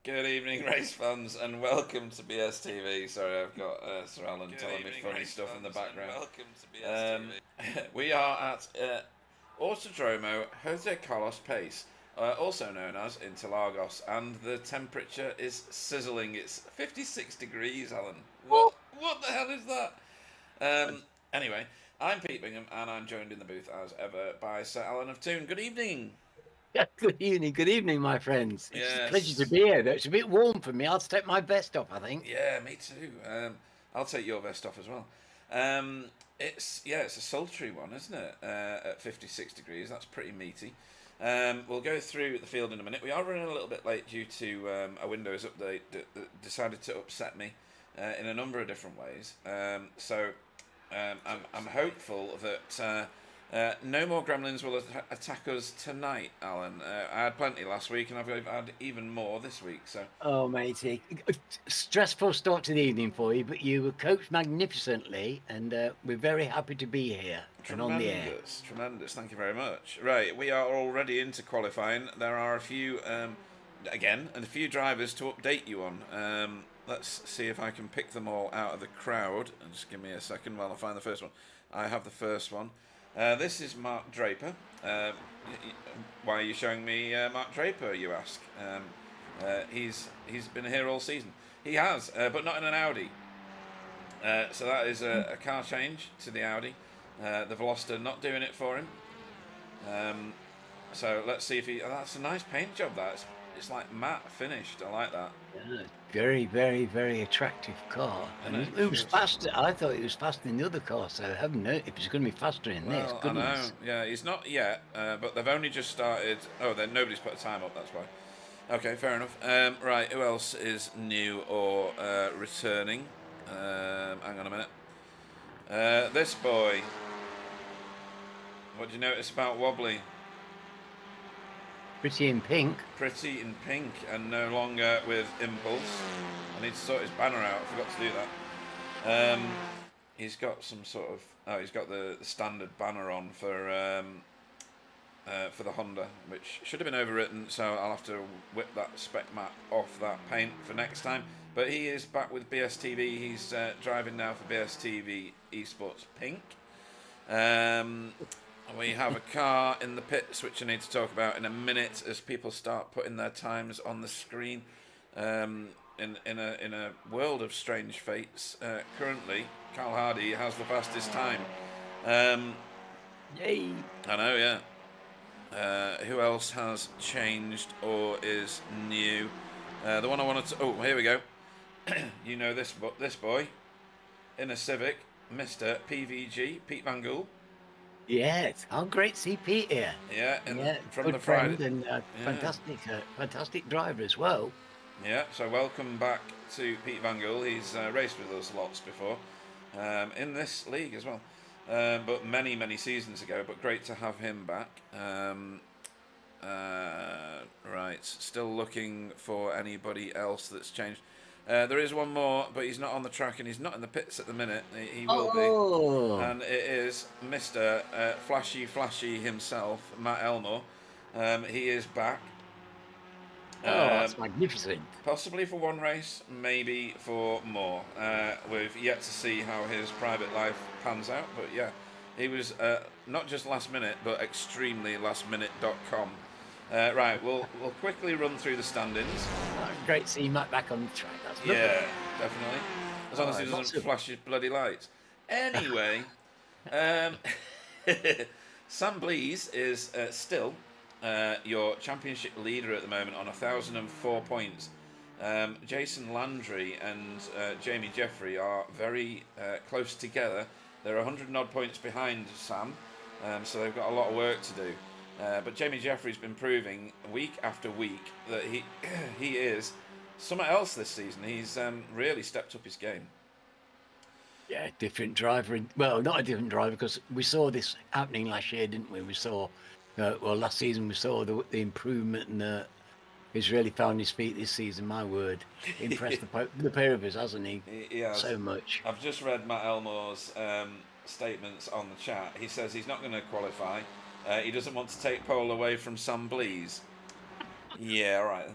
Good evening, race fans, and welcome to BSTV. Sorry, I've got Sir Alan telling me funny stuff in the background. Welcome to BSTV. We are at Autodromo Jose Carlos Pace, also known as Interlagos, and the temperature is sizzling. It's 56 degrees, Alan. What the hell is that? Anyway, I'm Pete Bingham, and I'm joined in the booth as ever by Sir Alan of Toon. Good evening. Good evening, my friends. It's a pleasure to be here. It's a bit warm for me. I'll take my vest off, I think. Yeah, me too. I'll take your vest off as well. It's a sultry one, isn't it? At 56 degrees, that's pretty meaty. We'll go through the field in a minute. We are running a little bit late due to a Windows update that decided to upset me in a number of different ways. I'm hopeful that no more gremlins will attack us tonight, Alan. I had plenty last week, and I've had even more this week. So. Oh, matey, stressful start to the evening for you, but you were coached magnificently, and we're very happy to be here and on the air. Tremendous. Thank you very much. Right, we are already into qualifying. There are a few, a few drivers to update you on. Let's see if I can pick them all out of the crowd. And just give me a second while I find the first one. I have the first one. This is Mark Draper. Why are you showing me Mark Draper, you ask? He's been here all season. He has, but not in an Audi. So that is a car change to the Audi. The Veloster not doing it for him. So let's see if he... Oh, that's a nice paint job, that. It's like matte finished. I like that. Yeah, very, very, very attractive car. And it was faster. I thought it was faster than the other car, so I haven't known if it's going to be faster in this. I know. Yeah, he's not yet, but they've only just started. Oh, then nobody's put a time up, that's why. Okay, fair enough. Right, who else is new or returning? Hang on a minute. This boy. What do you notice about Wobbly? Pretty in pink. Pretty in pink, and no longer with Impulse. I need to sort his banner out. I forgot to do that. He's got some sort of... Oh, he's got the standard banner on for the Honda, which should have been overwritten, so I'll have to whip that spec map off that paint for next time. But he is back with BSTV. He's driving now for BSTV Esports Pink. We have a car in the pits, which I need to talk about in a minute as people start putting their times on the screen. In a world of strange fates, currently Carl Hardy has the fastest time. Yay! I know, yeah. Who else has changed or is new? The one I wanted to... Oh, here we go. You know this boy in a Civic, Mr. PVG, Pete Van Gool. Yes, how great to see Pete here. Yeah, from good the friend Friday. and fantastic driver as well. Yeah, so welcome back to Pete Van Gool. He's raced with us lots before, in this league as well, but many seasons ago. But great to have him back. Right, still looking for anybody else that's changed. There is one more, but he's not on the track and he's not in the pits at the minute. He will be. And it is Mr. Flashy himself, Matt Elmore. He is back. That's magnificent. Possibly for one race, maybe for more. We've yet to see how his private life pans out, but yeah, he was not just last minute, but extremely lastminute.com. Right, we'll quickly run through the standings. Great to see Matt back on the track. That's lovely. Yeah, definitely. As long as he doesn't flash his bloody lights. Anyway, Sam Blees is still your championship leader at the moment on 1,004 points. Jason Landry and Jamie Jeffrey are very close together. They're 100 and odd points behind Sam, so they've got a lot of work to do. But Jamie Jeffrey's been proving week after week that he is something else this season. He's really stepped up his game. Yeah, different driver. Well, not a different driver, because we saw this happening last year, didn't we? We saw, last season we saw the improvement, and he's really found his feet this season. My word, impressed the pair of us, hasn't he? He has. So much. I've just read Matt Elmore's statements on the chat. He says he's not going to qualify. He doesn't want to take pole away from Sam Blees. Yeah, all right.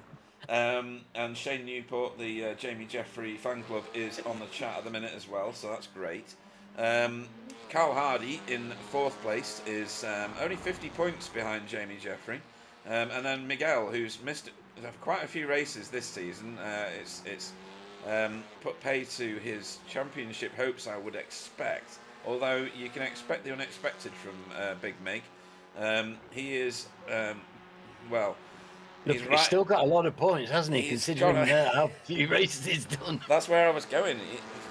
And Shane Newport, the Jamie Jeffrey fan club, is on the chat at the minute as well, so that's great. Carl Hardy in fourth place is only 50 points behind Jamie Jeffrey. And then Miguel, who's missed quite a few races this season, it's put pay to his championship hopes, I would expect. Although you can expect the unexpected from Big Mig. He is, well, Look, he's still got a lot of points, hasn't he? Considering how few races he's done. That's where I was going.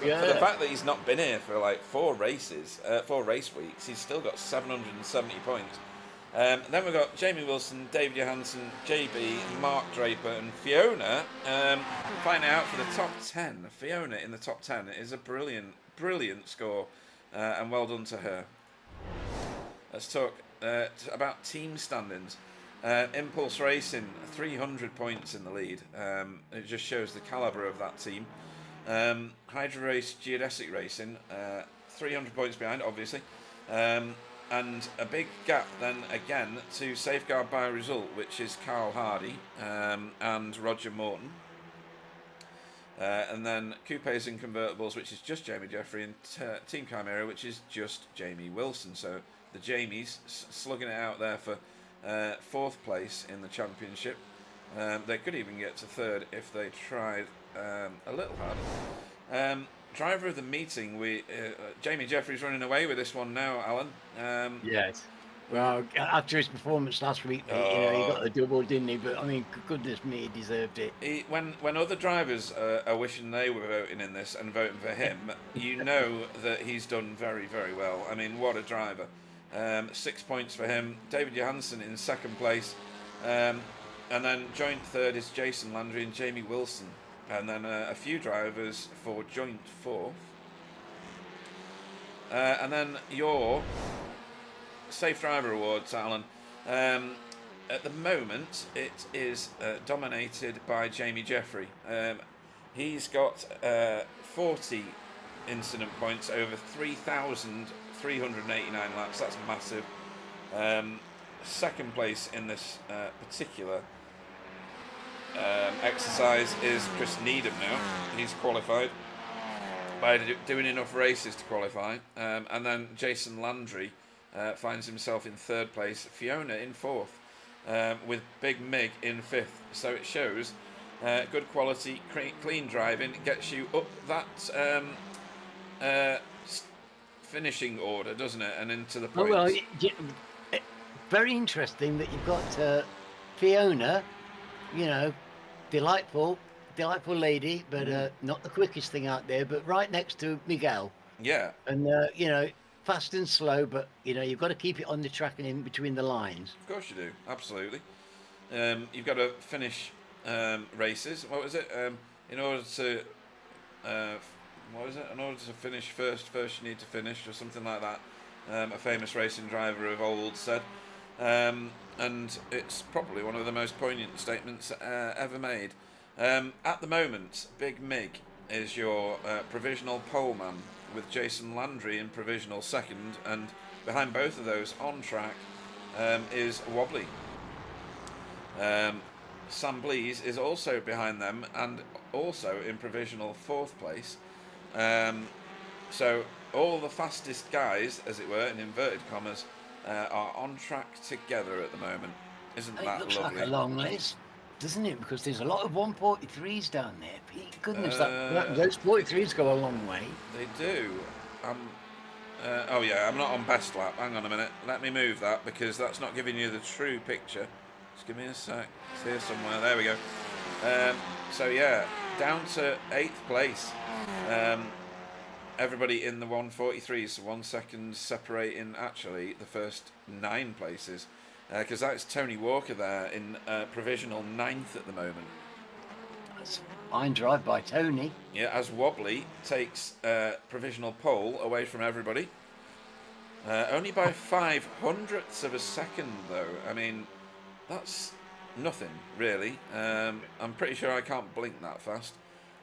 Yeah. For the fact that he's not been here for like 4 race weeks, he's still got 770 points. Then we've got Jamie Wilson, David Johansson, JB, Mark Draper, and Fiona. Finding out for the top 10. Fiona in the top 10 is a brilliant score, and well done to her. Let's talk about team standings. Impulse Racing, 300 points in the lead. It just shows the calibre of that team. Hydro Race Geodesic Racing, 300 points behind, obviously. And a big gap then again to Safeguard by Result, which is Carl Hardy and Roger Morton. And then Coupes and Convertibles, which is just Jamie Jeffrey, and Team Chimera, which is just Jamie Wilson. So the Jamies slugging it out there for fourth place in the championship. They could even get to third if they tried a little harder. Driver of the meeting, Jamie Jeffrey's running away with this one now, Alan. Yes. Well, after his performance last week, he got the double, didn't he? But I mean, goodness me, he deserved it. When other drivers are wishing they were voting in this and voting for him, you know that he's done very, very well. I mean, what a driver. 6 points for him. David Johansson in second place. And then joint third is Jason Landry and Jamie Wilson. And then a few drivers for joint fourth. And then your Safe Driver Awards, Alan. At the moment, it is dominated by Jamie Jeffrey. He's got 40 incident points over 3,389 laps. That's massive. Second place in this particular exercise is Chris Needham now. He's qualified by doing enough races to qualify. And then Jason Landry finds himself in third place. Fiona in fourth, with Big Mig in fifth. So it shows good quality, clean driving. It gets you up that finishing order, doesn't it? And into the points. Well, very interesting that you've got Fiona, you know, delightful lady, but not the quickest thing out there, but right next to Miguel. Yeah. And, you know, fast and slow, but, you know, you've got to keep it on the track and in between the lines. Of course you do, absolutely. You've got to finish races. What was it? In order to... what was it? In order to finish first you need to finish, or something like that. A famous racing driver of old said. And it's probably one of the most poignant statements ever made. At the moment, Big Mig is your provisional pole man, with Jason Landry in provisional second, and behind both of those on track is Wobbly. Sam Blees is also behind them and also in provisional fourth place. So all the fastest guys, as it were, in inverted commas, are on track together at the moment. Isn't that lovely? It looks like a long list, doesn't it? Because there's a lot of 143s down there. Pete, goodness, those 43s go a long way. They do. Oh yeah, I'm not on best lap. Hang on a minute. Let me move that, because that's not giving you the true picture. Just give me a sec. It's here somewhere. There we go. So yeah, down to 8th place. Everybody in the 143s, so 1 second separating actually the first 9 places, because that's Tony Walker there in provisional 9th at the moment. That's a fine drive by Tony. Yeah, as Wobbly takes provisional pole away from everybody. Only by 500ths of a second, though. I mean, that's nothing, really. I'm pretty sure I can't blink that fast.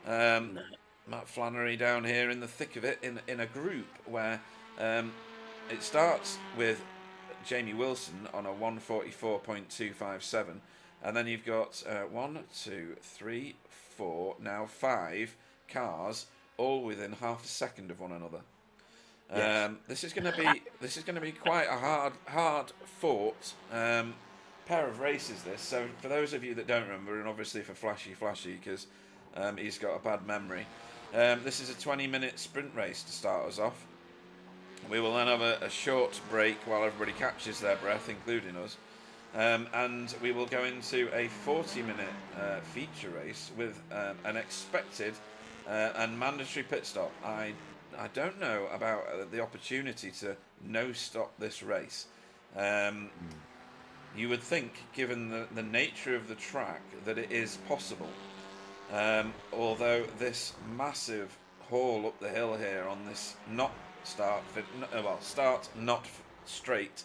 No. Matt Flannery down here in the thick of it, in a group where it starts with Jamie Wilson on a 144.257, And then you've got 1, 2, 3, 4, now 5 cars, all within half a second of one another. Yes. This is going to be quite a hard fought pair of races. This, so for those of you that don't remember, and obviously for Flashy, because he's got a bad memory, this is a 20-minute sprint race to start us off. We will then have a short break while everybody catches their breath, including us. And we will go into a 40-minute feature race with an expected and mandatory pit stop. I don't know about the opportunity to no-stop this race. You would think, given the nature of the track, that it is possible. Although this massive haul up the hill here on this start not straight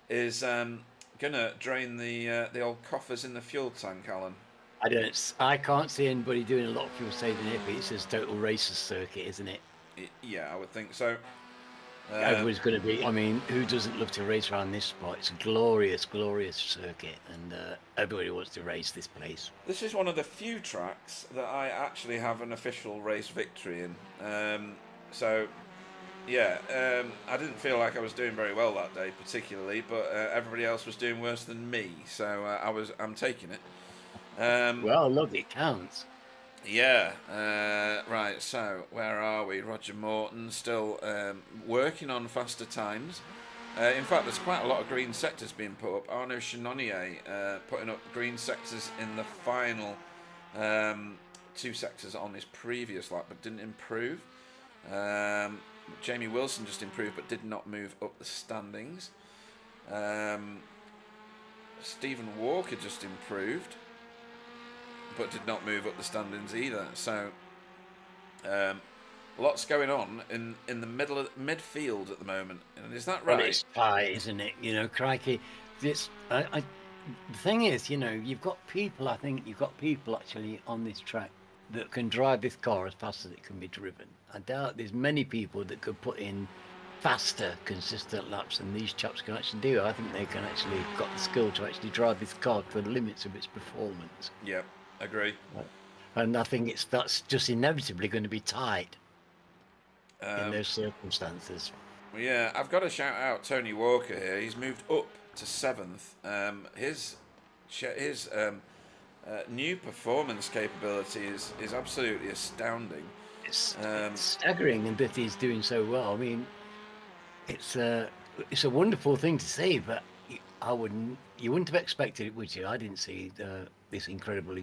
is gonna drain the old coffers in the fuel tank, Alan. I can't see anybody doing a lot of fuel saving if it's just total racer circuit, isn't it? Yeah, I would think so. Everybody's going to be. I mean, who doesn't love to race around this spot? It's a glorious, glorious circuit, and everybody wants to race this place. This is one of the few tracks that I actually have an official race victory in. So, yeah, I didn't feel like I was doing very well that day, particularly, but everybody else was doing worse than me. So I'm taking it. Well, look, it counts. Yeah, right, so where are we? Roger Morton still working on faster times. In fact, there's quite a lot of green sectors being put up. Arnaud Chenonnier putting up green sectors in the final 2 sectors on his previous lap, but didn't improve. Jamie Wilson just improved, but did not move up the standings. Stephen Walker just improved, but did not move up the standings either. So, lots going on in the midfield at the moment. And is that right? Well, it's tight, isn't it? You know, crikey. The thing is, you know, you've got people. I think you've got people actually on this track that can drive this car as fast as it can be driven. I doubt there's many people that could put in faster, consistent laps than these chaps can actually do. I think they can actually got the skill to actually drive this car to the limits of its performance. Yeah. Agree. And I think that's just inevitably going to be tight in those circumstances. Yeah, I've got to shout out Tony Walker here. He's moved up to 7th. His new performance capability is absolutely astounding. It's staggering, and that he's doing so well. I mean, it's a wonderful thing to see, but you wouldn't have expected it, would you? I didn't see this incredible,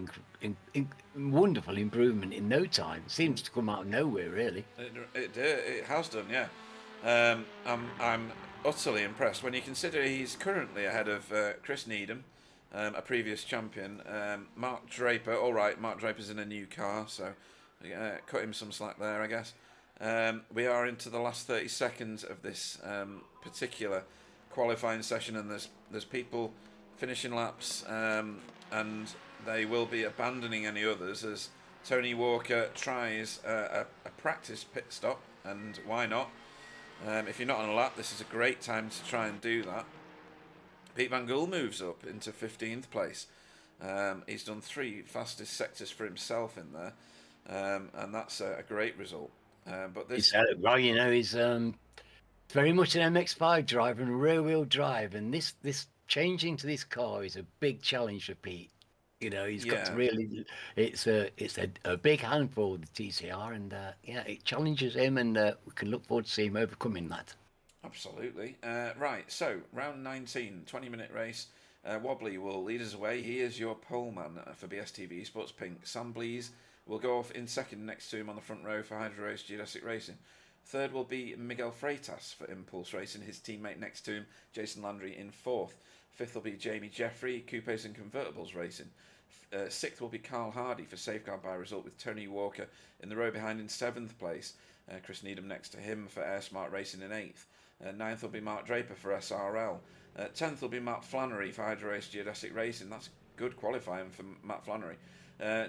wonderful improvement in no time. It seems to come out of nowhere, really. It has done, yeah. I'm utterly impressed when you consider he's currently ahead of Chris Needham, a previous champion. Mark Draper, all right, Mark Draper's in a new car, so cut him some slack there, I guess. We are into the last 30 seconds of this particular qualifying session, and there's people finishing laps, and they will be abandoning any others as Tony Walker tries a practice pit stop, and why not? If you're not on a lap, this is a great time to try and do that. Pete Van Gool moves up into 15th place. He's done 3 fastest sectors for himself in there, and that's a great result. But this, well, you know, he's very much an MX-5 driver and rear-wheel drive, and this changing to this car is a big challenge for Pete. You know, he's got to really. It's a big handful with the TCR, and yeah, it challenges him, and we can look forward to see him overcoming that. Absolutely. Right, so round 19, 20-minute race. Wobbly will lead us away. He is your poleman for BSTV Sports Pink. Sam Blees will go off in second next to him on the front row for Hydro Race Geodesic Racing. Third will be Miguel Freitas for Impulse Racing. His teammate next to him, Jason Landry, in fourth. Fifth will be Jamie Jeffrey, Coupes and Convertibles Racing. Sixth will be Carl Hardy for Safeguard by Result, with Tony Walker in the row behind in 7th place. Chris Needham next to him for Air Smart Racing in 8th. Ninth will be Mark Draper for SRL. 10th will be Matt Flannery for Hydro Race Geodesic Racing. That's good qualifying for Matt Flannery.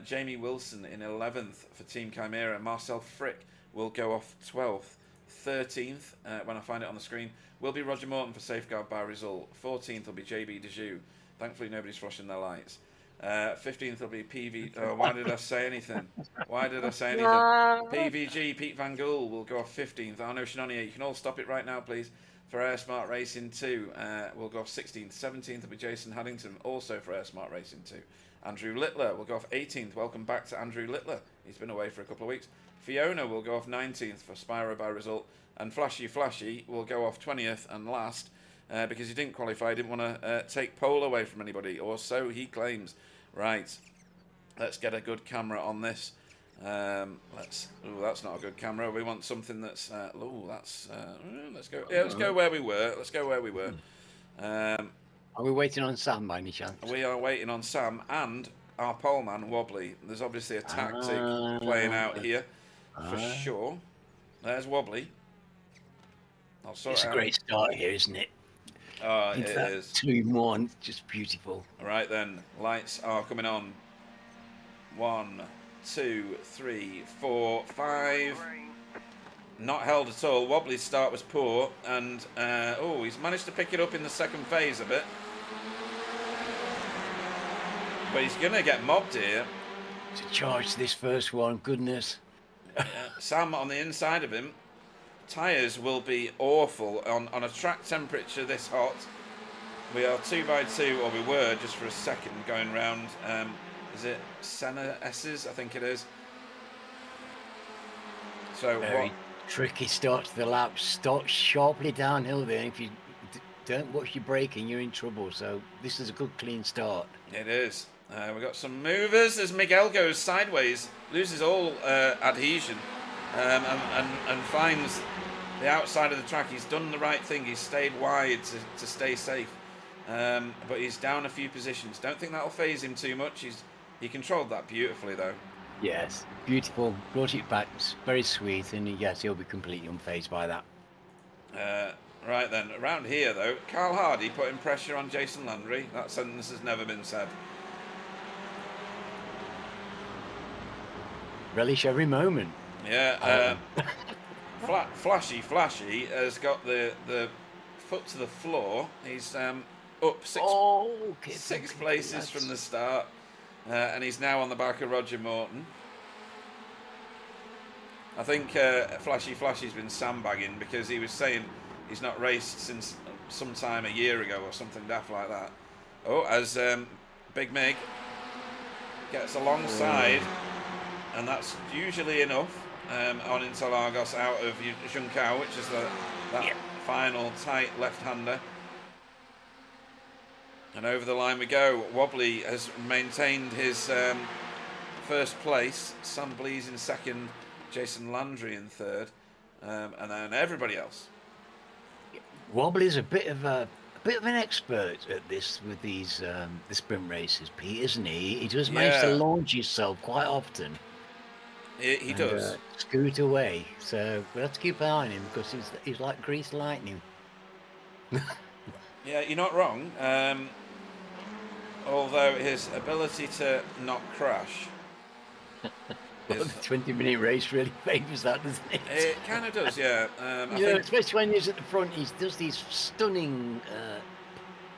Jamie Wilson in 11th for Team Chimera. Marcel Frick will go off 12th. 13th, when I find it on the screen, will be Roger Morton for Safeguard by Result. 14th will be JB Dejoux Thankfully, nobody's flashing their lights. 15th will be PV. Oh, why did I say anything? Why did I say anything? PVG, Pete Van Gool will go off 15th. Arno Shinonier, you can all stop it right now, please. For Air Smart Racing 2, we'll go off 16th. 17th will be Jason Haddington, also for Air Smart Racing 2. Andrew Littler will go off 18th. Welcome back to Andrew Littler. He's been away for a couple of weeks. Fiona will go off 19th for Spyro by result. And Flashy will go off 20th and last because he didn't qualify. He didn't want to take pole away from anybody, or so he claims. Right, let's get a good camera on this. Ooh, that's not a good camera. We want something that's. Let's go. Yeah, let's go where we were. Let's go where we were. Are we waiting on Sam by any chance? We are waiting on Sam and our pole man Wobbly. There's obviously a tactic playing out here for sure. There's Wobbly. I'll sort it's it a out. great start here, isn't it? Oh, it is. 2-1, just beautiful. All right then, lights are coming on. 1, 2, 3, 4, 5. Not held at all. Wobbly's start was poor, and he's managed to pick it up in the second phase a bit. But he's going to get mobbed here. To charge this first one, goodness. Sam on the inside of him. Tyres will be awful on a track temperature this hot. We are 2x2, or we were just for a second, going round. Is it Senna S's? I think it is. So Very tricky start to the lap. Start sharply downhill there. If you don't watch your braking, you're in trouble. So this is a good clean start. It is. We've got some movers as Miguel goes sideways, loses all adhesion, and finds the outside of the track. He's done the right thing. He's stayed wide to stay safe, but he's down a few positions. Don't think that'll phase him too much. He controlled that beautifully though. Yes, beautiful. Brought it back. It's very sweet, and yes, he'll be completely unfazed by that. Right then, around here though, Carl Hardy putting pressure on Jason Landry. That sentence has never been said. Relish every moment. Yeah. Flashy has got the foot to the floor. He's up six places from the start, and he's now on the back of Roger Morton. I think Flashy's been sandbagging because he was saying he's not raced since sometime a year ago or something daft like that. Oh, as Big Mig gets alongside, and that's usually enough. On Interlagos out of Junkau, which is that final tight left-hander. And over the line we go. Wobbly has maintained his first place. Sam Blees in second, Jason Landry in third, and then everybody else. Wobbly's a bit of an expert at this with these the sprint races, Pete, isn't he? He does manage to launch himself quite often. He does. Scoot away. So we'll have to keep an eye on him because he's like greased lightning. Yeah, you're not wrong. Although his ability to not crash. Well, the 20-minute race really favours that, doesn't it? It kind of does, yeah. I think, especially when he's at the front, he does these stunning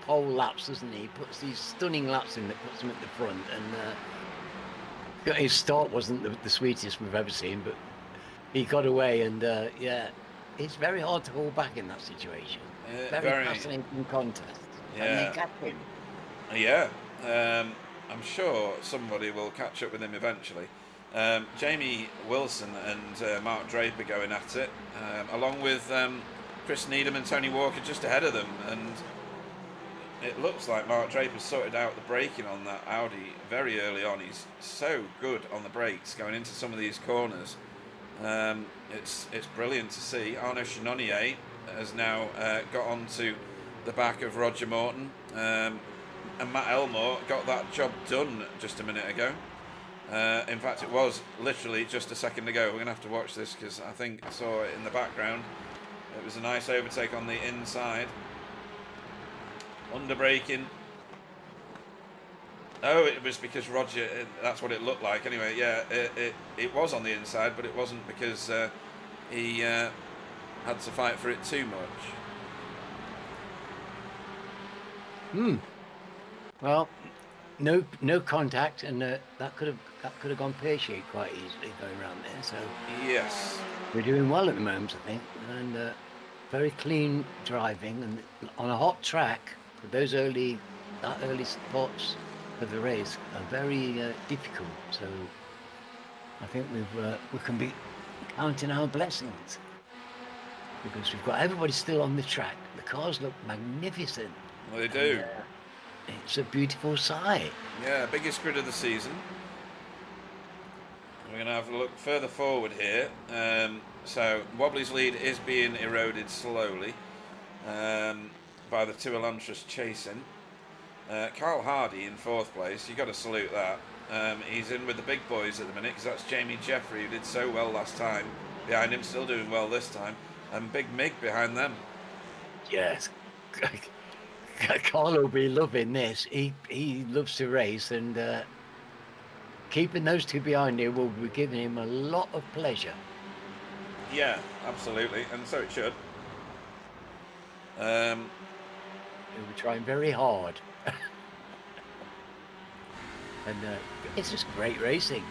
pole laps, doesn't he? He puts these stunning laps in that puts him at the front, and his start wasn't the sweetest we've ever seen, but he got away, and it's very hard to hold back in that situation. Very fascinating contest. Yeah. Him. Yeah. I'm sure somebody will catch up with him eventually. Jamie Wilson and Mark Draper going at it, along with Chris Needham and Tony Walker just ahead of them, and it looks like Mark Draper's sorted out the braking on that Audi very early on. He's so good on the brakes going into some of these corners. It's brilliant to see. Arno Chenonnier has now got onto the back of Roger Morton, and Matt Elmore got that job done just a minute ago. In fact, it was literally just a second ago. We're going to have to watch this because I think I saw it in the background. It was a nice overtake on the inside. Under braking. Oh, it was because Roger, that's what it looked like. Anyway, yeah, it was on the inside, but it wasn't because he had to fight for it too much. Well, no contact, and that could have gone pear shaped quite easily going around there. So Yes. we're doing well at the moment, I think, and very clean driving, and on a hot track. Those early spots of the race are very difficult. So I think we can be counting our blessings because we've got everybody still on the track. The cars look magnificent. Well, they And, do. it's a beautiful sight. Yeah, biggest grid of the season. We're going to have a look further forward here. So Wobbly's lead is being eroded slowly by the two Elantras chasing. Carl Hardy in 4th place. You've got to salute that. He's in with the big boys at the minute because that's Jamie Jeffrey, who did so well last time. Behind him, still doing well this time. And Big Mig behind them. Yes. Carl will be loving this. He loves to race, and keeping those two behind him will be giving him a lot of pleasure. Yeah, absolutely, and so it should. He'll be trying very hard. And it's just great racing.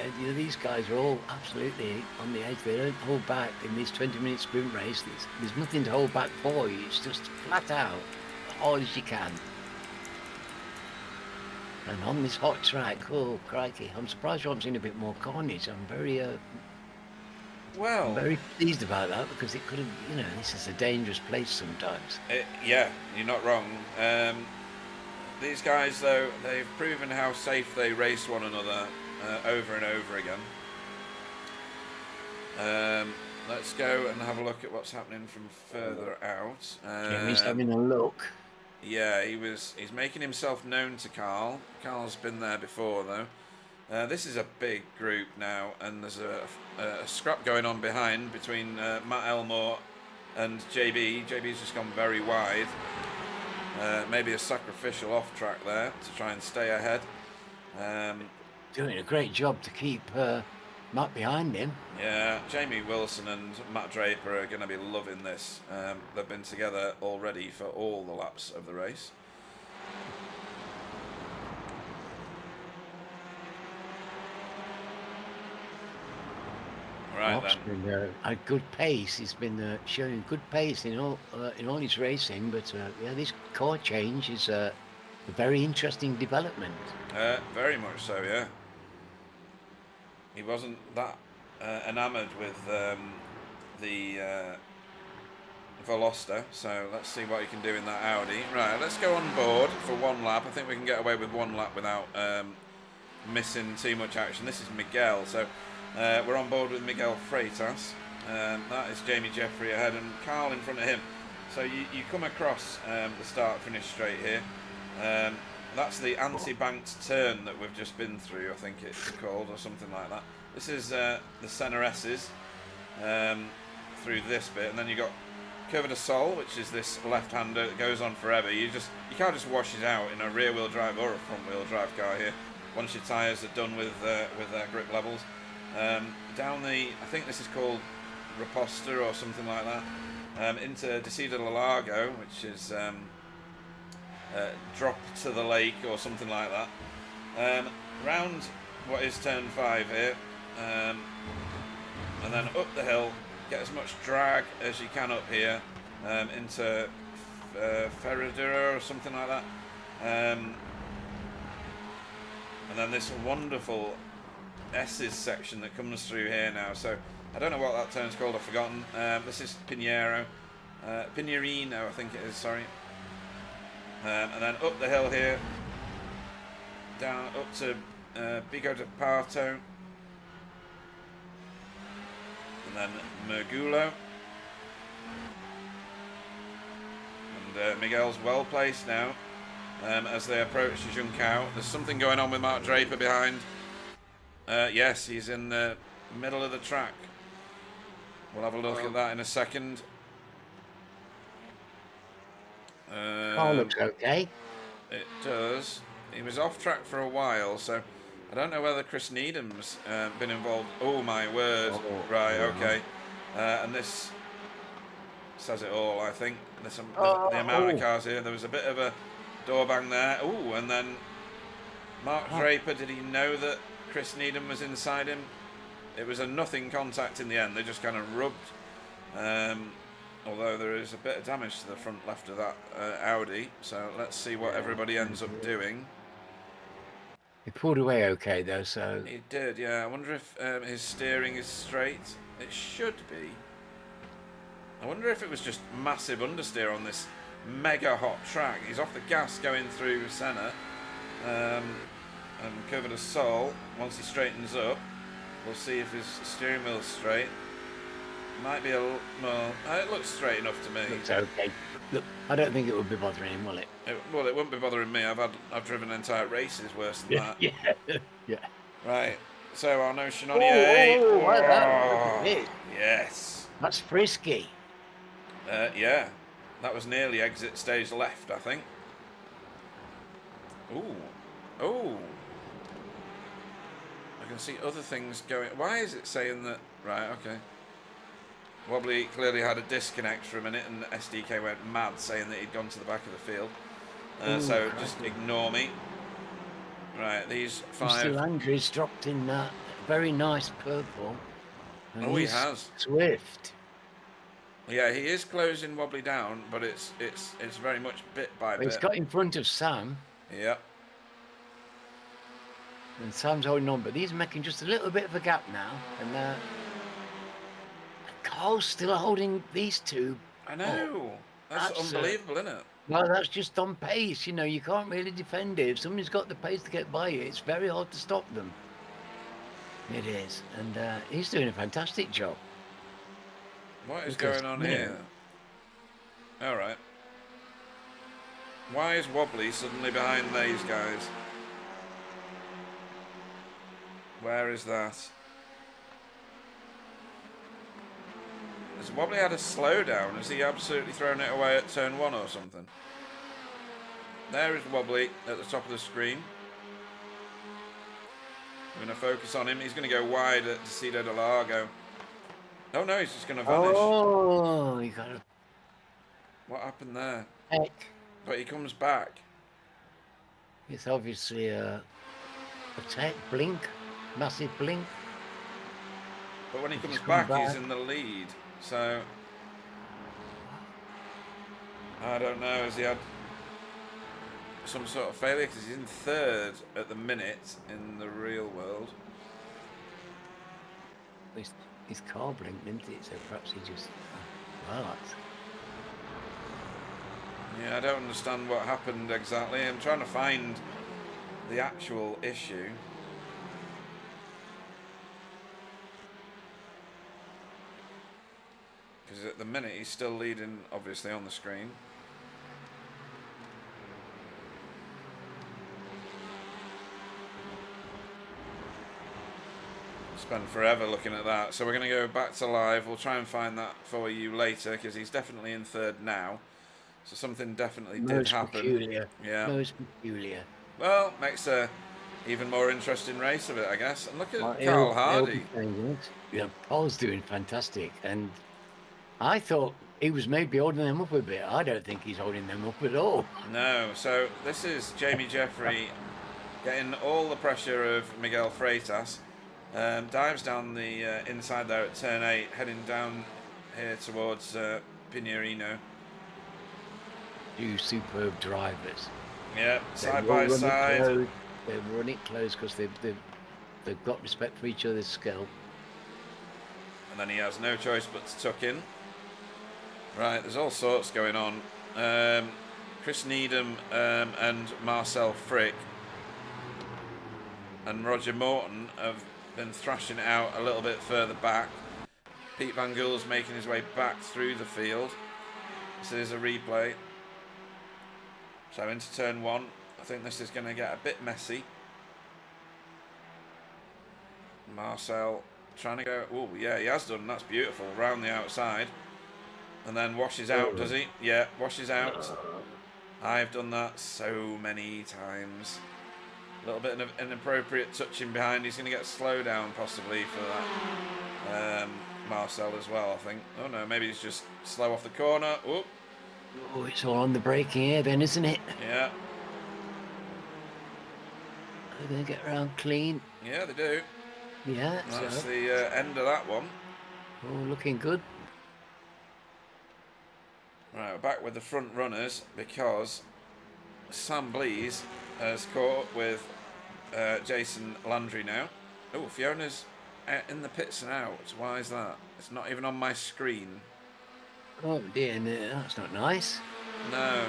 And these guys are all absolutely on the edge. They don't hold back in this 20-minute sprint race. There's nothing to hold back for you. It's just flat out, as hard as you can. And on this hot track, oh crikey! I'm surprised you haven't seen a bit more carnage. I'm very pleased about that, because it could have, this is a dangerous place sometimes. Yeah, you're not wrong. These guys, though, they've proven how safe they race one another over and over again. Let's go and have a look at what's happening from further out. Jamie's having a look. Yeah, he's making himself known to Carl. Carl's been there before, though. This is a big group now, and there's a scrap going on behind between Matt Elmore and JB. JB's just gone very wide. Maybe a sacrificial off track there to try and stay ahead. Doing a great job to keep Matt behind him. Yeah, Jamie Wilson and Matt Draper are going to be loving this. They've been together already for all the laps of the race. Right then. Been a good pace. He's been showing good pace in all his racing. But yeah, this car change is a very interesting development. Very much so, yeah. He wasn't that enamoured with the Veloster, so let's see what he can do in that Audi. Right, let's go on board for one lap. I think we can get away with one lap without missing too much action. This is Miguel, so we're on board with Miguel Freitas. That is Jamie Jeffrey ahead and Carl in front of him. So you come across the start-finish straight here. That's the anti-banked turn that we've just been through, I think it's called, or something like that. This is the Senna S's through this bit, and then you got Curva de Sol, which is this left-hander that goes on forever. You can't just wash it out in a rear-wheel drive or a front-wheel drive car here. Once your tyres are done with their grip levels, down the, I think this is called Riposta or something like that, into Descida del Lago, which is drop to the lake or something like that. Round what is turn 5 here, and then up the hill, get as much drag as you can up here, into Ferradura or something like that, and then this wonderful S's section that comes through here now. So I don't know what that turn's called, I've forgotten. This is Pinheiro, Pinheirino I think it is, sorry. And then up the hill here, down up to Bigo de Parto, and then Mergulo. And Miguel's well placed now as they approach Juncao. There's something going on with Mark Draper behind. Yes, he's in the middle of the track. We'll have a look at that in a second. Car looks okay. It does. He was off track for a while, so I don't know whether Chris Needham's been involved. Oh my word! Right, okay. And this says it all, I think. The amount of cars here. There was a bit of a door bang there. Ooh, and then Mark Draper, did he know that Chris Needham was inside him? It was a nothing contact in the end. They just kind of rubbed. Although there is a bit of damage to the front left of that Audi. So let's see what everybody ends up doing. He pulled away okay though, so... He did, yeah. I wonder if his steering is straight. It should be. I wonder if it was just massive understeer on this mega hot track. He's off the gas going through Senna. And Curva de Sol, once he straightens up, we'll see if his steering wheel's straight. Might be a little... Well, it looks straight enough to me. Looks okay. Look, I don't think it would be bothering him, will it? Well, it wouldn't be bothering me. I've driven entire races worse than that. Yeah. Yeah. Right. So our no Chenonnier. Oh, yes. That's frisky. Yeah. That was nearly exit stage left, I think. Ooh. Oh. I can see other things going. Why is it saying that? Right, okay. Wobbly clearly had a disconnect for a minute and SDK went mad saying that he'd gone to the back of the field. So just ignore me. Right, these 5... Mr. Landry's dropped in that very nice purple. Oh, he has. Swift. Yeah, he is closing Wobbly down, but it's very much bit by bit. He's got in front of Sam. Yep. And Sam's holding on, but he's making just a little bit of a gap now. And Carl's still holding these two. I know. That's unbelievable, isn't it? Well, that's just on pace. You know, you can't really defend it. If somebody's got the pace to get by you, it's very hard to stop them. It is. And he's doing a fantastic job. What is going on here? All right. Why is Wobbly suddenly behind these guys? Where is that? Has Wobbly had a slowdown? Has he absolutely thrown it away at turn 1 or something? There is Wobbly at the top of the screen. We're going to focus on him. He's going to go wide at Decido de Largo. Oh no, he's just going to vanish. Oh, you got to... What happened there? Heck. But he comes back. It's obviously a tech blink. Massive blink. But when he comes back, he's in the lead. So, I don't know, has he had some sort of failure? Because he's in 3rd at the minute in the real world. His car blinked, didn't it? So perhaps he just... Well, that's... Yeah, I don't understand what happened exactly. I'm trying to find the actual issue. Because at the minute he's still leading, obviously, on the screen. Spend forever looking at that. So we're going to go back to live. We'll try and find that for you later, because he's definitely in 3rd now. So something definitely did happen. Peculiar. Yeah. Most peculiar. Well, makes a even more interesting race of it, I guess. And look at Carl Hardy. Yeah, Paul's doing fantastic, and I thought he was maybe holding them up a bit. I don't think he's holding them up at all. No, so this is Jamie Jeffrey getting all the pressure of Miguel Freitas. Dives down the inside there at turn 8, heading down here towards Pinheirino. Two superb drivers. Yeah, side by side. They run it close because they've got respect for each other's skill. And then he has no choice but to tuck in. Right, there's all sorts going on. Chris Needham and Marcel Frick and Roger Morton have been thrashing it out a little bit further back. Pete Van Gool's making his way back through the field. This is a replay. So into turn 1. I think this is going to get a bit messy. Marcel trying to go... Oh, yeah, he has done. That's beautiful. Round the outside. And then washes out, does he? Yeah, washes out. I've done that so many times. A little bit of inappropriate touching behind. He's going to get a slowdown possibly for that. Marcel as well, I think. Oh, no, maybe he's just slow off the corner. Oh, it's all on the braking here then, isn't it? yeah. they're going to get around clean. Yeah, they do. Yeah, That's so the end of that one. all looking good. Right, we're back with the front runners because Sam Blease has caught up with Jason Landry now. Oh, Fiona's in the pits and out. Why is that? It's not even on my screen. Oh dear, no, that's not nice. No.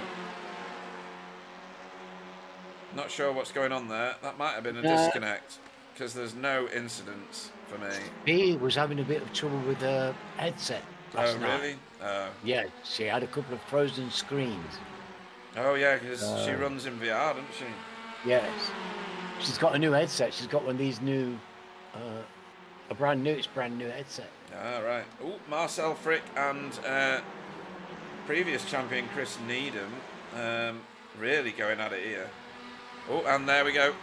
Not sure what's going on there. That might have been a No. disconnect because there's no incidents for me. He was having a bit of trouble with the headset last night. Really? Oh. Yeah, she had a couple of frozen screens. Oh, yeah, because she runs in VR, doesn't she? Yes. She's got a new headset. She's got one of these new, it's brand new headset. Ah, right. Oh, Marcel Frick and previous champion Chris Needham really going at it here. Oh, and there we go.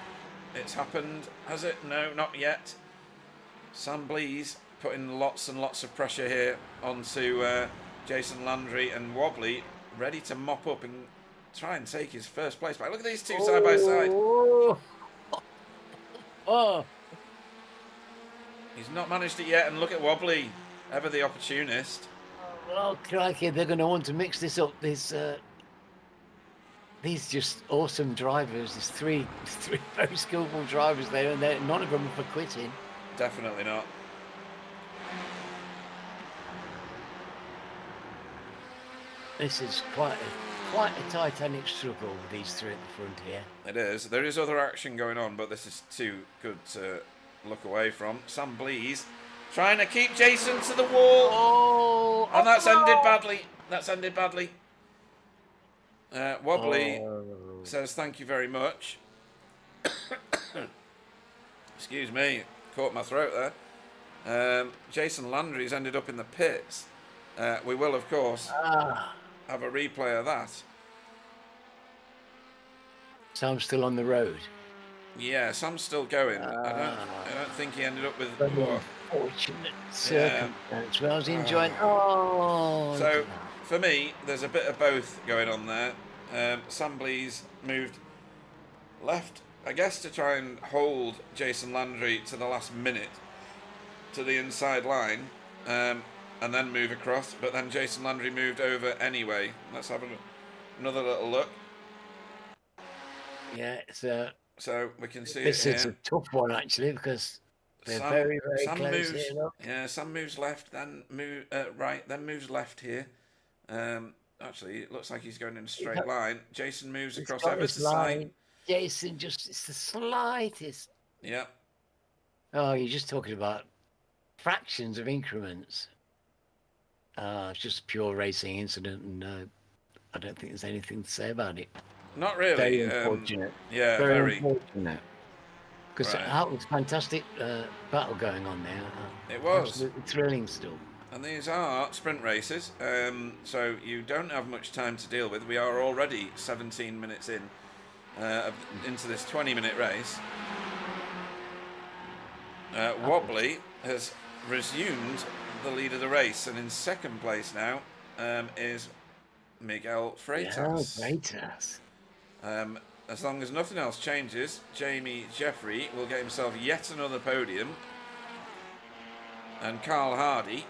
It's happened. Has it? No, not yet. Sam Blease putting lots and lots of pressure here onto Jason Landry, and Wobbly ready to mop up and try and take his first place back. Look at these two side by side. Oh. He's not managed it yet, and look at Wobbly, ever the opportunist. Oh, crikey, they're going to want to mix this up. These just awesome drivers. There's three very skillful drivers there, and none of them are for quitting. Definitely not. This is quite a titanic struggle with these three at the front here. It is. There is other action going on, but this is too good to look away from. Sam Blease trying to keep Jason to the wall. Oh, And that's ended badly. That's ended badly. Wobbly says thank you very much. Excuse me, caught my throat there. Jason Landry's ended up in the pits. We will, of course, have a replay of that. Sam's still on the road. Yeah, Sam's still going. I don't think he ended up with. Fortunate circumstance. Well, I was enjoying. So for me, there's a bit of both going on there. Sam Blease moved left, I guess, to try and hold Jason Landry to the last minute to the inside line, and then move across. But then Jason Landry moved over anyway. Let's have another little look. Yeah, so we can see this it is here. a tough one actually because they're very Sam close moves, here. Look. Yeah, Sam moves left, then right, then moves left here. Actually, it looks like he's going in a straight line. Jason moves across ever so slight. Jason it's the slightest. Yeah. Oh, you're just talking about fractions of increments. It's just a pure racing incident, and I don't think there's anything to say about it. Not really. Very unfortunate. Yeah, very unfortunate. Because Right. that was a fantastic battle going on there. It was. Absolutely thrilling still. And these are sprint races, so you don't have much time to deal with. We are already 17 minutes in into this 20-minute race. Wobbly has resumed the lead of the race, and in second place now is Miguel Freitas. Yeah, Freitas. As long as nothing else changes, Jamie Jeffrey will get himself yet another podium, and Carl Hardy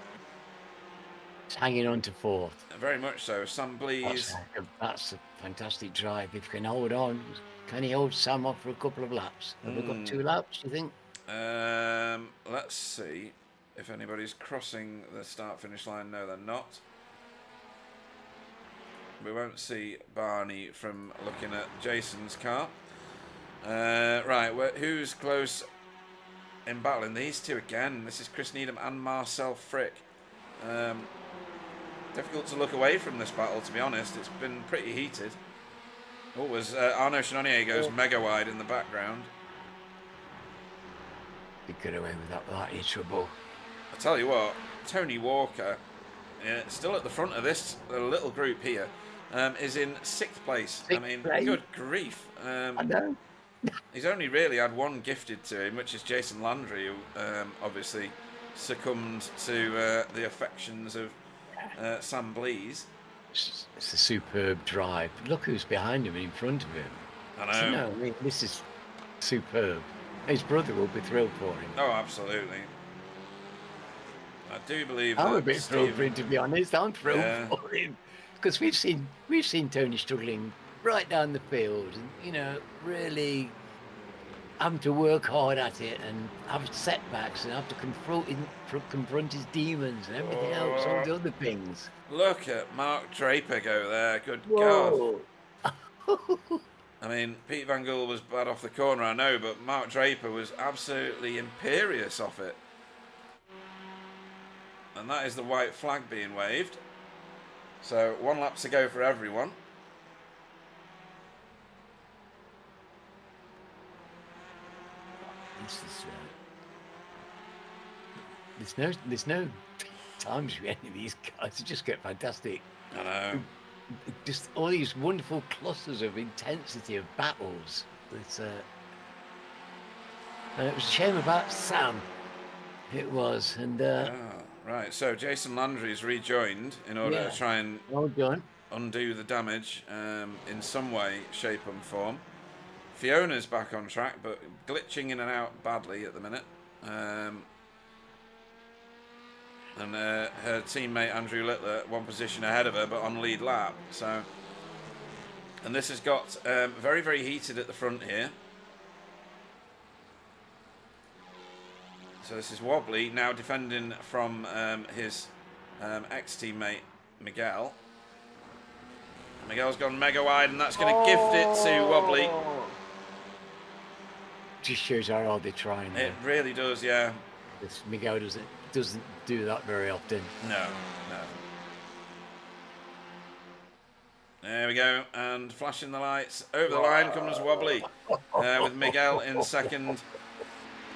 hanging on to fourth. very much so. Sam Blease. That's a fantastic drive. If he can hold on, can he hold Sam off for a couple of laps? Have we got 2 laps, do you think? Let's see if anybody's crossing the start-finish line. No, they're not. We won't see Barney from looking at Jason's car. Right, who's close in battling? These two again. This is Chris Needham and Marcel Frick. Difficult to look away from this battle, to be honest. It's been pretty heated. Oh, was Arnaud Chenonnier goes mega wide in the background. He get away with that without any trouble. I tell you what, Tony Walker, still at the front of this little group here, is in 6th place. I mean, good grief. I know. He's only really had one gifted to him, which is Jason Landry, who obviously succumbed to the affections of Sam Blease. It's a superb drive. Look who's behind him and in front of him. I know. I mean, this is superb. His brother will be thrilled for him. Oh, absolutely. I do believe I'm a that bit thrilled for Stephen. him, to be honest. I'm thrilled Yeah. for him because we've seen Tony struggling right down the field, and really having to work hard at it and have setbacks and have to confront his demons and everything else, all Oh, the other things. look at Mark Draper go there. Good God. Whoa! I mean, Pete Van Gool was bad off the corner, I know, but Mark Draper was absolutely imperious off it. And that is the white flag being waved. So 1 lap to go for everyone. This is, there's no times with any of these guys. They just get fantastic. I know. Just all these wonderful clusters of intensity of battles. And it was a shame about Sam. It was, and Right, so Jason Landry's rejoined in order to try and well done. undo the damage in some way, shape and form. Fiona's back on track, but glitching in and out badly at the minute. And her teammate Andrew Littler 1 position ahead of her, but on lead lap. So, and this has got very, very heated at the front here. So this is Wobbly now defending from his ex-teammate Miguel. Miguel's gone mega wide, and that's going to gift it to Wobbly. Just shows how hard they're trying. It really does, yeah. This Miguel doesn't do that very often. No. There we go, and flashing the lights. Over the line comes Wobbly, with Miguel in second.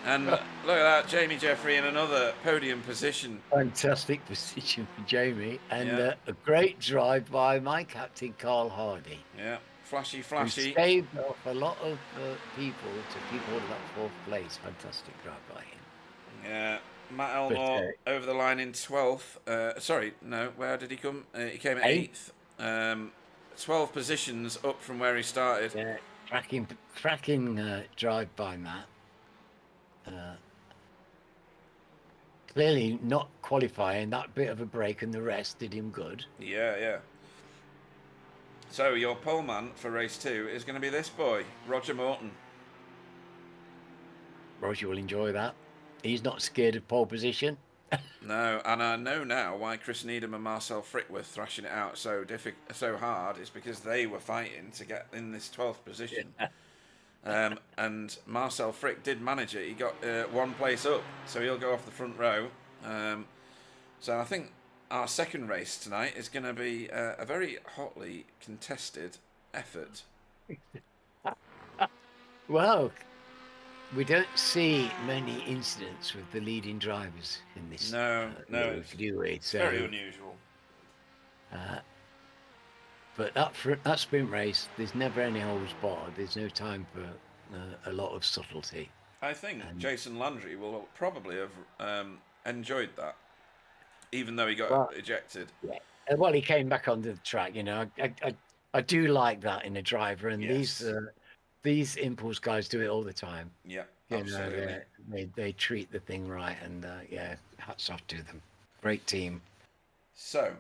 And look at that, Jamie Jeffrey in another podium position. Fantastic position for Jamie, and a great drive by my captain, Carl Hardy. Yeah, flashy. He saved off a lot of people to keep hold of that 4th place. Fantastic drive by him. Yeah, Matt Elmore over the line in 12th. Sorry, no, where did he come? He came at 8th. 12 positions up from where he started. Yeah, cracking drive by Matt. Clearly not qualifying, that bit of a break and the rest did him good. Yeah. So your pole man for race 2 is going to be this boy, Roger Morton. Roger will enjoy that. He's not scared of pole position. No, and I know now why Chris Needham and Marcel Frick were thrashing it out so hard. Is because they were fighting to get in this 12th position. Yeah. And Marcel Frick did manage it. He got 1 place up, so he'll go off the front row. So I think our second race tonight is going to be a very hotly contested effort. Well, we don't see many incidents with the leading drivers in this. No, it's very unusual. But that sprint race, there's never any holds barred. There's no time for a lot of subtlety. I think Jason Landry will probably have enjoyed that, even though he got ejected. Yeah. Well, he came back onto the track. I do like that in a driver, and these impulse guys do it all the time. Yeah, absolutely. They treat the thing right, and hats off to them. Great team. So,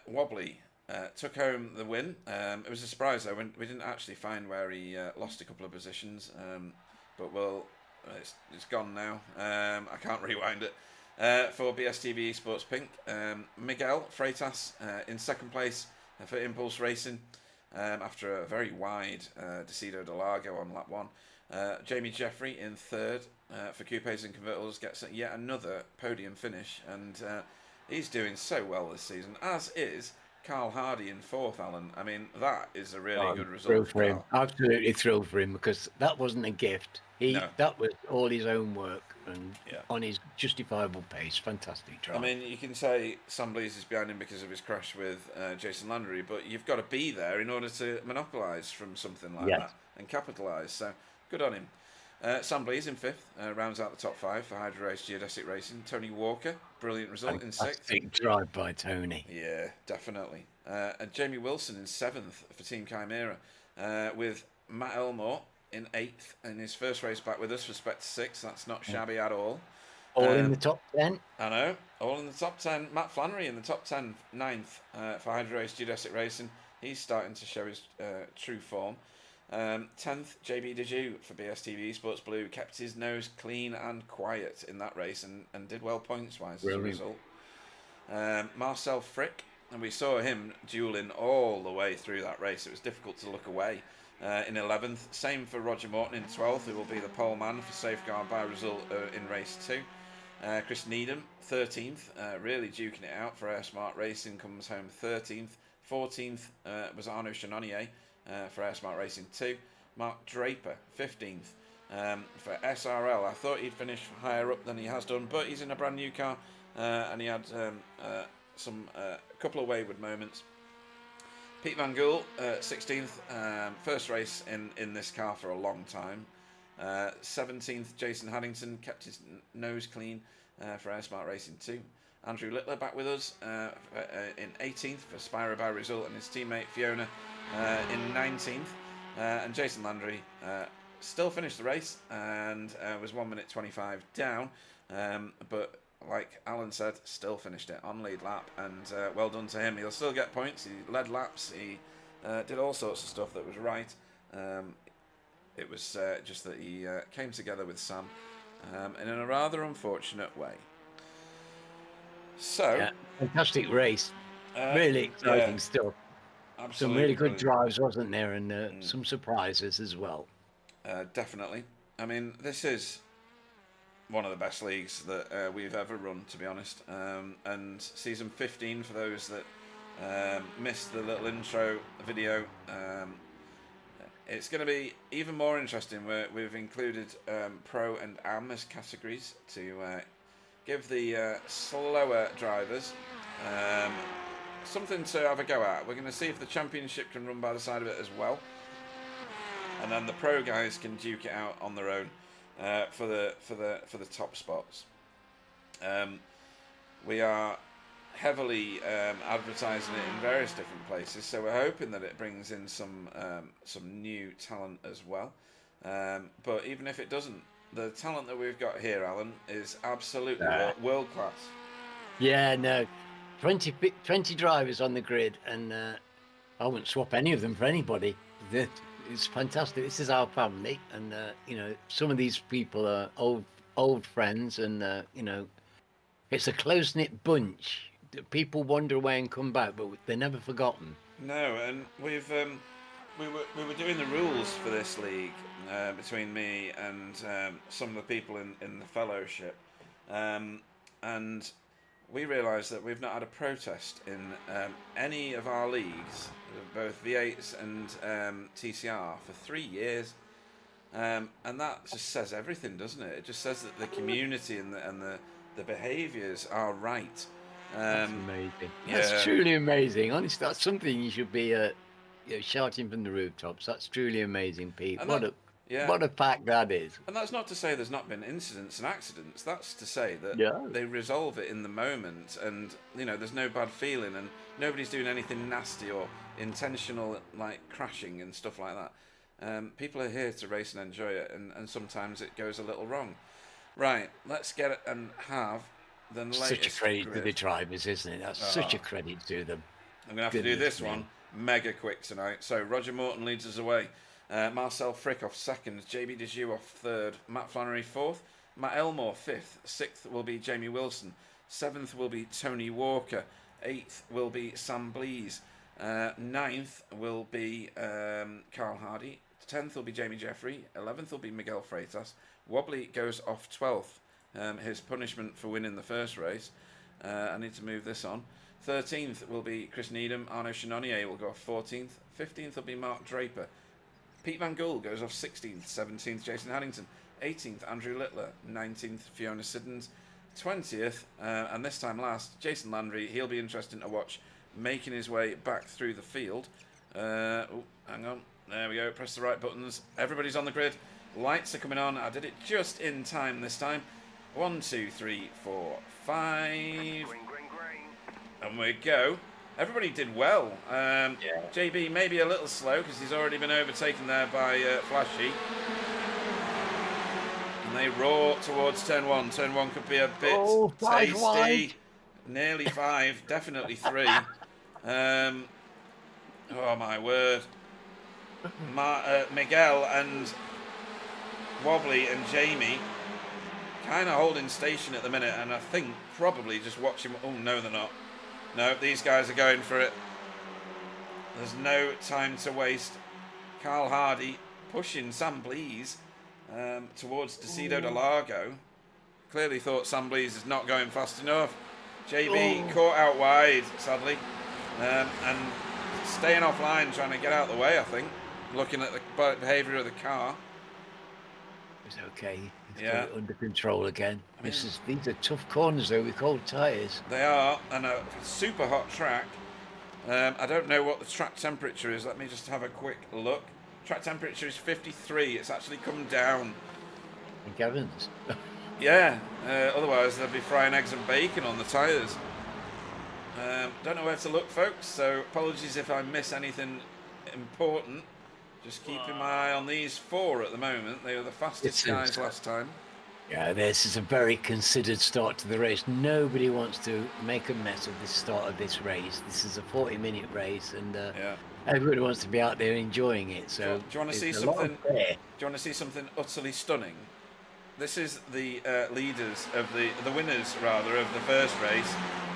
Wobbly took home the win. It was a surprise though. We didn't actually find where he lost a couple of positions, but it's gone now. I can't rewind it. For BSTV Esports Pink, Miguel Freitas in second place for Impulse Racing after a very wide Decido de Largo on lap 1. Jamie Jeffrey in third for Coupes and Convertibles gets yet another podium finish, and he's doing so well this season, as is Carl Hardy in fourth, Alan. I mean, that is a really good result for him. Absolutely thrilled for him, because that wasn't a gift. That was all his own work and on his justifiable pace. Fantastic drive. I mean, you can say Sam Blease is behind him because of his crash with Jason Landry, but you've got to be there in order to monopolise from something like that and capitalise. So good on him. Sam Blease in fifth, rounds out the top 5 for Hydro Race Geodesic Racing. Tony Walker, brilliant result in sixth. Big drive by Tony. Yeah, definitely. And Jamie Wilson in 7th for Team Chimera, with Matt Elmore in 8th in his first race back with us for Spectre 6. That's not shabby at all. All in the top 10. I know, all in the top 10. Matt Flannery in the top 10, 9th for Hydro Race Geodesic Racing. He's starting to show his true form. 10th, JB Dejoux for BSTV Sports Blue kept his nose clean and quiet in that race and did well points-wise as a result. Marcel Frick, and we saw him dueling all the way through that race. It was difficult to look away. In 11th, same for Roger Morton in 12th, who will be the pole man for Safeguard by result in race 2. Chris Needham, 13th, really duking it out for Air Smart Racing, comes home 13th. 14th was Arnaud Chenonnier for Air Smart Racing 2. Mark Draper, 15th for SRL. I thought he'd finish higher up than he has done, but he's in a brand new car and he had a couple of wayward moments. Pete Van Gool, 16th, first race in this car for a long time. 17th, Jason Haddington kept his nose clean for Air Smart Racing 2. Andrew Littler back with us in 18th for Spyro by result, and his teammate Fiona in 19th. And Jason Landry still finished the race and was 1 minute 25 down, but like Alan said, still finished it on lead lap, and well done to him. He'll still get points. He led laps. He did all sorts of stuff that was right. It was just that he came together with Sam in a rather unfortunate way. So, yeah, fantastic race. Really exciting stuff. Absolutely some really good brilliant drives, wasn't there? And some surprises as well. Definitely. I mean, this is one of the best leagues that we've ever run, to be honest. And season 15, for those that missed the little intro video, it's going to be even more interesting. We've included Pro and Am as categories to give the slower drivers something to have a go at. We're going to see if the championship can run by the side of it as well, and then the pro guys can duke it out on their own for the top spots. We are heavily advertising it in various different places, so we're hoping that it brings in some new talent as well. But even if it doesn't, the talent that we've got here, Alan, is absolutely world class. Yeah, no, 20 drivers on the grid, and I wouldn't swap any of them for anybody. It's fantastic. This is our family, and you know, some of these people are old friends, and you know, it's a close-knit bunch. People wander away and come back, but they're never forgotten. No, and we were doing the rules for this league between me and some of the people in the fellowship, and we realised that we've not had a protest in any of our leagues, both V8s and TCR, for 3 years, and that just says everything, doesn't it? It just says that the community and the behaviours are right. That's amazing. That's truly amazing. Honestly, that's something you should be shouting from the rooftops. That's truly amazing, Pete. What a fact that is. And that's not to say there's not been incidents and accidents. That's to say that they resolve it in the moment, and you know, there's no bad feeling, and nobody's doing anything nasty or intentional, like crashing and stuff like that. People are here to race and enjoy it, and sometimes it goes a little wrong. Right, let's get it and have the latest. Such a credit to the drivers, isn't it? That's such a credit to them. I'm going to have to do this one mega quick tonight. So Roger Morton leads us away. Marcel Frick off 2nd. JB Dejoux off 3rd. Matt Flannery 4th. Matt Elmore 5th. 6th will be Jamie Wilson. 7th will be Tony Walker. 8th will be Sam Blees. 9th will be Carl Hardy. 10th will be Jamie Jeffrey. 11th will be Miguel Freitas. Wobbly goes off 12th. His punishment for winning the first race. I need to move this on. 13th will be Chris Needham. Arnaud Chenonnier will go off 14th. 15th will be Mark Draper. Pete Van Gool goes off 16th. 17th, Jason Haddington. 18th, Andrew Littler. 19th, Fiona Siddons. 20th, and this time last, Jason Landry. He'll be interesting to watch, making his way back through the field. Oh, hang on. There we go. Press the right buttons. Everybody's on the grid. Lights are coming on. I did it just in time this time. 1, 2, 3, 4, 5. And we go. everybody did well. Yeah. JB maybe a little slow because he's already been overtaken there by Flashy. And they roar towards turn one. Turn one could be a bit five tasty. wide. Nearly 5, definitely 3. Oh my word. Miguel and Wobbly and Jamie kind of holding station at the minute, and I think probably just watching. Oh no, they're not. No, these guys are going for it. There's no time to waste. Carl Hardy pushing Sam Blease towards Decido de Largo. Clearly thought Sam Blease is not going fast enough. JB caught out wide, sadly, and staying offline, trying to get out of the way, I think, looking at the behaviour of the car. It's okay. It's Yeah. got it under control again. These are tough corners, though, with cold tyres. They are, and a super hot track. I don't know what the track temperature is. Let me just have a quick look. Track temperature is 53. It's actually come down. Thank heavens. Yeah, otherwise they'll be frying eggs and bacon on the tyres. Don't know where to look, folks, so apologies if I miss anything important. Just keeping my eye on these 4 at the moment. They were the fastest guys last time. Yeah, this is a very considered start to the race. Nobody wants to make a mess of the start of this race. This is a 40-minute race, and everybody wants to be out there enjoying it. So, do you want to see something? Do you want to see something utterly stunning? This is the leaders of the winners rather of the first race.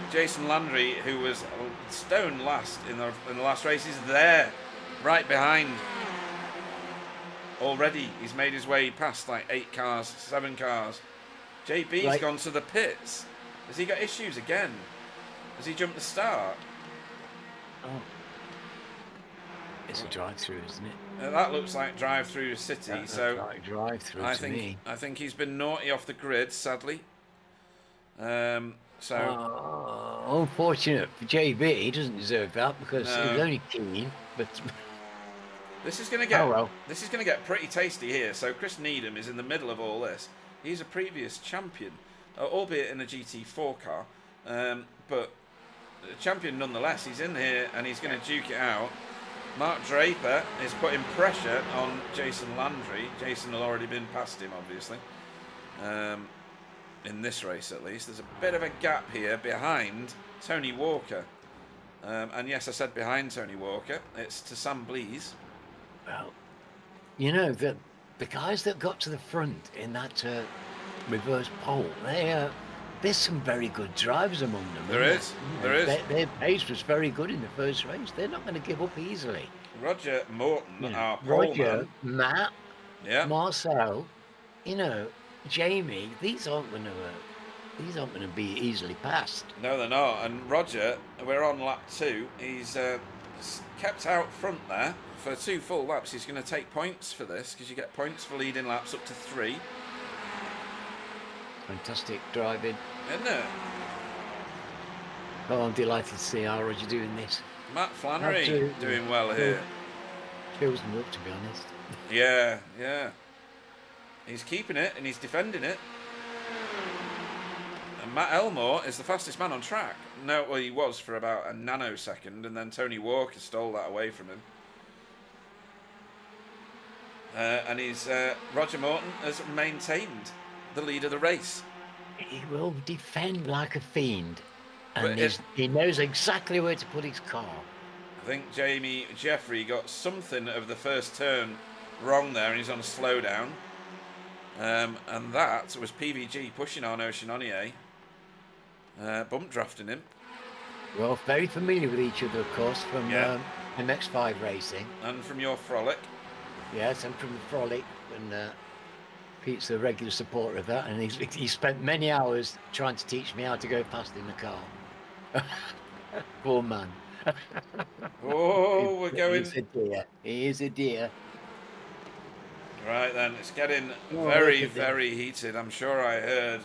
Jason Landry, who was stone last in the last race, is there, right behind. Already, he's made his way past like 8 cars, 7 cars. JB's gone to the pits. Has he got issues again? Has he jumped the start? Oh, it's a drive-through, isn't it? That looks like drive-through city. That so looks like drive-through I to me. think he's been naughty off the grid, sadly. Unfortunate for JB, he doesn't deserve that because he was only keen. But this is going to get pretty tasty here. So Chris Needham is in the middle of all this. He's a previous champion, albeit in a GT4 car, but a champion nonetheless. He's in here and he's going to duke it out. Mark Draper is putting pressure on Jason Landry. Jason had already been past him, obviously, in this race at least. There's a bit of a gap here behind Tony Walker. And yes, I said behind Tony Walker. It's to Sam Blease. well, you know, the guys that got to the front in that reverse pole, there's some very good drivers among them. There is. There is. Their pace was very good in the first race. They're not going to give up easily. Roger Morton, our Roger, poleman. Matt, Yeah. Marcel, Jamie. These aren't going to be easily passed. No, they're not. And Roger, we're on lap 2. He's kept out front there for 2 full laps. He's going to take points for this because you get points for leading laps up to 3. Fantastic driving. Isn't it? Oh, I'm delighted to see our Roger doing this. Matt Flannery Absolutely. doing well here. Fills me up, to be honest. Yeah, yeah. He's keeping it and he's defending it. And Matt Elmore is the fastest man on track. No, well, he was for about a nanosecond, and then Tony Walker stole that away from him. And Roger Morton has maintained the lead of the race. He will defend like a fiend. And But he knows exactly where to put his car. I think Jamie Jeffrey got something of the first turn wrong there, and he's on a slowdown. And that was PVG pushing Arnaud Chenonnier, bump drafting him. Well, very familiar with each other, of course, from MX5 racing. And from your frolic. Yes, and from the Frolic. And Pete's a regular supporter of that. And he spent many hours trying to teach me how to go fast in the car. Poor man. Oh, we're going. He's a dear. He is a dear. Right then, it's getting very, very heated. I'm sure I heard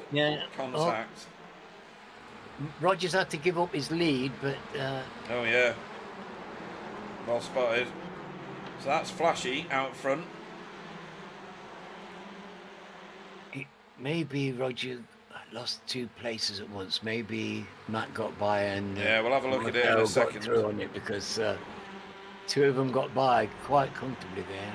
contact. Rogers had to give up his lead, but... Oh, yeah. Well spotted. So that's Flashy out front. Maybe Roger... lost 2 places at once. Maybe Matt got by and Yeah, we'll have a look at it in a Miguel got second. through on it because 2 of them got by quite comfortably there,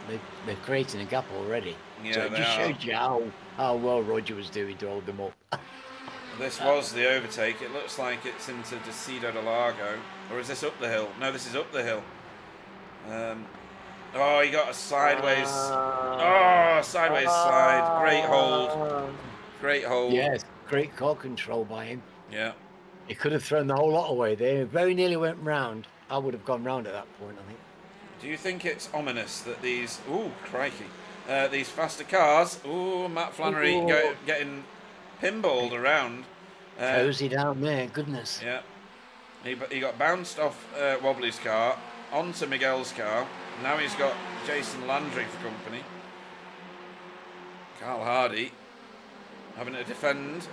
and they're creating a gap already. Yeah, So it they just are. showed you how well Roger was doing to hold them up. This was the overtake. It looks like it's into Decido de Largo. Or is this up the hill? No, this is up the hill. Oh, he got a sideways. Sideways slide. Great hold. Great hold. Yes, great car control by him. Yeah. He could have thrown the whole lot away there. Very nearly went round. I would have gone round at that point, I think. Do you think it's ominous that these... Ooh, crikey. These faster cars... Ooh, Matt Flannery getting pinballed around. Cozy down there, goodness. Yeah. He got bounced off Wobbly's car, onto Miguel's car. Now he's got Jason Landry for company. Carl Hardy having to defend.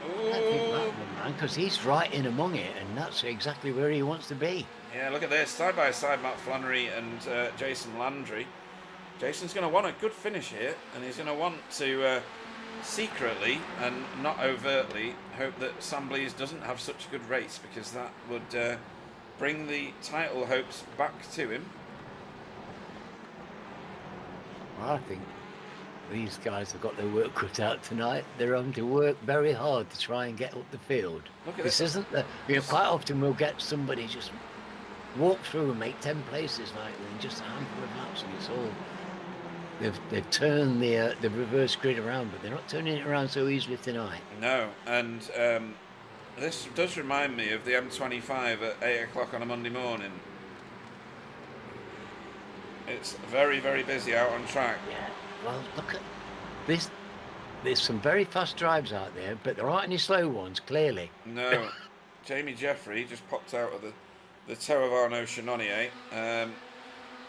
Ooh. Because he's right in among it, and that's exactly where he wants to be. Yeah, look at this. Side by side, Matt Flannery and Jason Landry. Jason's going to want a good finish here, and he's going to want to secretly and not overtly hope that Sam Blease doesn't have such a good race, because that would bring the title hopes back to him. Well, I think these guys have got their work cut out tonight. They're having to work very hard to try and get up the field. Look at this. Isn't quite often we'll get somebody just walk through and make 10 places like in just a handful of laps, and it's all they've turned the reverse grid around, but they're not turning it around so easily tonight. No, and this does remind me of the M25 at 8 o'clock on a Monday morning. It's very, very busy out on track. Yeah. Well, look at this. There's some very fast drives out there, but there aren't any slow ones, clearly. No. Jamie Jeffrey just popped out of the toe of Arnaud Chenonnier.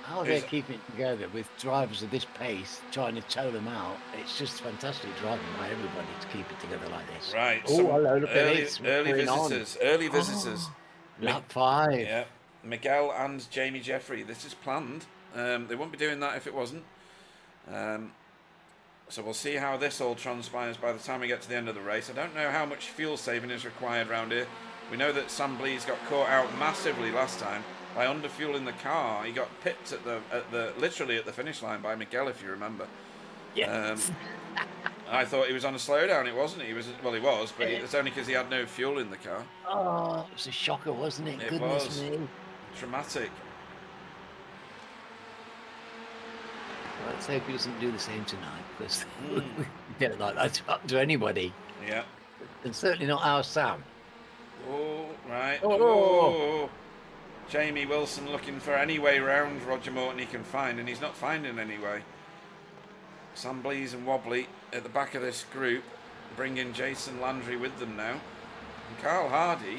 How they're keeping it together with drivers of this pace, trying to tow them out. It's just fantastic driving by everybody to keep it together like this. Right. Oh, hello, look at this. Early visitors. Early visitors. Lap 5. Yeah. Miguel and Jamie Jeffrey. This is planned. They wouldn't be doing that if it wasn't. So we'll see how this all transpires by the time we get to the end of the race. I don't know how much fuel saving is required around here. We know that Sam Blease got caught out massively last time by underfueling the car. He got pipped literally at the finish line by Miguel, if you remember. Yes. I thought he was on a slowdown. It wasn't. He was, but it's only because he had no fuel in the car. Oh, it was a shocker, wasn't it? Goodness me. Traumatic. Let's hope he doesn't do the same tonight, because we get it like that up to anybody. Yeah. And certainly not our Sam. Oh, right. Oh. Jamie Wilson looking for any way round Roger Morton he can find, and he's not finding any way. Sam Blease and Wobbly at the back of this group, bringing Jason Landry with them now. And Carl Hardy,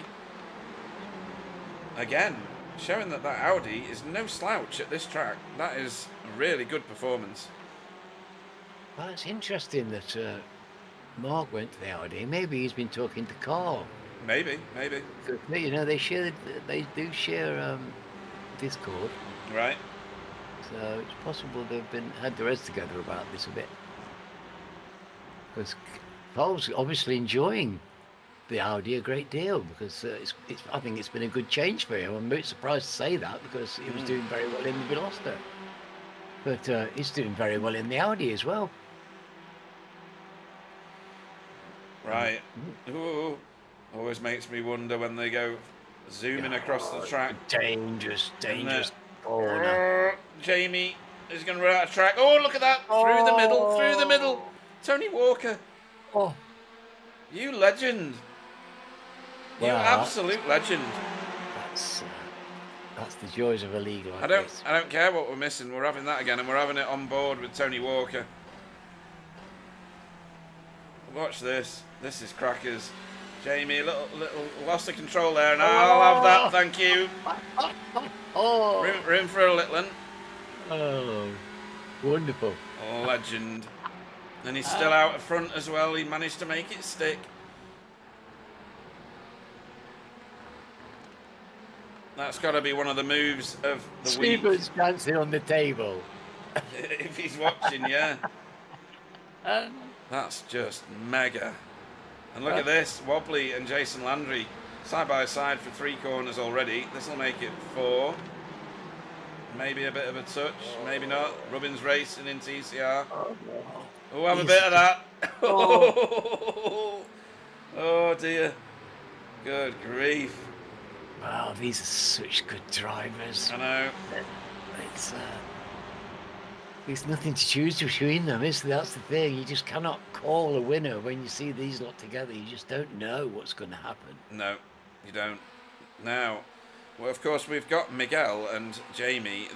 again, showing that Audi is no slouch at this track. That is a really good performance. Well, it's interesting that Mark went to the Audi. Maybe he's been talking to Carl. Maybe. You know, they do share Discord. Right. So it's possible they've had their heads together about this a bit. Because Carl's obviously enjoying the Audi a great deal, because I think it's been a good change for him. I'm a bit surprised to say that, because he was doing very well in the Veloster. But he's doing very well in the Audi as well. Right. Ooh. Always makes me wonder when they go zooming across the track. Dangerous corner. Jamie is going to run out of track. Oh, look at that. Through the middle. Tony Walker. Oh. You legend. You absolute legend. That's the joys of a league like this. I don't care what we're missing. We're having that again, and we're having it on board with Tony Walker. Watch this. This is crackers. Jamie, a little loss of control there, and I'll have that, thank you. Room for a little one. Oh, wonderful. Legend. And he's still out front as well. He managed to make it stick. That's got to be one of the moves of the week. Steven's dancing on the table. If he's watching, yeah. That's just mega. And look at this, Wobbly and Jason Landry side by side for 3 corners already. This will make it 4. Maybe a bit of a touch, maybe not. Rubbin's racing in TCR. Oh, have a bit of that. Oh. Oh dear. Good grief. Wow, these are such good drivers. I know. It's there's nothing to choose between them, is there? That's the thing. You just cannot call a winner when you see these lot together. You just don't know what's going to happen. No, you don't. Now, well, of course, we've got Miguel and Jamie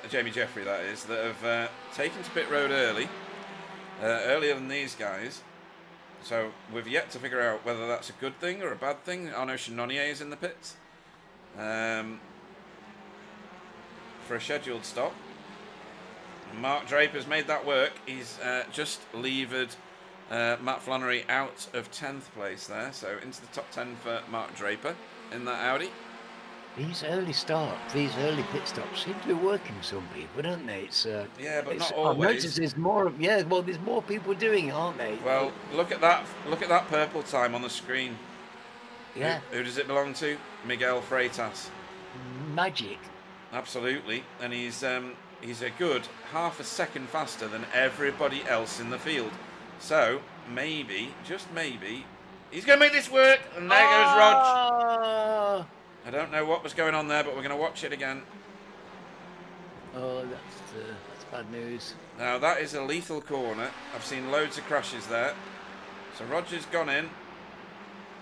Jamie Jeffrey, that is, that have taken to pit road earlier than these guys. So we've yet to figure out whether that's a good thing or a bad thing. Arnaud Chenonnier is in the pits for a scheduled stop. Mark Draper's made that work. He's just levered Matt Flannery out of 10th place there, so into the top 10 for Mark Draper in that Audi. These early starts, these early pit stops seem to be working for some people, don't they? It's yeah, but not I've always. noticed there's more. Yeah, well, there's more people doing it, aren't they? Well, look at that purple time on the screen. Yeah. Who does it belong to? Miguel Freitas. Magic. Absolutely, and he's a good half a second faster than everybody else in the field. So maybe, just maybe, he's going to make this work. And there goes Rog. I don't know what was going on there, but we're going to watch it again. Oh, that's bad news. Now that is a lethal corner. I've seen loads of crashes there. So Roger's gone in.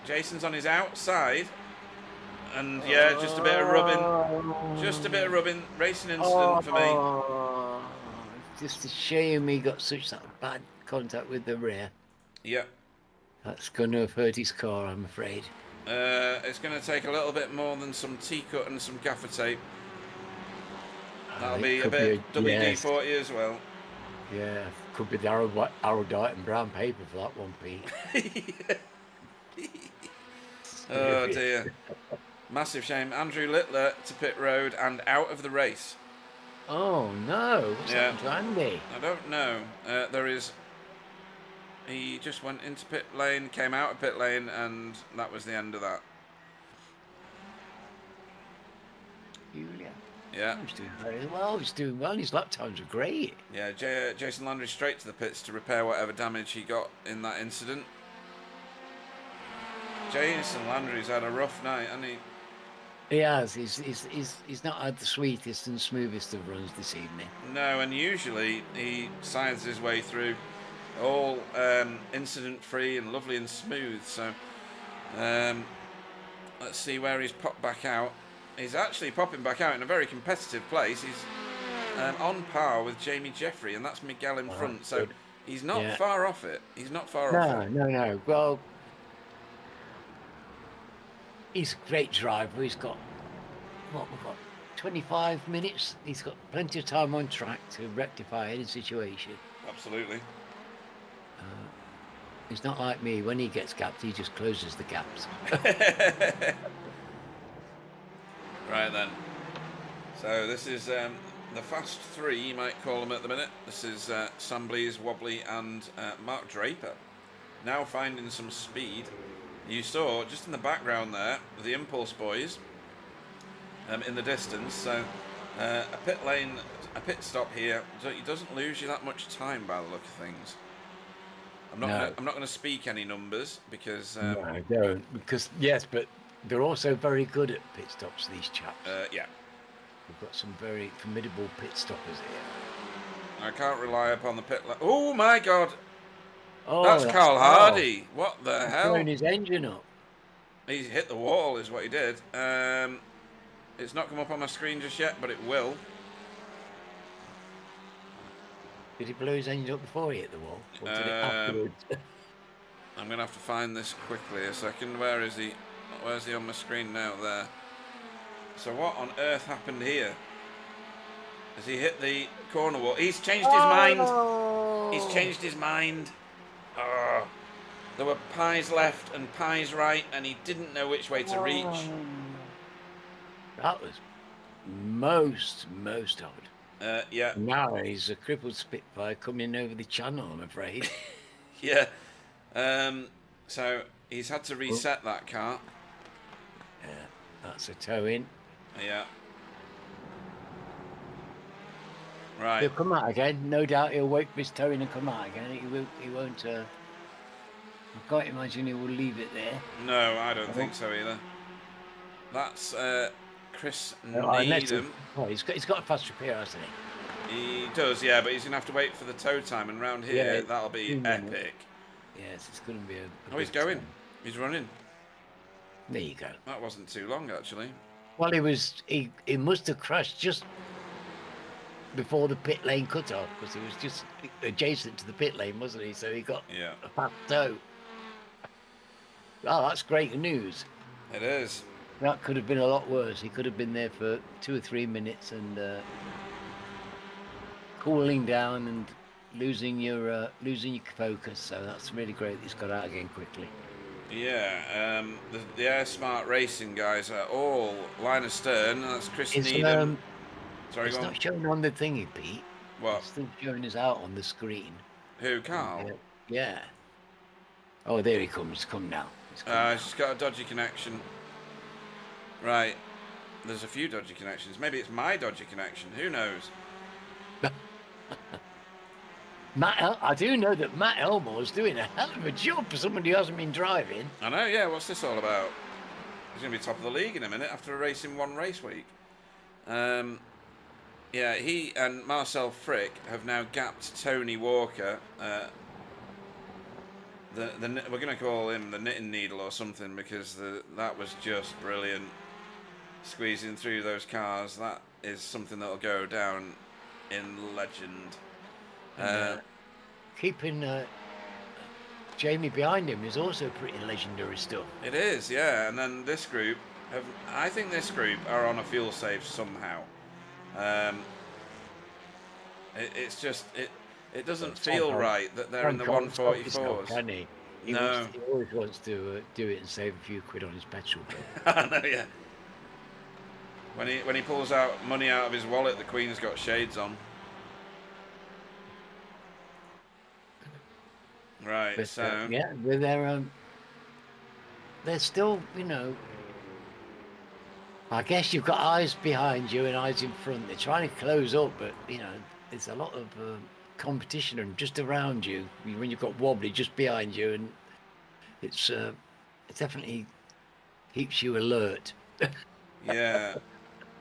Jason's on his outside. And yeah, just a bit of rubbing. Just a bit of rubbing. Racing incident for me. Just a shame he got such that bad contact with the rear. Yep. That's going to have hurt his car, I'm afraid. It's going to take a little bit more than some T-cut and some gaffer tape. That'll be a bit WD-40 as well. Yeah, could be the Aerodite and brown paper for that one, Pete. Oh dear. Massive shame. Andrew Littler to pit road and out of the race. Oh no, what's happened to Andy? I don't know. He just went into pit lane, came out of pit lane, and that was the end of that. Julia. Yeah. He's doing very well. He's doing well. His lap times are great. Yeah, Jason Landry straight to the pits to repair whatever damage he got in that incident. Jason Landry's had a rough night, hasn't he? He has. He's not had the sweetest and smoothest of runs this evening. No, and usually he scythes his way through all incident-free and lovely and smooth. So let's see where he's popped back out. He's actually popping back out in a very competitive place. He's on par with Jamie Jeffrey, and that's Miguel in front. So he's not far off it. He's not far off it. No. Well, he's a great driver. He's got, we've got 25 minutes. He's got plenty of time on track to rectify any situation. Absolutely. He's not like me. When he gets gapped, he just closes the gaps. Right then. So this is the fast three, you might call them at the minute. This is Sam Blees, Wobbly, and Mark Draper. Now finding some speed. You saw just in the background there the Impulse boys in the distance. So a pit stop here. It doesn't lose you that much time by the look of things. I'm not going to speak any numbers because no, I don't. Because yes, but they're also very good at pit stops. These chaps. Yeah. We've got some very formidable pit stoppers here. I can't rely upon the pit. Oh my God! Oh, that's Carl Hardy. What the hell? Throwing his engine up. He's hit the wall, is what he did. It's not come up on my screen just yet, but it will. Did he blow his engine up before he hit the wall? Or did it afterwards? I'm going to have to find this quickly a second. Where is he? Where's he on my screen now? There. So what on earth happened here? Has he hit the corner wall? He's changed his mind. He's changed his mind. Oh. There were pies left and pies right, and he didn't know which way to reach. That was most odd. Yeah. Now he's a crippled Spitfire coming over the channel, I'm afraid. Yeah. So he's had to reset that car. Yeah, that's a toe in. Yeah. Right. He'll come out again. No doubt he'll wait for his toe in and come out again. He won't. I can't imagine he will leave it there. No, I don't think so either. That's Chris Unless Needham. he's got a fast repair, hasn't he? He does, yeah, but he's going to have to wait for the tow time, and round here, Yeah, that'll be 2 minutes. epic. Yes, it's going to be a Oh, he's good going. time. He's running. There you go. That wasn't too long, actually. Well, he must have crashed just before the pit lane cut off, because he was just adjacent to the pit lane, wasn't he? So he got a fast toe. Oh, that's great news. It is. That could have been a lot worse. He could have been there for 2 or 3 minutes and cooling down and losing your focus. So that's really great. He's got out again quickly. Yeah, the Air Smart Racing guys are all line astern. That's Chris Needham. Sorry, it's not showing on the thingy, Pete. What? It's still showing us out on the screen. Who, Carl? Yeah. Oh, there he comes. Come now. She's got a dodgy connection. Right. There's a few dodgy connections. Maybe it's my dodgy connection. Who knows? I do know that Matt Elmore's doing a hell of a job for somebody who hasn't been driving. I know, yeah. What's this all about? He's going to be top of the league in a minute after a race in one race week. Yeah, he and Marcel Frick have now gapped Tony Walker. We're going to call him the knitting needle or something, because that was just brilliant. Squeezing through those cars, that is something that'll go down in legend. Keeping Jamie behind him is also pretty legendary stuff. It is, yeah. And then this group I think this group are on a fuel save somehow. It's just it doesn't feel right that they're in the 144s. Can he? He always wants to do it and save a few quid on his petrol bill. I know, yeah. When he pulls out money out of his wallet, the Queen's got shades on. Right, But, so yeah, they're still, I guess you've got eyes behind you and eyes in front. They're trying to close up, but there's a lot of competition and just around you when you've got wobbly just behind you, and it definitely keeps you alert. yeah.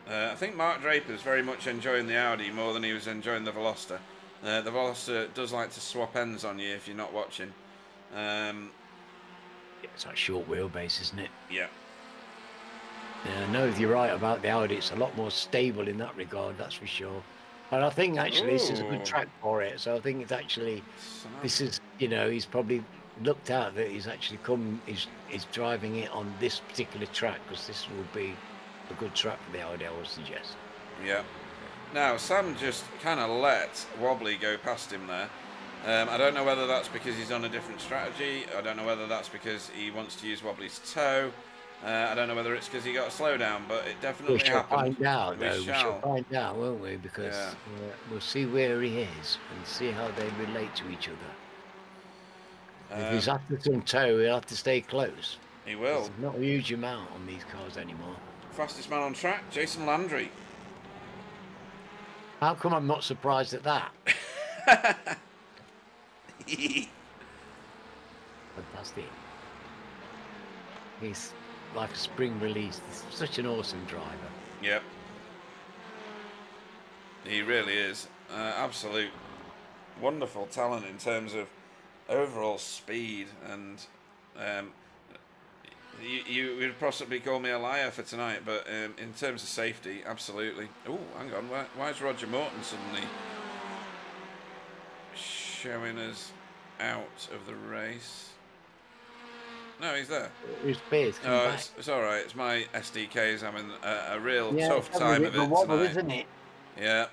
I think Mark Draper's very much enjoying the Audi more than he was enjoying the Veloster. The Veloster does like to swap ends on you if you're not watching. It's like short wheelbase, isn't it? Yeah. No, you're right about the Audi. It's a lot more stable in that regard, that's for sure. And I think actually this is a good track for it. So I think it's actually, this is, he's probably looked out that he's actually he's driving it on this particular track, because this will be a good track for the Audi, I would suggest. Yeah. Now, Sam just kind of let Wobbly go past him there. I don't know whether that's because he's on a different strategy. I don't know whether that's because he wants to use Wobbly's toe. I don't know whether it's because he got a slowdown, but it definitely happened. We shall find out, won't we? Because we'll see where he is and see how they relate to each other. If he's after some toe, he'll have to stay close. He will. There's not a huge amount on these cars anymore. Fastest man on track, Jason Landry. How come I'm not surprised at that? Fantastic. He's like a spring release. He's such an awesome driver. Yep. He really is. Absolute wonderful talent in terms of overall speed, and you would possibly call me a liar for tonight, but in terms of safety, absolutely. Oh, hang on. Why is Roger Morton suddenly showing us out of the race? No, he's there. His beard's coming back. It's all right. It's my SDK's having a real Yeah, tough time of it wobble, tonight. isn't it? Yeah.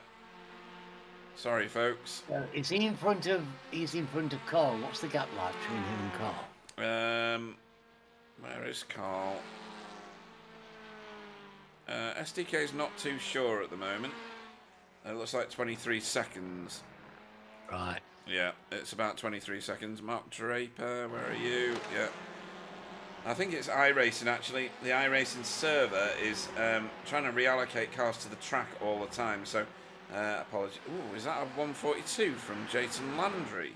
Sorry, folks. Is he in front of? He's in front of Carl. What's the gap like between him and Carl? Where is Carl? SDK's not too sure at the moment. It looks like 23 seconds. Right. Yeah, it's about 23 seconds. Mark Draper, where are you? Yeah. I think it's iRacing actually. The iRacing server is trying to reallocate cars to the track all the time. So, apologies. Ooh, is that a 142 from Jason Landry?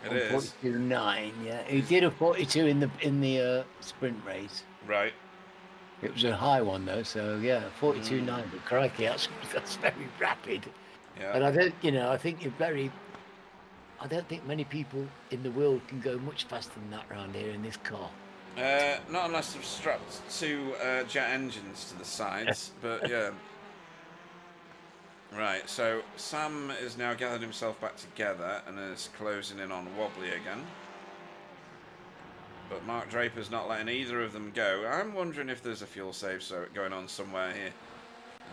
It is. 142.9, yeah. He did a 42 in the sprint race. Right. It was a high one though, so yeah, 42.9. But crikey, that's very rapid. Yeah. And I don't, I think I don't think many people in the world can go much faster than that around here in this car. Not unless they've strapped two jet engines to the sides, but yeah. Right, so Sam is now gathered himself back together and is closing in on Wobbly again. But Mark Draper's not letting either of them go. I'm wondering if there's a fuel save going on somewhere here.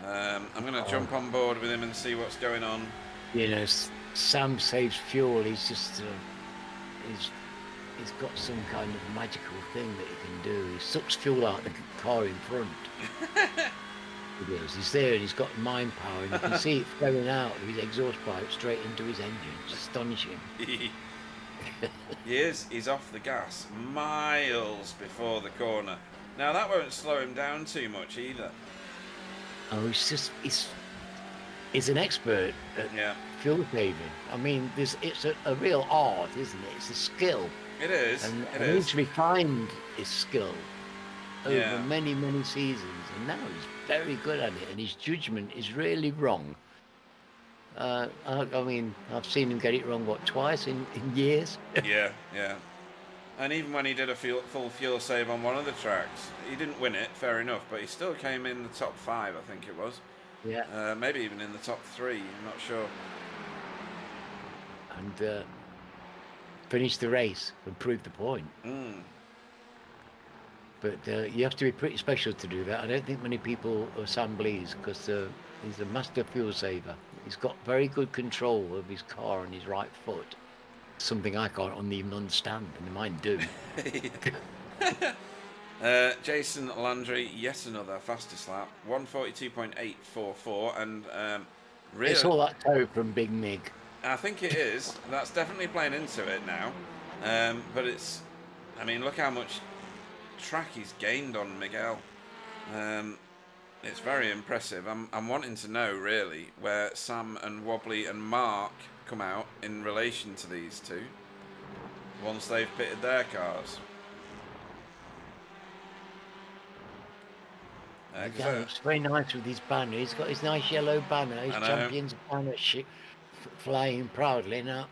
I'm going to jump on board with him and see what's going on. Sam saves fuel. He's just he's got some kind of magical thing that he can do. He sucks fuel out of the car in front. He does. He's there and he's got mind power, and you can see it flowing out of his exhaust pipe straight into his engine. It's astonishing. He is. He's off the gas miles before the corner. Now that won't slow him down too much either. Oh, he's an expert at fuel saving. I mean, it's a real art, isn't it? It's a skill. It is. And he's refined his skill over many, many seasons, and now he's very good at it, and his judgment is really wrong. I mean, I've seen him get it wrong, twice in years? Yeah. And even when he did a full fuel save on one of the tracks, he didn't win it, fair enough, but he still came in the top 5, I think it was. Yeah. Maybe even in the top 3, I'm not sure. And finished the race and proved the point. But you have to be pretty special to do that. I don't think many people are Sam Blees, because he's a master fuel saver. He's got very good control of his car and his right foot. Something I can't even understand, and mine do. Jason Landry, yet another fastest lap, 142.844, and really, it's all that toe from Big Mig. I think it is. That's definitely playing into it now. But I mean, look how much track he's gained on Miguel. It's very impressive. I'm wanting to know really where Sam and Wobbly and Mark come out in relation to these two once they've pitted their cars. It's very nice with his banner. He's got his nice yellow banner, his champion's banner flying proudly. Now,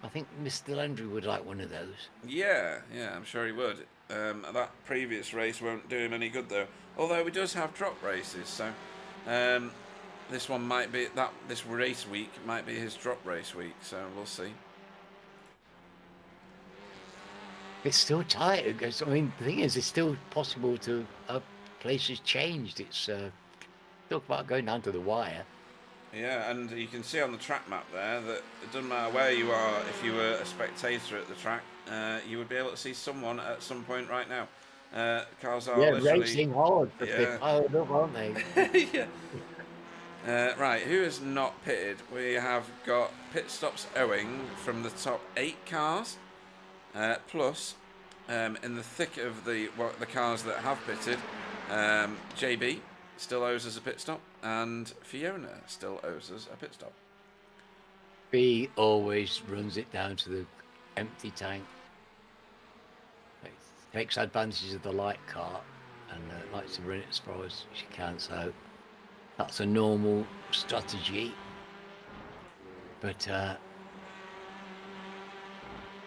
I think Mr. Landry would like one of those. Yeah, I'm sure he would. That previous race won't do him any good though. Although he does have drop races, so this one might be this race week might be his drop race week. So we'll see. It's still tight. I mean, the thing is, it's still possible to places changed. It's talk about going down to the wire. Yeah, and you can see on the track map there that it doesn't matter where you are. If you were a spectator at the track, you would be able to see someone at some point right now. Cars are literally racing hard, but they're piled up, aren't they? Right, who is not pitted? We have got pit stops owing from the top 8 cars, plus in the thick of the cars that have pitted, JB still owes us a pit stop, and Fiona still owes us a pit stop. B always runs it down to the empty tank. Takes advantage of the light car and likes to run it as far as she can, so that's a normal strategy. But I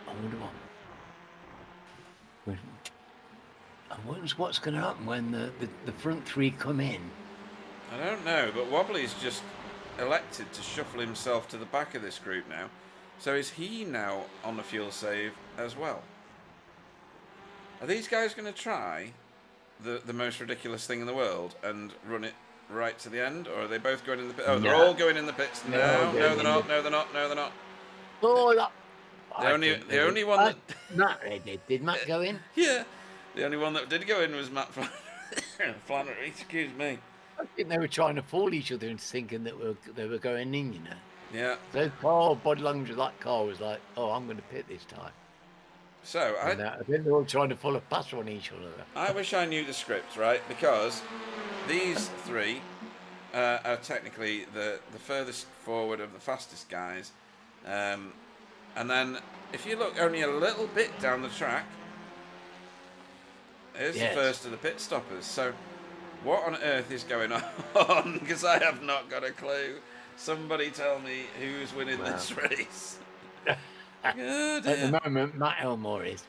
wonder what's going to happen when the front 3 come in. I don't know, but Wobbly's just elected to shuffle himself to the back of this group now. So is he now on the fuel save as well? Are these guys going to try the most ridiculous thing in the world and run it right to the end, or are they both going in the pit? Oh, they're all going in the pits. No, they're not. No, they're not. No, they're not. Oh, that. The only one that Matt did Matt go in? Yeah, the only one that did go in was Matt Flannery. Excuse me. I think they were trying to fool each other into thinking that they were going in, you know. Yeah. So car body language of that car was like, "Oh, I'm going to pit this time." So And I think they were all trying to follow past on each other. I wish I knew the script, right? Because these three are technically the furthest forward of the fastest guys. And then if you look only a little bit down the track, here's the Yes. first of the pit stoppers. So what on earth is going on? Because I have not got a clue. Somebody tell me who's winning Wow. this race. At the moment, Matt Elmore is.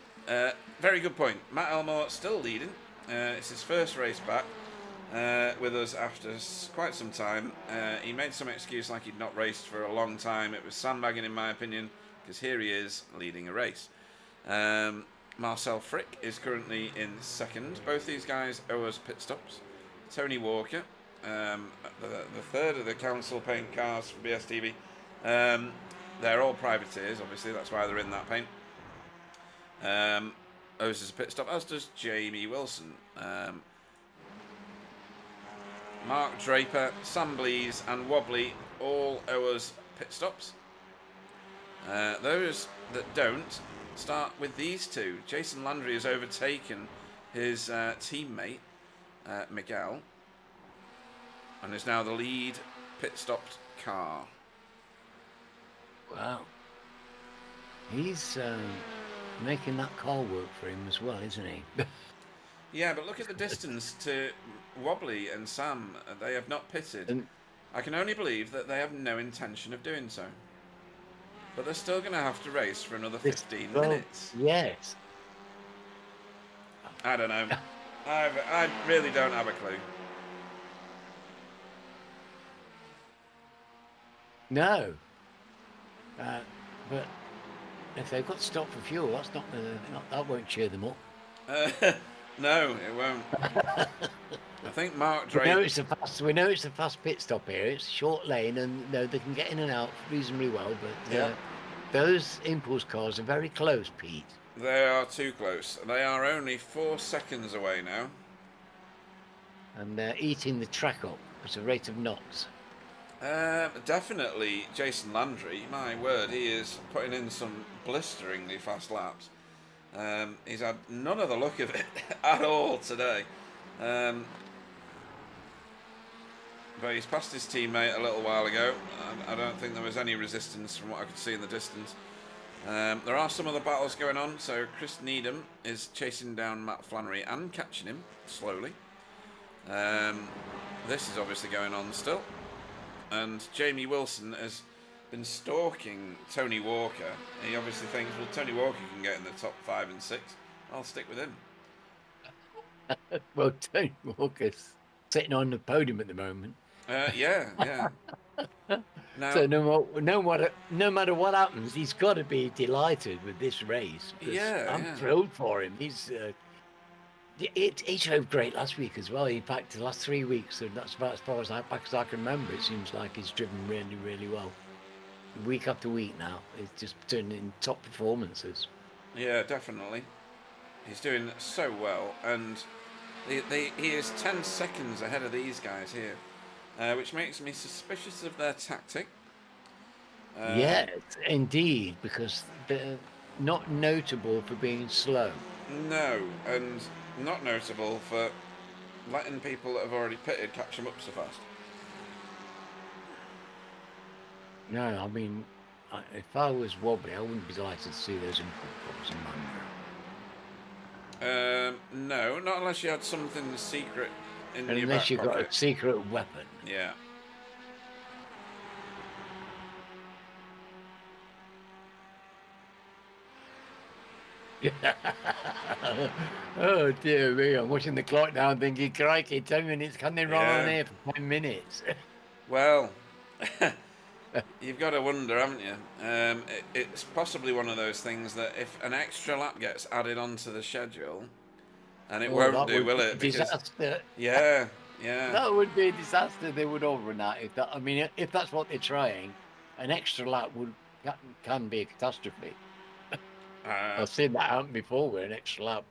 Very good point. Matt Elmore still leading. It's his first race back with us after quite some time. He made some excuse like he'd not raced for a long time. It was sandbagging, in my opinion, because here he is leading a race. Marcel Frick is currently in second. Both these guys owe us pit stops. Tony Walker, the third of the council paint cars for BSTV. They're all privateers, obviously, that's why they're in that paint. Owes us a pit stop, as does Jamie Wilson. Mark Draper, Sam Blees, and Wobbly all owe us pit stops. Those that don't start with these two. Jason Landry has overtaken his teammate, Miguel, and is now the lead pit stopped car. Wow. He's making that car work for him as well, isn't he? Yeah, but look at the distance to Wobbly and Sam. They have not pitted. And I can only believe that they have no intention of doing so. But they're still going to have to race for another 15 minutes. Yes. I don't know. I really don't have a clue. No. But if they've got to stop for fuel, that's not that won't cheer them up. No, it won't. I think Mark Drake. We know it's a fast pit stop here. It's a short lane, and they can get in and out reasonably well. But those impulse cars are very close, Pete. They are too close. They are only 4 seconds away now. And they're eating the track up at a rate of knots. Definitely Jason Landry. My word, he is putting in some blisteringly fast laps. He's had none of the look of it at all today. But he's passed his teammate a little while ago. I don't think there was any resistance from what I could see in the distance. There are some other battles going on. So Chris Needham is chasing down Matt Flannery and catching him slowly. This is obviously going on still. And Jamie Wilson has been stalking Tony Walker. He obviously thinks, well, Tony Walker can get in the top 5 and 6. I'll stick with him. Well, Tony Walker's sitting on the podium at the moment. Yeah. Now, so no matter what happens, he's got to be delighted with this race. I'm thrilled for him. He drove great last week as well. In fact, the last 3 weeks, and that's about as far back as I can remember, it seems like he's driven really, really well. Week after week now, he's just turning in top performances. Yeah, definitely. He's doing so well, and he is 10 seconds ahead of these guys here, which makes me suspicious of their tactic. Yes, indeed, because they're not notable for being slow. No, and not notable for letting people that have already pitted catch them up so fast. No, I mean, if I was Wobbly, I wouldn't be delighted to see those input calls in Mango. No, not unless you had something secret in your back Unless you've got pocket. a secret weapon. Yeah. Oh dear me, I'm watching the clock now and thinking, crikey, 10 minutes, can they run on here for 10 minutes? Well, you've got to wonder, haven't you? It's possibly one of those things that if an extra lap gets added onto the schedule, and it won't do, will it? Disaster. Yeah. That would be a disaster. They would overrun that. If that's what they're trying, an extra lap can be a catastrophe. I've seen that happen before, where an extra lap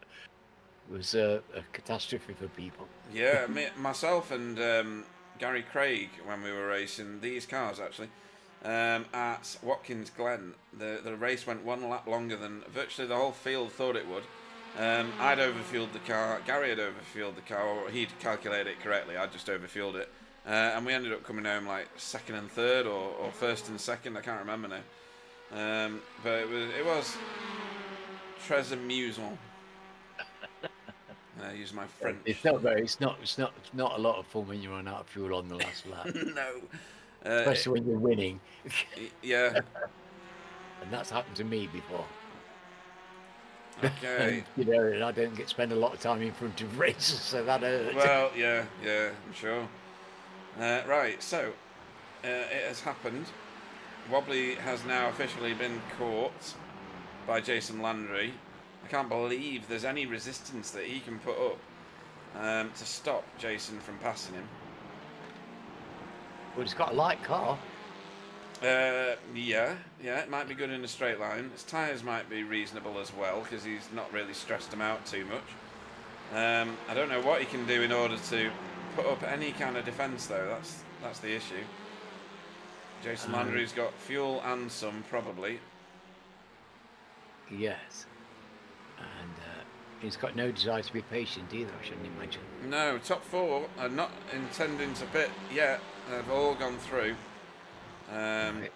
was a catastrophe for people. Yeah, myself and Gary Craig, when we were racing these cars, actually, at Watkins Glen. The race went one lap longer than virtually the whole field thought it would. I'd overfueled the car. Gary had overfueled the car, or he'd calculated it correctly. I'd just overfueled it, and we ended up coming home like second and third, or first and second. I can't remember now. But it was très amusant. Use my French. It's not a lot of fun when you run out of fuel on the last lap. No. Especially when you're winning. Yeah. And that's happened to me before. Okay. And I don't spend a lot of time in front of races, so that hurts. Well, yeah, I'm sure. Right, so it has happened. Wobbly has now officially been caught by Jason Landry. I can't believe there's any resistance that he can put up to stop Jason from passing him. Well, he's got a light car. Yeah, it might be good in a straight line. His tyres might be reasonable as well, because he's not really stressed them out too much. I don't know what he can do in order to put up any kind of defence, though. That's the issue. Jason Landry's got fuel and some, probably. Yes. And he's got no desire to be patient either, I shouldn't imagine. No, top four are not intending to pit yet. They've all gone through. Right.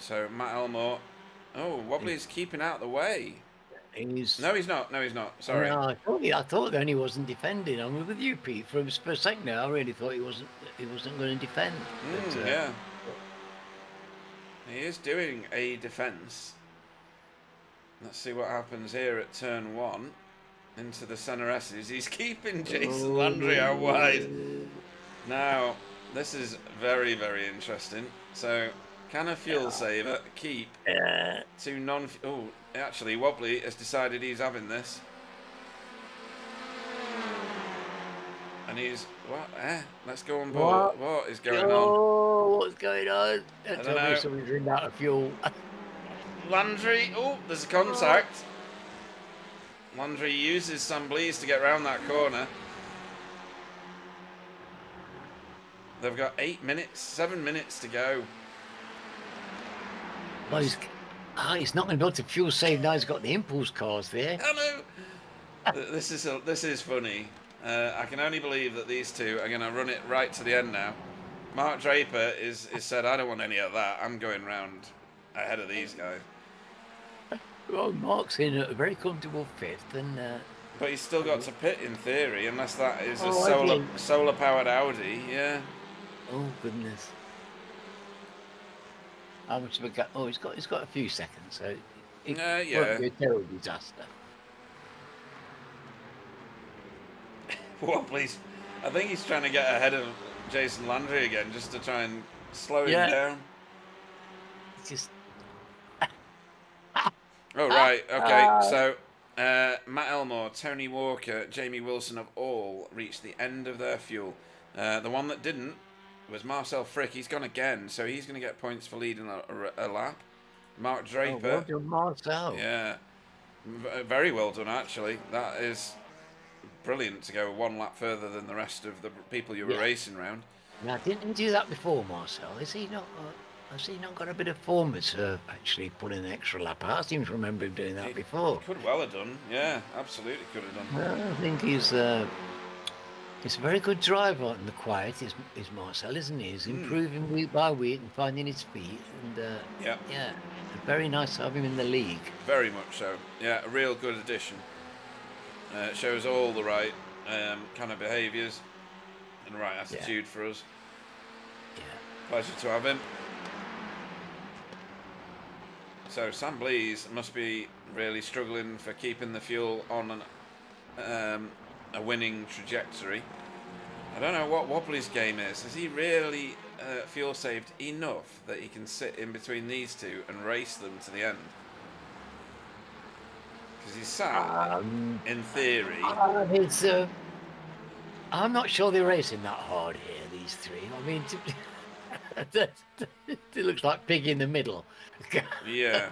So Matt Elmore. Oh, Wobbly's keeping out the way. No, he's not. Sorry. No, I thought then he wasn't defending. I'm with you, Pete. For a second now, I really thought he wasn't going to defend. But, yeah. He is doing a defence. Let's see what happens here at turn 1. Into the centre S's. He's keeping Jason Landry out wide. Now, this is very, very interesting. So, can a fuel saver keep two non... Oh, actually, Wobbly has decided he's having this. And he's... What? Let's go on board. What is going on? Oh, what's going on? I don't know. Somebody's running out of fuel. Landry... Oh, there's a contact. Landry uses some bleeds to get round that corner. They've got 7 minutes to go. Well, he's not going to be able to fuel save now. He's got the impulse cars there. I know. This is funny. I can only believe that these two are going to run it right to the end now. Mark Draper is said, I don't want any of that. I'm going round ahead of these guys. Well, Mark's in a very comfortable fifth, and but he's still got to pit in theory, unless that is a solar powered Audi. Yeah. Oh goodness. How much have we got? Oh, he's got a few seconds, so it won't be a terrible disaster. Wobbly's. I think he's trying to get ahead of Jason Landry again, just to try and slow him down. It's just. Oh, right, okay, so Matt Elmore, Tony Walker, Jamie Wilson have all reached the end of their fuel. The one that didn't was Marcel Frick. He's gone again, so he's going to get points for leading a lap. Mark Draper. Oh, well done, Marcel. Yeah, very well done, actually. That is brilliant to go one lap further than the rest of the people you were racing round. Now, didn't he do that before, Marcel? Has he not got a bit of form to actually put in an extra lap? I seem to remember him doing that before. He could well have done. Yeah, absolutely could have done. Well, I think he's a very good driver in the quiet, is Marcel, isn't he? He's improving week by week and finding his feet. And yeah, very nice to have him in the league. Very much so. Yeah, a real good addition. Shows all the right kind of behaviours and the right attitude for us. Yeah. Pleasure to have him. So Sam Blease must be really struggling for keeping the fuel on a winning trajectory. I don't know what Wobbly's game is. Has he really fuel saved enough that he can sit in between these two and race them to the end? Because he's sat, in theory... I'm not sure they're racing that hard here, these three. I mean, it looks like pig in the middle. Yeah.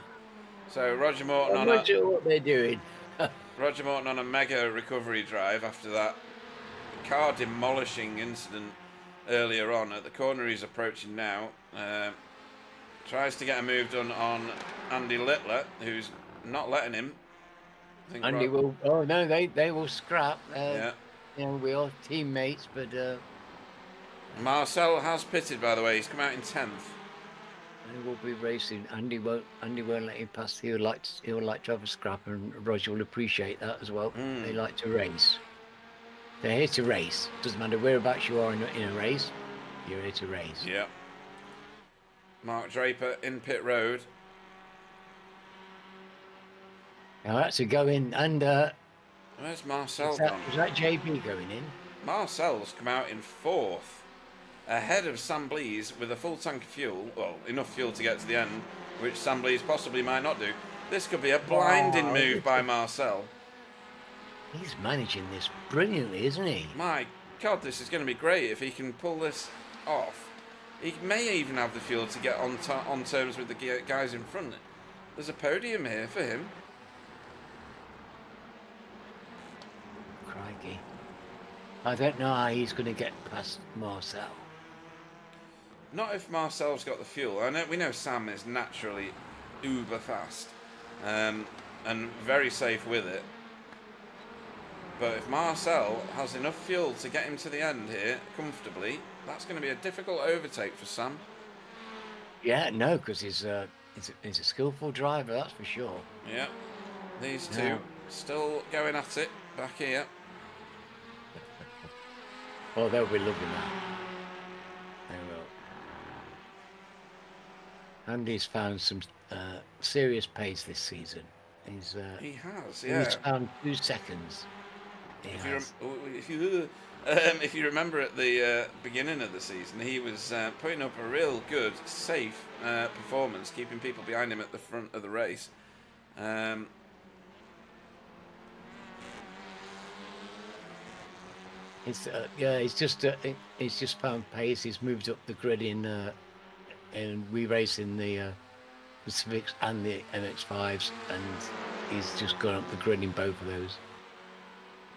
So Roger Morton I'm not sure what they're doing. Roger Morton on a mega recovery drive after that car demolishing incident earlier on. At the corner he's approaching now. Tries to get a move done on Andy Littler, who's not letting him. I think Andy will. Oh no, they will scrap. Yeah. You know, we are teammates, but Marcel has pitted, by the way. He's come out in 10th. they will be racing. Andy won't let him pass. He'll like to have a scrap, and Roger will appreciate that as well. They like to race. They're here to race. Doesn't matter whereabouts you are in a race. You're here to race. Yeah. Mark Draper in pit road. Now that's a go in, and where's Marcel gone? Is that JB going in? Marcel's come out in 4th, ahead of Sam Blease with a full tank of fuel. Well, enough fuel to get to the end, which Sam Blease possibly might not do. This could be a blinding move by Marcel. He's managing this brilliantly, isn't he? My God, this is going to be great if he can pull this off. He may even have the fuel to get on terms with the guys in front. There's a podium here for him. Crikey. I don't know how he's going to get past Marcel. Not if Marcel's got the fuel. We know Sam is naturally uber fast and very safe with it. But if Marcel has enough fuel to get him to the end here comfortably, that's going to be a difficult overtake for Sam. Yeah, no, because he's a skillful driver, that's for sure. Yeah, these two still going at it back here. Oh, they'll be loving that. They will. Andy's found some serious pace this season. He has, yeah. He's found 2 seconds. If you remember at the beginning of the season, he was putting up a real good, safe performance, keeping people behind him at the front of the race. He's just found pace. He's moved up the grid in we race in the Pacifics and the MX-5s, and he's just gone up the grid in both of those.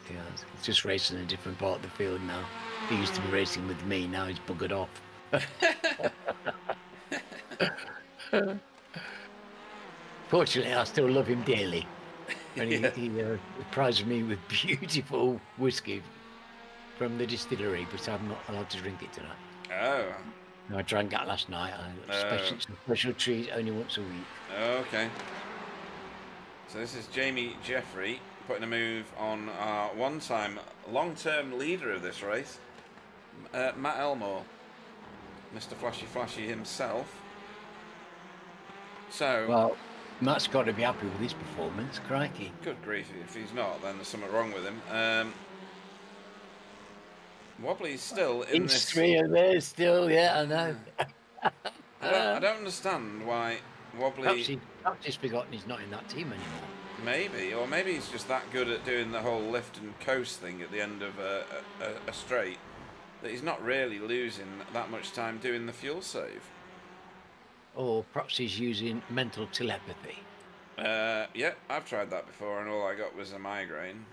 Yeah, he's just racing in a different part of the field now. He used to be racing with me, now he's buggered off. Fortunately, I still love him dearly. And he surprised me with beautiful whiskey from the distillery, but I'm not allowed to drink it tonight. Oh. No, I drank that last night. Special treat only once a week. Okay. So this is Jamie Jeffrey putting a move on our one-time long-term leader of this race, Matt Elmore, Mr. Flashy Flashy himself. So, well, Matt's got to be happy with his performance. Crikey! Good grief! If he's not, then there's something wrong with him. Wobbly's still in this. 3 of theirs still. Yeah, I know. I don't understand why Wobbly. Perhaps he's forgotten he's not in that team anymore. Maybe, or maybe he's just that good at doing the whole lift and coast thing at the end of a straight that he's not really losing that much time doing the fuel save. Or perhaps he's using mental telepathy. Yeah, I've tried that before, and all I got was a migraine.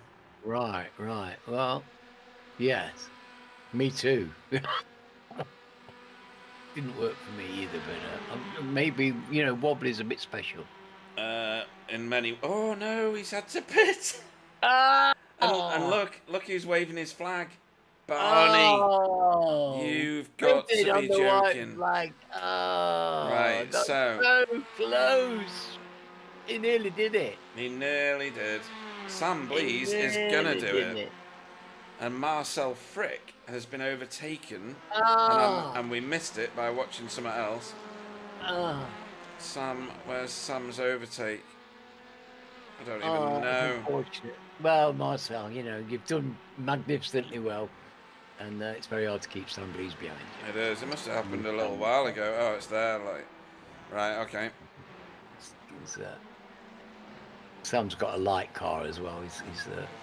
Right. Well, yes, me too. Didn't work for me either, but maybe Wobbly's a bit special. In many. Oh no, he's had to pit. And look who's waving his flag. Barney, you've got to be joking. Flag. Oh, right, so close. He nearly did it. He nearly did. Sam Blease is gonna do it. And Marcel Frick has been overtaken, and we missed it by watching something else. Where's Sam's overtake? I don't even know. Unfortunate. Well, Marcel, you've done magnificently well, and it's very hard to keep Sam Blease behind. It is. It must have happened a little while ago. Oh, it's there. Right. Okay. Sam's got a light car as well.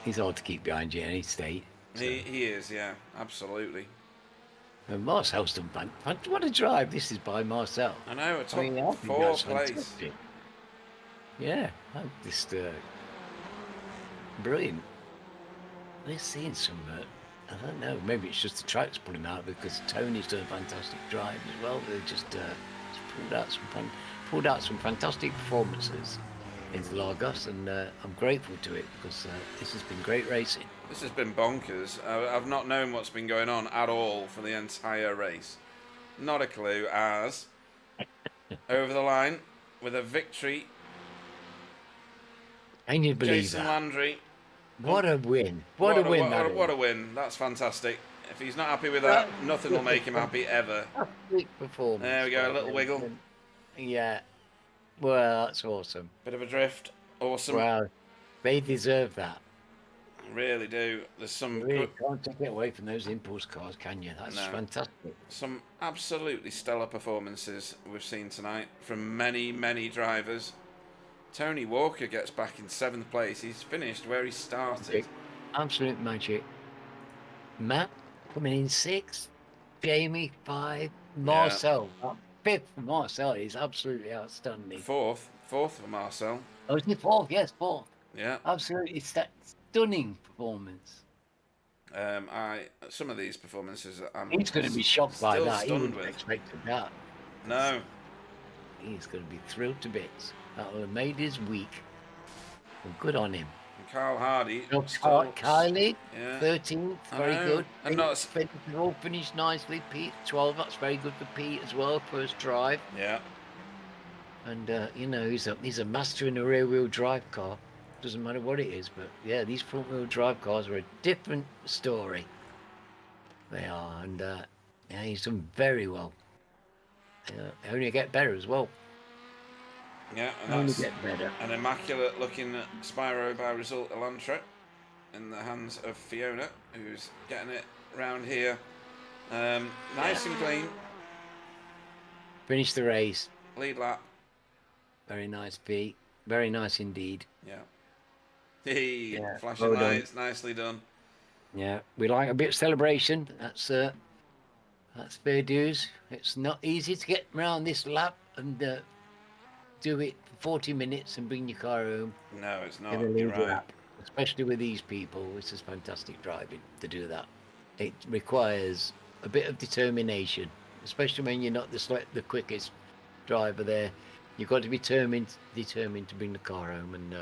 He's hard to keep behind you in any state. So. He is. Yeah. Absolutely. And Marcel's done fantastic. What a drive this is by Marcel. I know, a top 4 place. Fantastic. Yeah, just brilliant. We're seeing some I don't know. Maybe it's just the track's put him out because Tony's done a fantastic drive as well. They just pulled out some fantastic performances into Lagos, and I'm grateful to it because this has been great racing. This has been bonkers. I've not known what's been going on at all for the entire race. Not a clue. As over the line with a victory, Can you believe Jason that? Landry. What a win! What a win that What is. a win. That's fantastic. If he's not happy with that, nothing will make him happy ever. Fantastic performance. There we go, a little wiggle. Yeah. Well, that's awesome. Bit of a drift. Awesome. Wow. They deserve that. Really do. There's some You really can't take it away from those impulse cars, can you? That's fantastic. Some absolutely stellar performances we've seen tonight from many, many drivers. Tony Walker gets back in 7th place. He's finished where he started. Absolute magic. Matt coming in 6th. Jamie 5. Marcel 5th. Marcel is absolutely outstanding. 4th for Marcel. Oh, is he 4th? Yes, 4th. Yeah. Absolutely stunning performance. Some of these performances, he's going to be shocked by that. He wouldn't with. have expected that. No. He's going to be thrilled to bits. That will have made his week. Well, good on him. And Carl Hardy. Kylie, yeah. 13th, very good. And all finished nicely. Pete, 12, that's very good for Pete as well, first drive. Yeah. And, he's a master in a rear-wheel drive car. Doesn't matter what it is, but yeah, these front-wheel drive cars are a different story. They are, and he's done very well. They only get better as well. Yeah, and only that's get better. An immaculate-looking Spyro by Result Elantra in the hands of Fiona, who's getting it round here. Nice and clean. Finish the race. Lead lap. Very nice, Pete. Very nice indeed. Yeah. Flashing lights, nicely done. Yeah, we like a bit of celebration. That's fair dues. It's not easy to get around this lap and do it for 40 minutes and bring your car home. No, it's not. You're right. Lap. Especially with these people, this is fantastic driving to do that. It requires a bit of determination, especially when you're not the quickest driver there. You've got to be determined to bring the car home, and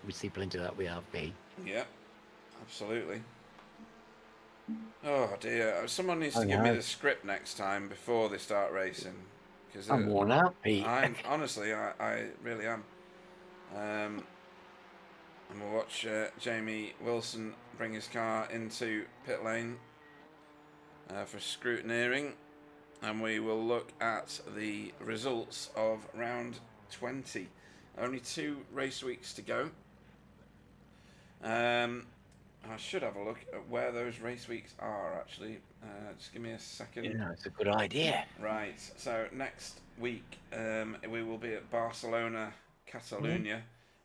we see plenty of that with RP. Yeah, absolutely. Oh dear, someone needs to give me the script next time before they start racing. Because I'm worn out, Pete. Honestly, I really am. And we'll watch Jamie Wilson bring his car into pit lane for scrutineering. And we will look at the results of round 20. Only 2 race weeks to go. I should have a look at where those race weeks are, actually. Just give me a second. Yeah, it's a good idea. Right, so next week we will be at Barcelona, Catalunya,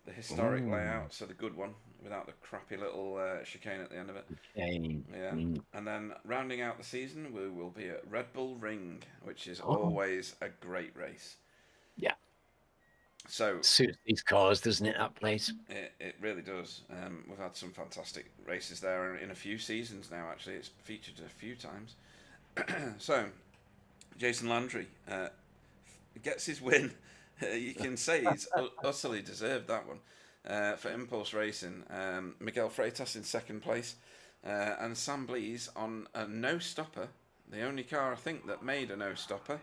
the historic layout, so the good one, without the crappy little chicane at the end of it. Yeah. And then rounding out the season, we will be at Red Bull Ring, which is always a great race. Yeah. So suits these cars, doesn't it, that place? It really does. We've had some fantastic races there in a few seasons now, actually. It's featured a few times. So, Jason Landry gets his win. You can say he's utterly deserved that one for Impulse Racing. Miguel Freitas in 2nd place. And Sam Blees on a no-stopper. The only car, I think, that made a no-stopper.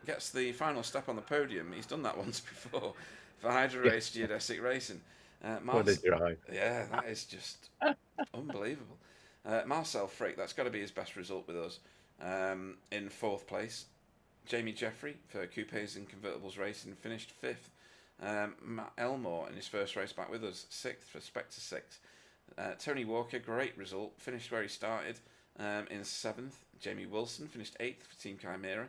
Gets the final step on the podium. He's done that once before for Hydro Race Geodesic Racing. What a drive. Yeah, that is just unbelievable. Marcel Frick, that's got to be his best result with us, in 4th place. Jamie Jeffrey for Coupes and Convertibles Racing finished 5th. Matt Elmore in his first race back with us, 6th for Spectre 6. Tony Walker, great result, finished where he started in 7th. Jamie Wilson finished 8th for Team Chimera.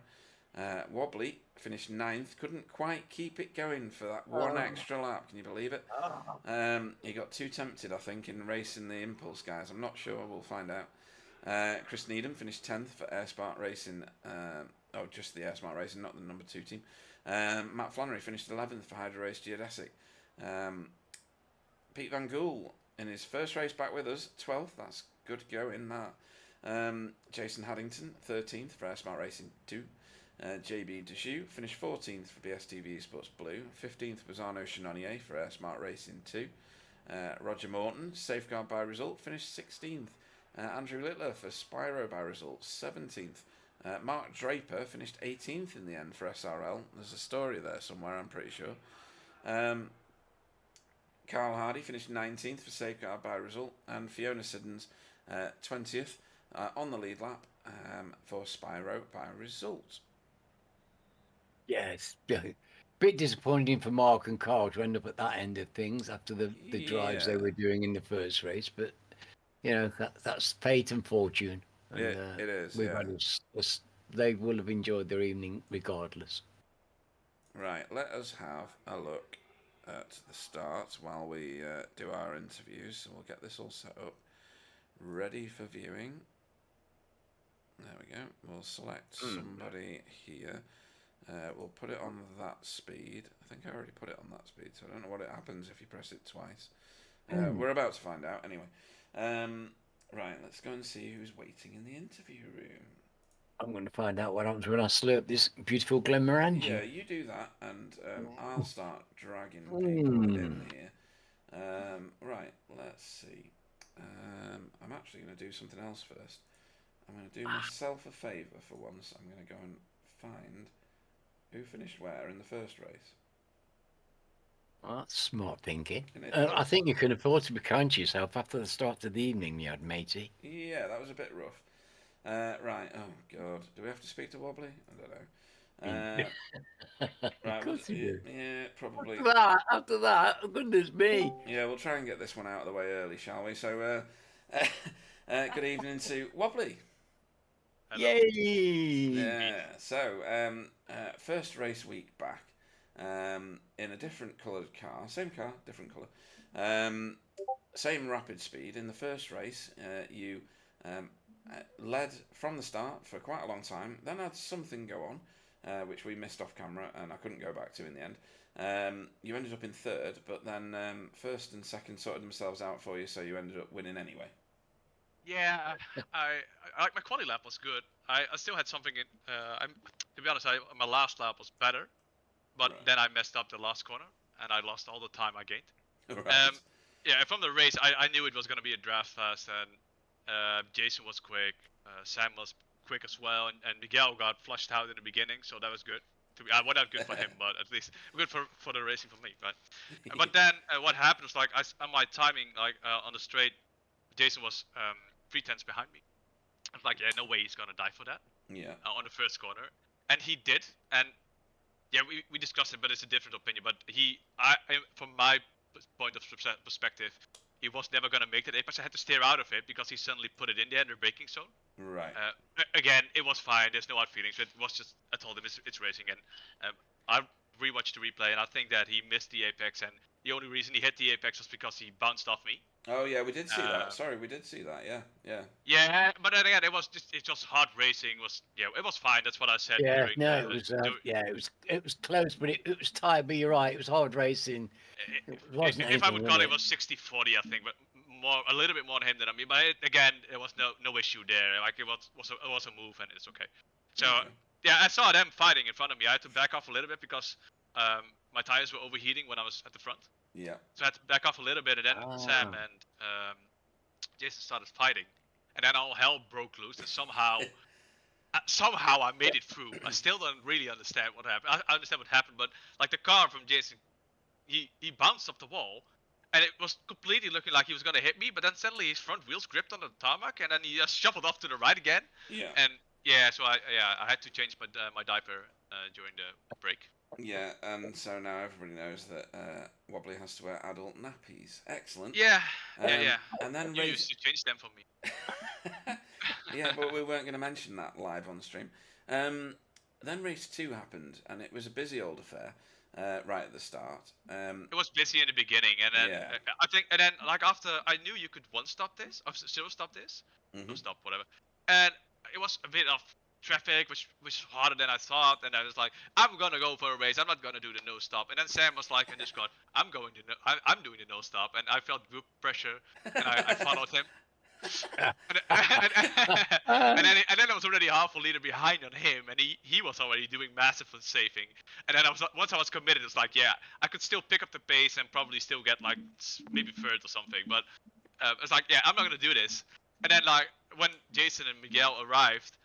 Wobbly finished 9th, couldn't quite keep it going for that one extra lap, can you believe it? He got too tempted, I think, in racing the Impulse guys. I'm not sure, we'll find out. Chris Needham finished 10th for Airsmart Racing, just the Airsmart Racing, not the number 2 team. Matt Flannery finished 11th for Hydro Race Geodesic. Pete Van Gool in his first race back with us, 12th. That's good go in that. Jason Haddington, 13th for Air Smart Racing 2. JB Deshoe finished 14th for BSTV Sports Blue. 15th was Arnaud Chenonnier for Air Smart Racing 2. Roger Morton, Safeguard by result, finished 16th. Andrew Littler for Spyro by result, 17th. Mark Draper finished 18th in the end for SRL. There's a story there somewhere, I'm pretty sure. Carl Hardy finished 19th for Safeguard by result, and Fiona Siddons 20th on the lead lap for Spyro by result. Yeah, it's a bit disappointing for Mark and Carl to end up at that end of things after the drives they were doing in the first race, but that's fate and fortune. And, it is. They will have enjoyed their evening regardless. Right, let us have a look at the start while we do our interviews. So we'll get this all set up, ready for viewing. There we go. We'll select somebody here. We'll put it on that speed. I think I already put it on that speed, so I don't know what it happens if you press it twice. We're about to find out anyway. Right, let's go and see who's waiting in the interview room. I'm going to find out what happens when I slurp this beautiful Glenmorangie. Yeah, you do that, and I'll start dragging people in here. Right, let's see. I'm actually going to do something else first. I'm going to do myself a favour for once. I'm going to go and find who finished where in the first race. Well, that's smart thinking. I think you can afford to be kind to yourself after the start of the evening you had, matey. Yeah, that was a bit rough. Right, oh God. Do we have to speak to Wobbly? I don't know. Right, of course you do. Yeah, probably. After that, oh, goodness me. Yeah, we'll try and get this one out of the way early, shall we? So, good evening to Wobbly. Hello. Yay! Yeah, so, first race week back. In a different coloured car, same car, different colour. Same rapid speed. In the first race, you led from the start for quite a long time, then had something go on, which we missed off camera and I couldn't go back to in the end. You ended up in third, but then first and second sorted themselves out for you, so you ended up winning anyway. Yeah, I like my quali lap was good. I still had something in. To be honest, my last lap was better, but then I messed up the last corner and I lost all the time I gained. Right. Yeah, from the race, I knew it was going to be a draft fast, and Jason was quick, Sam was quick as well, and Miguel got flushed out in the beginning, so that was good. Well, not good for him, but at least good for the racing for me. But then what happened was like on my timing, like on the straight, Jason was 3/10 behind me. I was like, yeah, no way he's gonna die for that. Yeah. On the first corner, and he did, and yeah, we discussed it, but it's a different opinion. But from my point of perspective, he was never going to make that apex. I had to steer out of it because he suddenly put it in there in the braking zone. Right. Again, it was fine. There's no hard feelings. It was just, I told him it's racing, and I rewatched the replay, and I think that he missed the apex, and the only reason he hit the apex was because he bounced off me. Oh yeah, we did see that. Sorry, we did see that. Yeah. Yeah, but then again, it's just hard racing. It was fine. That's what I said. Yeah, it was close, but it was tight. But you're right, it was hard racing. If I would call it, was 60-40, I think, but a little bit more on him than on me. But again, there was no issue there. Like it was a move, and it's okay. So yeah, I saw them fighting in front of me. I had to back off a little bit because my tires were overheating when I was at the front. Yeah. So I had to back off a little bit, and then Sam and Jason started fighting, and then all hell broke loose, and somehow I made it through. I still don't really understand what happened. I understand what happened, but like the car from Jason, he bounced off the wall, and it was completely looking like he was gonna hit me, but then suddenly his front wheels gripped on the tarmac, and then he just shuffled off to the right again. Yeah. And yeah, so I had to change my diaper during the break. Yeah, and so now everybody knows that Wobbly has to wear adult nappies. Excellent. Yeah. And then you used to change them for me. Yeah, but we weren't going to mention that live on stream. Then race 2 happened, and it was a busy old affair right at the start. It was busy in the beginning, and then I think, and then like after I knew you could 1-stop this, or 0-stop this, no stop, whatever, and it was a bit of traffic, which was harder than I thought. And I was like, I'm gonna go for a race. I'm not gonna do the no stop. And then Sam was like in Discord, I'm doing the no stop. And I felt group pressure, and I followed him. And then I was already half a liter behind on him, and he was already doing massive saving. And then once I was committed, it's like, yeah, I could still pick up the pace and probably still get like maybe third or something. But it's like, yeah, I'm not gonna do this. And then like when Jason and Miguel arrived,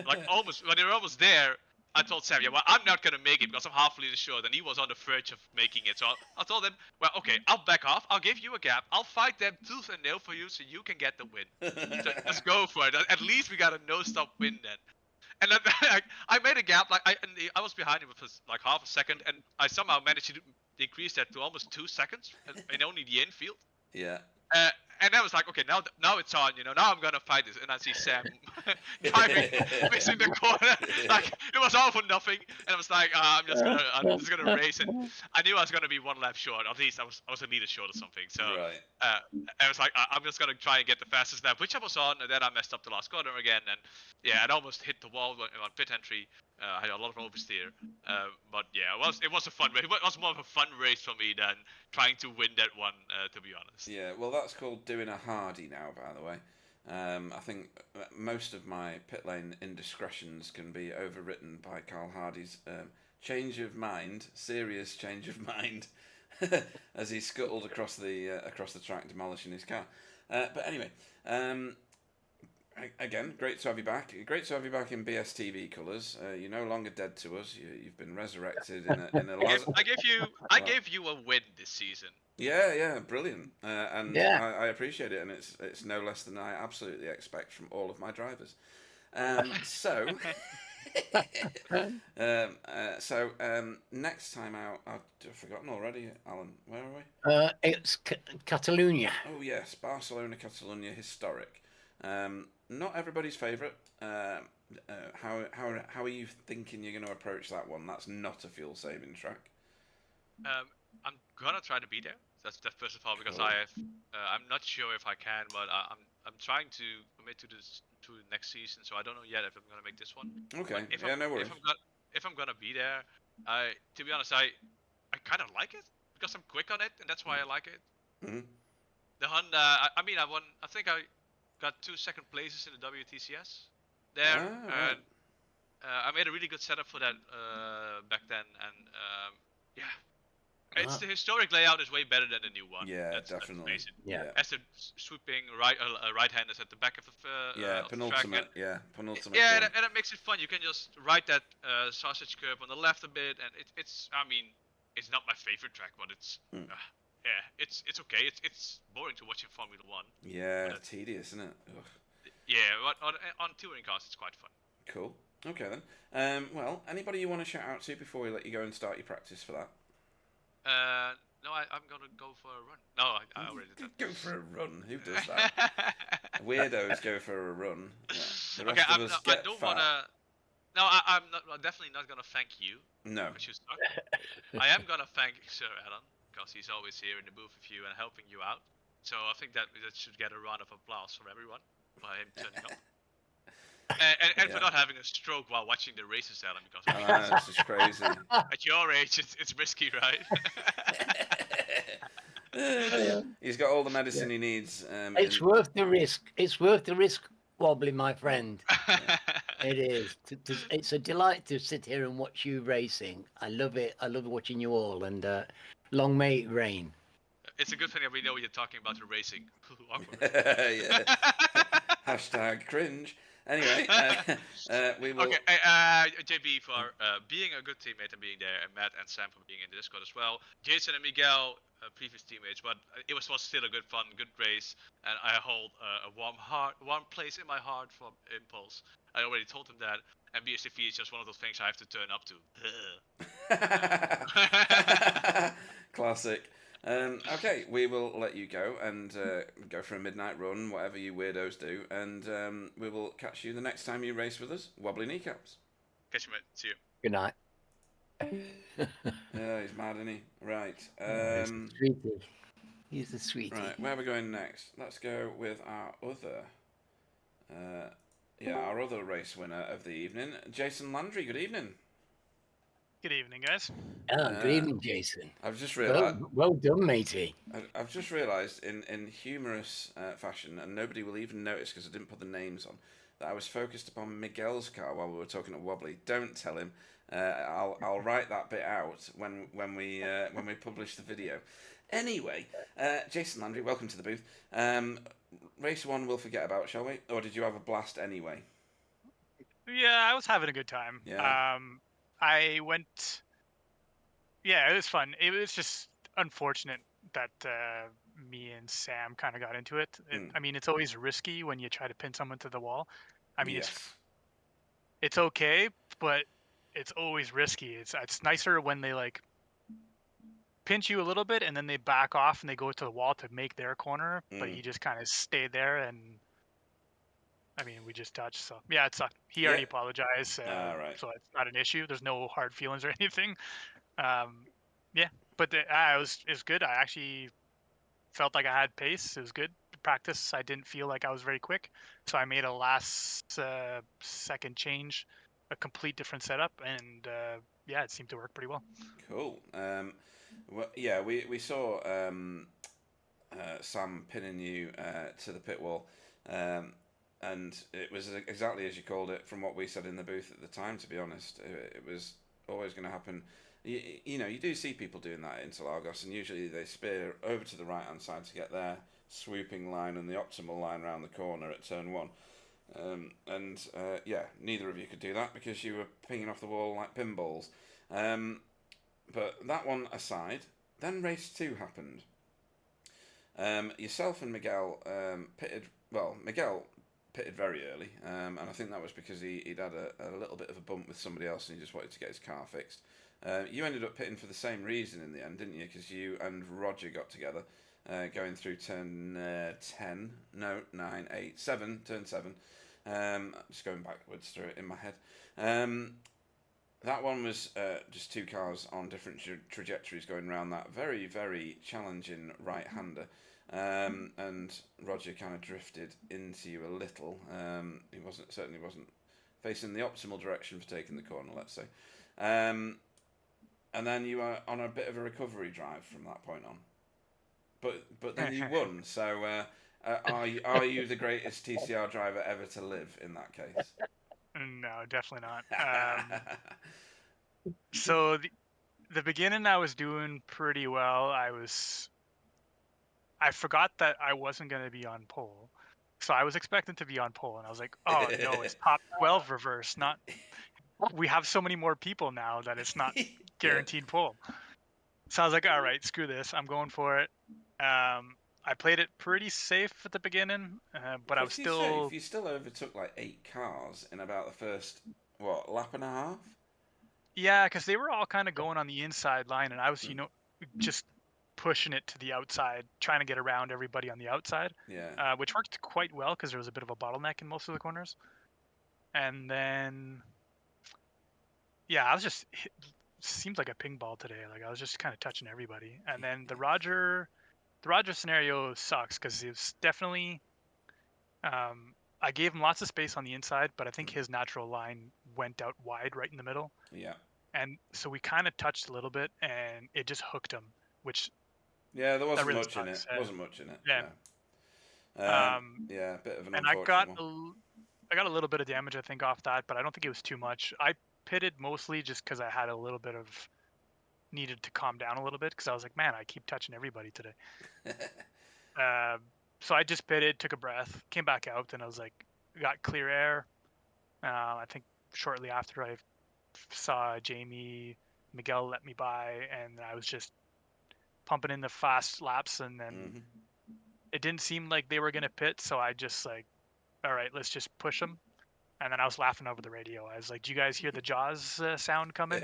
like almost when they were almost there, I told Sam, yeah, well, I'm not gonna make it because I'm half a liter short, and he was on the verge of making it. So I told him, well, okay, I'll back off. I'll give you a gap. I'll fight them tooth and nail for you, so you can get the win. So let's go for it. At least we got a no-stop win then. And then I made a gap. Like I was behind him with like half a second, and I somehow managed to decrease that to almost 2 seconds in only the infield. Yeah. And I was like, okay, now it's on, now I'm gonna fight this. And I see Sam driving, missing the corner, like it was all for nothing. And I was like, I'm just gonna race. And I knew I was gonna be one lap short. At least I was a liter short or something. So Right. I was like, I'm just gonna try and get the fastest lap, which I was on. And then I messed up the last corner again, and yeah, it almost hit the wall on pit entry. I had a lot of oversteer, but yeah, it was a fun race. It was more of a fun race for me than trying to win that one, to be honest. Yeah, well, that's called doing a hardy now, by the way. I think most of my pit lane indiscretions can be overwritten by Carl Hardy's change of mind, serious change of mind, as he scuttled across the track, demolishing his car. But anyway, again, great to have you back. Great to have you back in BSTV colours. You're no longer dead to us. You've been resurrected in a I gave you a win this season. Yeah, brilliant. And Yeah. I appreciate it, and it's no less than I absolutely expect from all of my drivers. So next time out, I've forgotten already, Alan. Where are we? It's Catalonia. Oh yes, Barcelona, Catalonia, historic. Not everybody's favourite. How are you thinking you're going to approach that one? That's not a fuel saving track. I'm gonna try to be there. That's first of all, because Cool. I'm not sure if I can, but I'm trying to commit to next season. So I don't know yet if I'm gonna make this one. Okay. If Yeah, no worries. If I'm gonna be there, to be honest, I kind of like it because I'm quick on it, and that's why I like it. Mhm. The Honda, I mean, I won. I think I got 2 second places in the WTCS there, Right. and I made a really good setup for that back then, and yeah. It's the historic layout is way better than the new one. Yeah, that's definitely. amazing. Yeah. As the swooping right-handers at the back of the of the track, penultimate. Penultimate. yeah, corner. and it makes it fun. You can just ride that sausage curve on the left a bit, and it's. I mean, it's not my favorite track, but it's. Yeah, it's okay. It's boring to watch in Formula One. Yeah, tedious, isn't it? Ugh. Yeah, but on touring cars, it's quite fun. Cool. Okay then. Well, anybody you want to shout out to before we let you go and start your practice for that? No, I'm gonna go for a run. No, I already did that. Go for a run. Who does that? Weirdos go for a run. Yeah. The rest Okay, of us get I don't fat. wanna. No, I'm definitely not gonna thank you. No. Which you suck. I am gonna thank Sir Alan because he's always here in the booth with you and helping you out. So I think that should get a round of applause from everyone by him turning up. And for not having a stroke while watching the races, Alan, because This is crazy. at your age, it's risky, right? He's got all the medicine he needs. It's worth the risk. It's worth the risk, Wobbly, my friend. It is. It's a delight to sit here and watch you racing. I love it. I love watching you all, and long may it rain. It's a good thing that we know you're talking about the racing. Yeah. Hashtag cringe. Anyway, we will. Okay, JB for being a good teammate and being there, and Matt and Sam for being in the Discord as well. Jason and Miguel, previous teammates, but it was still a good fun, good race, and I hold a warm place in my heart for Impulse. I already told him that, and BSTV is just one of those things I have to turn up to. Classic. Okay, we will let you go and go for a midnight run, whatever you weirdos do, and we will catch you the next time you race with us. Wobbly kneecaps. Catch you, mate. See you. Good night. Yeah, he's mad, isn't he? Right. Sweetie. He's a sweetie. Right, where are we going next? Let's go with our other our other race winner of the evening, Jason Landry. Good evening. Good evening, guys. Oh, good evening, Jason. I've just realised. Well done, matey. I've just realised in humorous fashion, and nobody will even notice because I didn't put the names on, that I was focused upon Miguel's car while we were talking at Wobbly. Don't tell him. I'll write that bit out when we publish the video. Anyway, Jason Landry, welcome to the booth. Race 1 we'll forget about, shall we? Or did you have a blast anyway? Yeah, I was having a good time. Yeah. I went. Yeah, it was fun. It was just unfortunate that me and Sam kind of got into it. I mean, it's always risky when you try to pin someone to the wall. I mean, yes. it's okay, but it's always risky. It's nicer when they like pinch you a little bit and then they back off and they go to the wall to make their corner, but you just kind of stay there. And I mean, we just touched, so yeah, it sucked. He already apologized, right. so it's not an issue. There's no hard feelings or anything. Yeah, but it was good. I actually felt like I had pace. It was good practice. I didn't feel like I was very quick, so I made a last second change, a complete different setup, and yeah, it seemed to work pretty well. Cool. Well, yeah, we saw Sam pinning you to the pit wall, and it was exactly as you called it from what we said in the booth at the time. To be honest, it was always going to happen. You know, you do see people doing that in Interlagos, and usually they spear over to the right hand side to get their swooping line and the optimal line around the corner at turn 1. Yeah, neither of you could do that because you were pinging off the wall like pinballs. But that one aside, then race 2 happened. Yourself and Miguel pitted. Well, Miguel pitted very early, and I think that was because he'd had a little bit of a bump with somebody else and he just wanted to get his car fixed. You ended up pitting for the same reason in the end, didn't you? Because you and Roger got together, going through turn 10, no, 9, 8, 7, turn 7. Just going backwards through it in my head. That one was just 2 cars on different trajectories going around that very, very challenging right-hander. And Roger kind of drifted into you a little. He certainly wasn't facing the optimal direction for taking the corner, let's say. And then you were on a bit of a recovery drive from that point on. But then you won. So are you the greatest TCR driver ever to live in that case? No, definitely not. So the beginning I was doing pretty well. I forgot that I wasn't going to be on pole. So I was expecting to be on pole, and I was like, oh no, it's top 12 reverse, not. We have so many more people now that it's not guaranteed pole. So I was like, all right, screw this. I'm going for it. I played it pretty safe at the beginning, but I was still. Safe. You still overtook like 8 cars in about the first lap and a half. Yeah, because they were all kind of going on the inside line, and I was, just pushing it to the outside, trying to get around everybody on the outside. Yeah. Which worked quite well because there was a bit of a bottleneck in most of the corners. And then, yeah, I was just seemed like a ping ball today. Like I was just kind of touching everybody. And then the Roger scenario sucks because it's definitely. I gave him lots of space on the inside, but I think his natural line went out wide right in the middle. Yeah. And so we kind of touched a little bit, and it just hooked him, which. Yeah, there wasn't much in it. Wasn't much in it. Yeah. Yeah, a bit of an and unfortunate one. I got a little bit of damage, I think, off that, but I don't think it was too much. I pitted mostly just because I had a little bit of needed to calm down a little bit because I was like, man, I keep touching everybody today. So I just pitted, took a breath, came back out, and I was like, got clear air. I think shortly after I saw Jamie, Miguel let me by, and I was just pumping in the fast laps, and then it didn't seem like they were going to pit, so I just like, all right, let's just push them. And then I was laughing over the radio. I was like, do you guys hear the Jaws sound coming?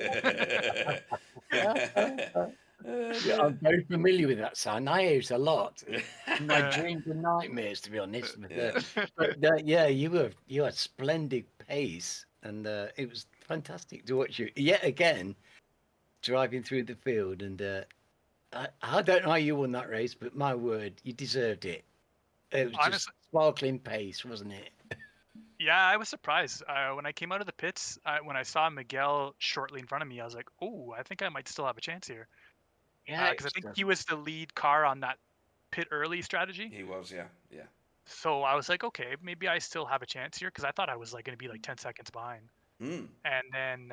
Yeah, I'm very familiar with that sound. I hear it a lot in my dreams and nightmares, to be honest. But yeah, you had splendid pace, and it was fantastic to watch you yet again driving through the field. And I don't know how you won that race, but my word, you deserved it. It was just sparkling pace, wasn't it? Yeah, I was surprised when I came out of the pits. When I saw Miguel shortly in front of me, I was like, "Oh, I think I might still have a chance here," Yeah, because I think he was the lead car on that pit early strategy. He was, yeah. So I was like, "Okay, maybe I still have a chance here," because I thought I was like going to be like 10 seconds behind. Mm. And then,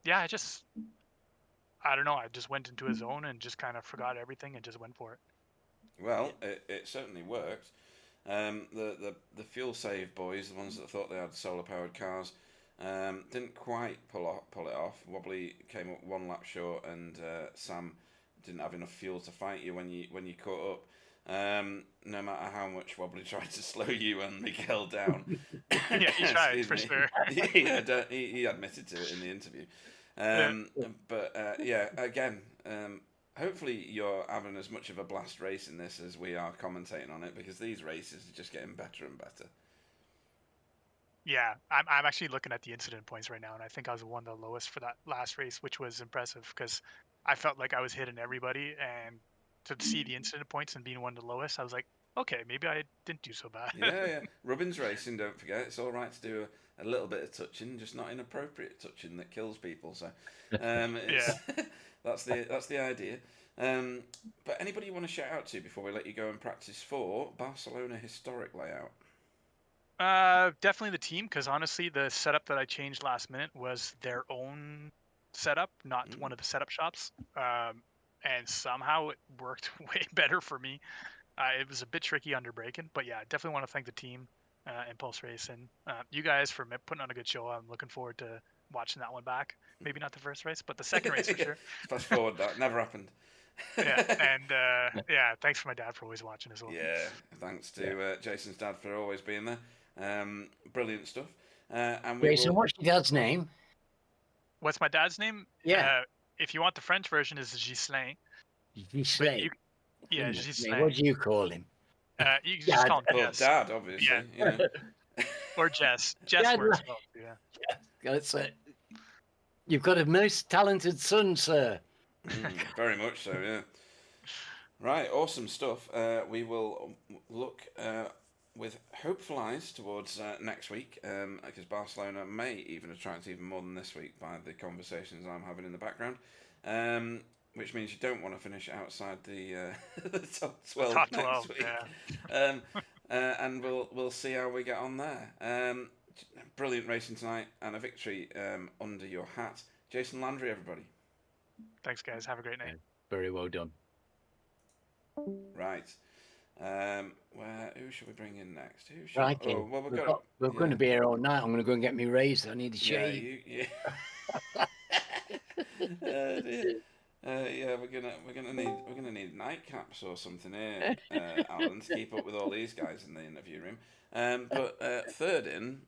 yeah, I don't know. I just went into a zone and just kind of forgot everything and just went for it. Well, it certainly worked. The fuel save boys, the ones that thought they had solar powered cars, didn't quite pull it off. Wobbly came up one lap short, and Sam didn't have enough fuel to fight you when you caught up. No matter how much Wobbly tried to slow you and Miguel down. Yeah, he tried Excuse for me. sure. He admitted to it in the interview. But yeah, again, hopefully you're having as much of a blast racing this as we are commentating on it, because these races are just getting better and better. Yeah, I'm actually looking at the incident points right now, and I think I was one of the lowest for that last race, which was impressive because I felt like I was hitting everybody, and to see the incident points and being one of the lowest, I was like, okay, maybe I didn't do so bad. Yeah. Rubbins racing, don't forget, it's all right to do a little bit of touching, just not inappropriate touching that kills people. So, it's, that's the idea. But anybody you want to shout out to before we let you go and practice for Barcelona historic layout? Definitely the team, because honestly, the setup that I changed last minute was their own setup, not one of the setup shops. And somehow it worked way better for me. It was a bit tricky under braking, but yeah, definitely want to thank the team, Impulse Race, and you guys for putting on a good show. I'm looking forward to watching that one back. Maybe not the first race, but the second race for sure. Fast forward, that never happened. Yeah, and yeah, thanks for my dad for always watching as well. Yeah, thanks to Jason's dad for always being there. Brilliant stuff. And we Jason, will... what's your dad's name? What's my dad's name? Yeah. If you want the French version, is Ghislain. Ghislain. Yeah, Ghislain. What do you call him? You can just call him Well, Jess. Dad, obviously. Yeah. You know. Or Jess. Jess Dad, works well too, yeah. That's it. You've got a most talented son, sir. Very much so, yeah. Right, awesome stuff. We will look with hopeful eyes towards next week, because Barcelona may even attract even more than this week by the conversations I'm having in the background. Which means you don't want to finish outside the, the top 12 Top next 12, week. yeah. And we'll see how we get on there. Brilliant racing tonight and a victory under your hat. Jason Landry, everybody. Thanks, guys. Have a great night. Very well done. Right. Who should we bring in next? Who should... Right. Oh, well, we're going to be here all night. I'm going to go and get me raised. I need a shave. Yeah, we're gonna need nightcaps or something here, Alan, to keep up with all these guys in the interview room. But third in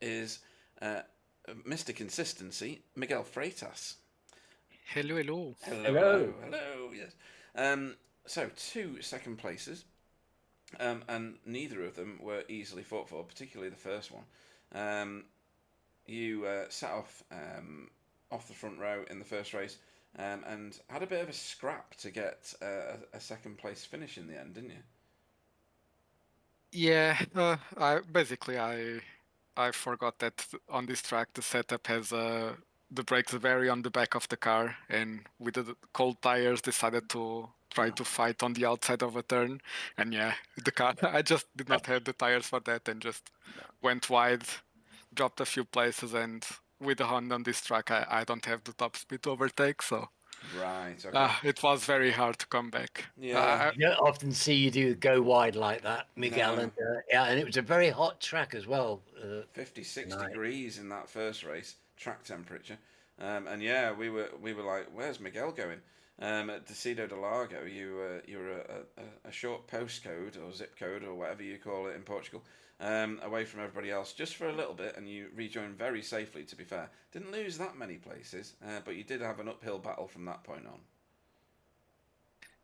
is Mr. Consistency, Miguel Freitas. Hello. Yes. So 2 second places, and neither of them were easily fought for, particularly the first one. You set off the front row in the first race, and had a bit of a scrap to get a second place finish in the end, didn't you? Yeah, I forgot that on this track the setup has the brakes vary on the back of the car, and with the cold tires decided to try to fight on the outside of a turn, and yeah, the car I just did not have the tires for that and just went wide, dropped a few places, and with the Honda on this track I don't have the top speed to overtake, so right. Okay. it was very hard to come back. Yeah, I don't often see you do go wide like that, Miguel. No. And it was a very hot track as well. 56 degrees in that first race, track temperature, and yeah, we were like, where's Miguel going? At Decido de Largo, you were a short postcode or zip code or whatever you call it in Portugal, away from everybody else just for a little bit, and you rejoined very safely, to be fair. Didn't lose that many places, but you did have an uphill battle from that point on.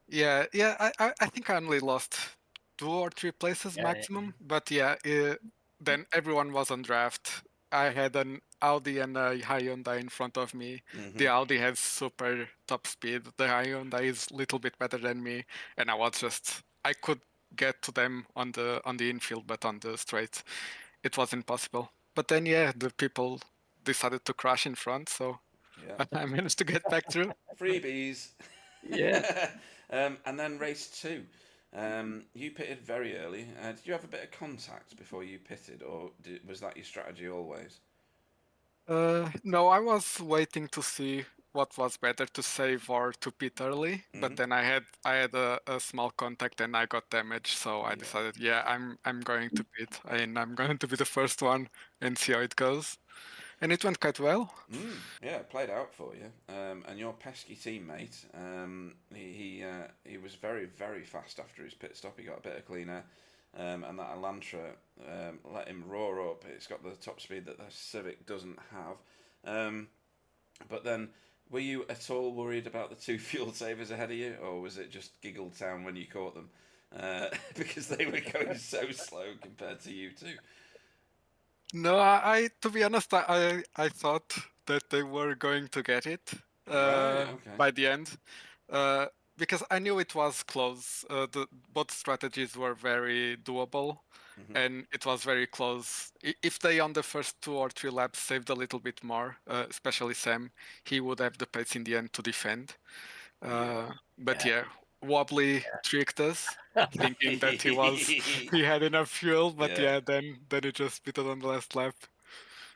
Yeah, I think I only lost 2 or 3 places maximum, but yeah, then everyone was on draft. I had an Audi and a Hyundai in front of me. The Audi has super top speed. The Hyundai is a little bit better than me, and I could get to them on the infield, but on the straight, it wasn't possible. But then, yeah, the people decided to crash in front, so Yeah. I managed to get back through. Freebies. Yeah. And then race 2. You pitted very early. Did you have a bit of contact before you pitted, or was that your strategy always? No, I was waiting to see what was better, to save or to pit early. But then I had a small contact and I got damaged, so I decided, yeah, I'm going to pit and I'm going to be the first one and see how it goes. And it went quite well. Yeah, it played out for you. And your pesky teammate, he was very, very fast after his pit stop. He got a bit of clean air. And that Elantra let him roar up. It's got the top speed that the Civic doesn't have. But then, were you at all worried about the 2 fuel savers ahead of you, or was it just Giggle Town when you caught them? Because they were going so slow compared to you two. No, I to be honest, I thought that they were going to get it Right, okay. by the end, because I knew it was close. Both strategies were very doable, and it was very close. If they on the first 2 or 3 laps saved a little bit more, especially Sam, he would have the pace in the end to defend. But yeah, Wobbly tricked us, thinking that he had enough fuel, but Yeah. then it just pitted on the last lap.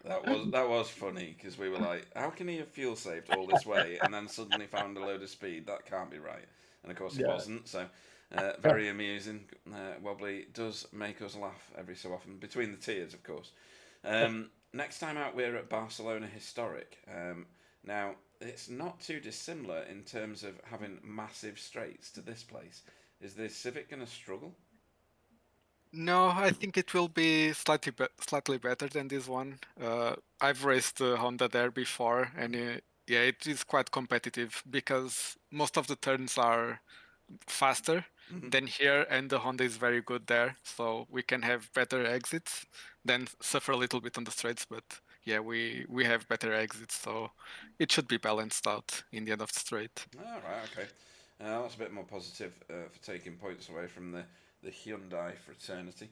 That was funny because we were like, how can he have fuel saved all this way and then suddenly found a load of speed? That can't be right. And of course it wasn't. So very amusing. Wobbly does make us laugh every so often, between the tears, of course. Next time out, we're at Barcelona Historic. Now, it's not too dissimilar in terms of having massive straights to this place. Is the Civic going to struggle? No, I think it will be slightly better than this one. I've raced the Honda there before, and yeah, it is quite competitive because most of the turns are faster than here, and the Honda is very good there, so we can have better exits, then suffer a little bit on the straights, but yeah, we have better exits, so it should be balanced out in the end of the straight. All right, okay. That's a bit more positive for taking points away from the Hyundai fraternity.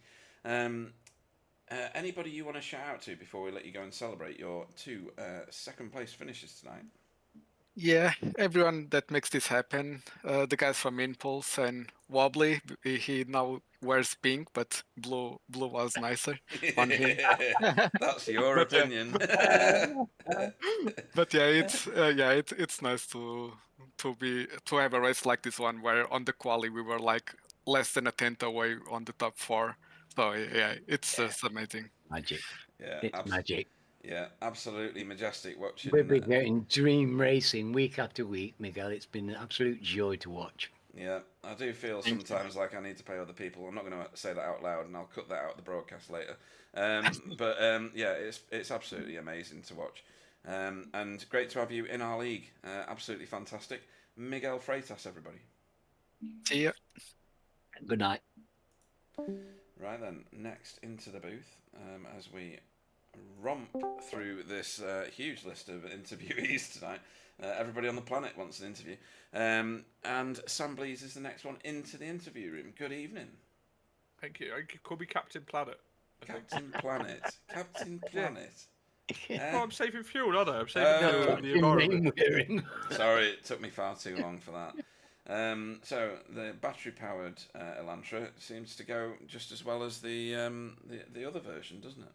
Anybody you want to shout out to before we let you go and celebrate your 2 second place finishes tonight? Yeah, everyone that makes this happen. The guys from Impulse and Wobbly, he now wears pink, but blue was nicer on him. That's your But opinion. but yeah, it's nice to have a race like this one where on the quali we were like less than a tenth away on the top 4. So yeah, it's just amazing. Magic. Yeah, It's magic. Yeah, absolutely majestic watching. We've been getting dream racing week after week, Miguel. It's been an absolute joy to watch. Yeah, I do feel sometimes like I need to pay other people. I'm not going to say that out loud, and I'll cut that out of the broadcast later. But yeah, it's absolutely amazing to watch, and great to have you in our league. Absolutely fantastic, Miguel Freitas, everybody. See ya. Good night. Right then, next into the booth as we romp through this huge list of interviewees tonight. Everybody on the planet wants an interview. And Sam Blease is the next one into the interview room. Good evening. Thank you. I could call me Captain Planet. Captain Planet. Captain Planet. Oh, I'm saving fuel, aren't I? I'm saving fuel in the environment. Sorry, it took me far too long for that. So the battery-powered Elantra seems to go just as well as the other version, doesn't it?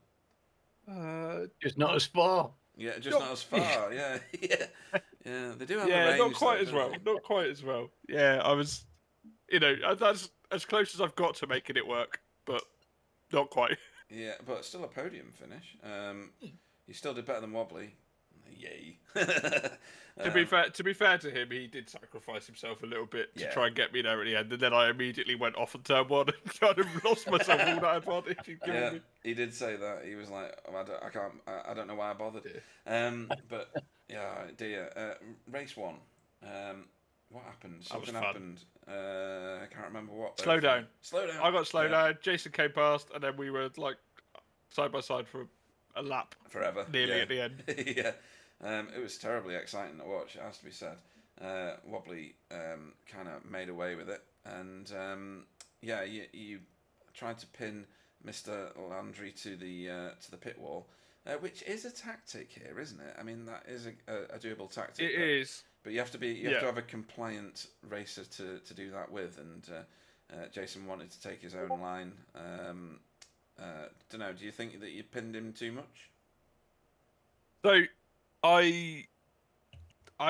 Just not as far. Yeah, just not as far. Yeah, yeah. They do have a range. Not quite as well. Not quite as well. Yeah, I was, that's as close as I've got to making it work, but not quite. Yeah, but still a podium finish. You still did better than Wobbly. Yay. To be fair to him, he did sacrifice himself a little bit to try and get me there at the end, and then I immediately went off on turn 1 and kind of lost myself all that advantage he'd given me. He did say that. He was like, I don't know why I bothered. But yeah, dear. Race 1. What happened? Something happened. I can't remember what. Slow down. I got slow down. Jason came past, and then we were like side by side for a lap. Forever. Nearly at the end. Yeah. It was terribly exciting to watch, it has to be said. Wobbly kind of made away with it, and yeah, you tried to pin Mr. Landry to the pit wall, which is a tactic here, isn't it? I mean, that is a doable tactic. It is. But you have to have a compliant racer to do that with, and Jason wanted to take his own line. Don't know. Do you think that you pinned him too much? So, I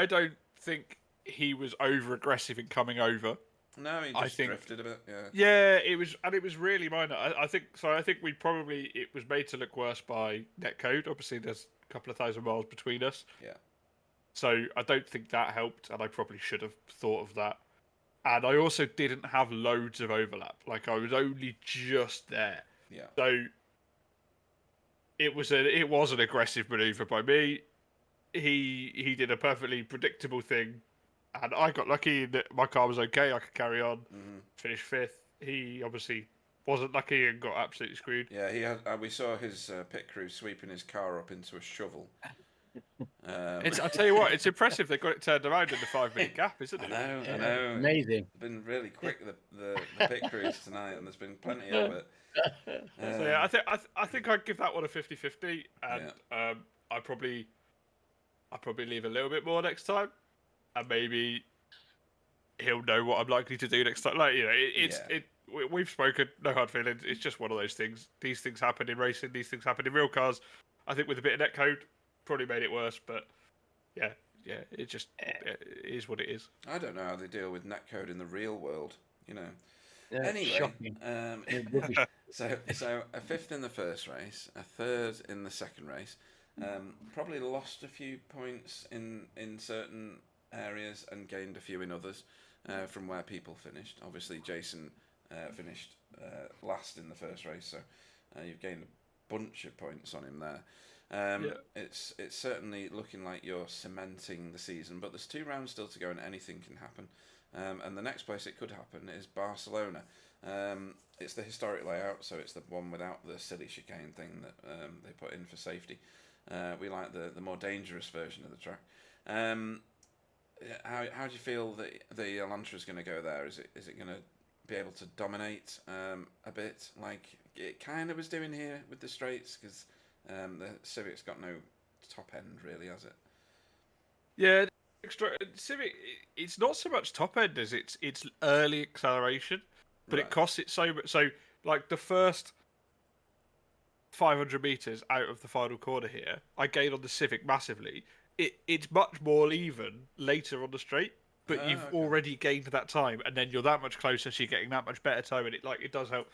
don't think he was over aggressive in coming over. No, he just drifted a bit. Yeah. Yeah, it was really minor. I think so. I think it was made to look worse by netcode. Obviously, there's a couple of thousand miles between us. Yeah. So I don't think that helped, and I probably should have thought of that. And I also didn't have loads of overlap. Like, I was only just there. Yeah. So it was an aggressive maneuver by me. He did a perfectly predictable thing, and I got lucky that my car was okay. I could carry on, finish 5th. He obviously wasn't lucky and got absolutely screwed. Yeah, he had. We saw his pit crew sweeping his car up into a shovel. I tell you what, it's impressive they got it turned around in the 5-minute gap, isn't it? I know. Amazing. It's been really quick the pit crews tonight, and there's been plenty of it. So yeah, I think I'd give that one a 50-50, and I'd probably leave a little bit more next time, and maybe he'll know what I'm likely to do next time. Like, you know, we've spoken, no hard feelings. It's just one of those things. These things happen in racing. These things happen in real cars. I think with a bit of netcode, probably made it worse, but yeah, it just it is what it is. I don't know how they deal with netcode in the real world, you know. Yeah, anyway, so a 5th in the first race, a 3rd in the second race. Probably lost a few points in certain areas and gained a few in others from where people finished. Obviously, Jason finished last in the first race, so you've gained a bunch of points on him there. It's certainly looking like you're cementing the season, but there's 2 rounds still to go and anything can happen. And the next place it could happen is Barcelona. It's the historic layout, so it's the one without the silly chicane thing that they put in for safety. We like the more dangerous version of the track. How do you feel that the Elantra is going to go there? Is it going to be able to dominate a bit like it kind of was doing here with the straights? Because the Civic's got no top end, really, has it? Yeah, Civic. It's not so much top end as it's early acceleration, but it costs it so much. So, like the first 500 meters out of the final corner here, I gain on the Civic massively. It's much more even later on the straight, but you've already gained that time, and then you're that much closer, so you're getting that much better time, and it does help.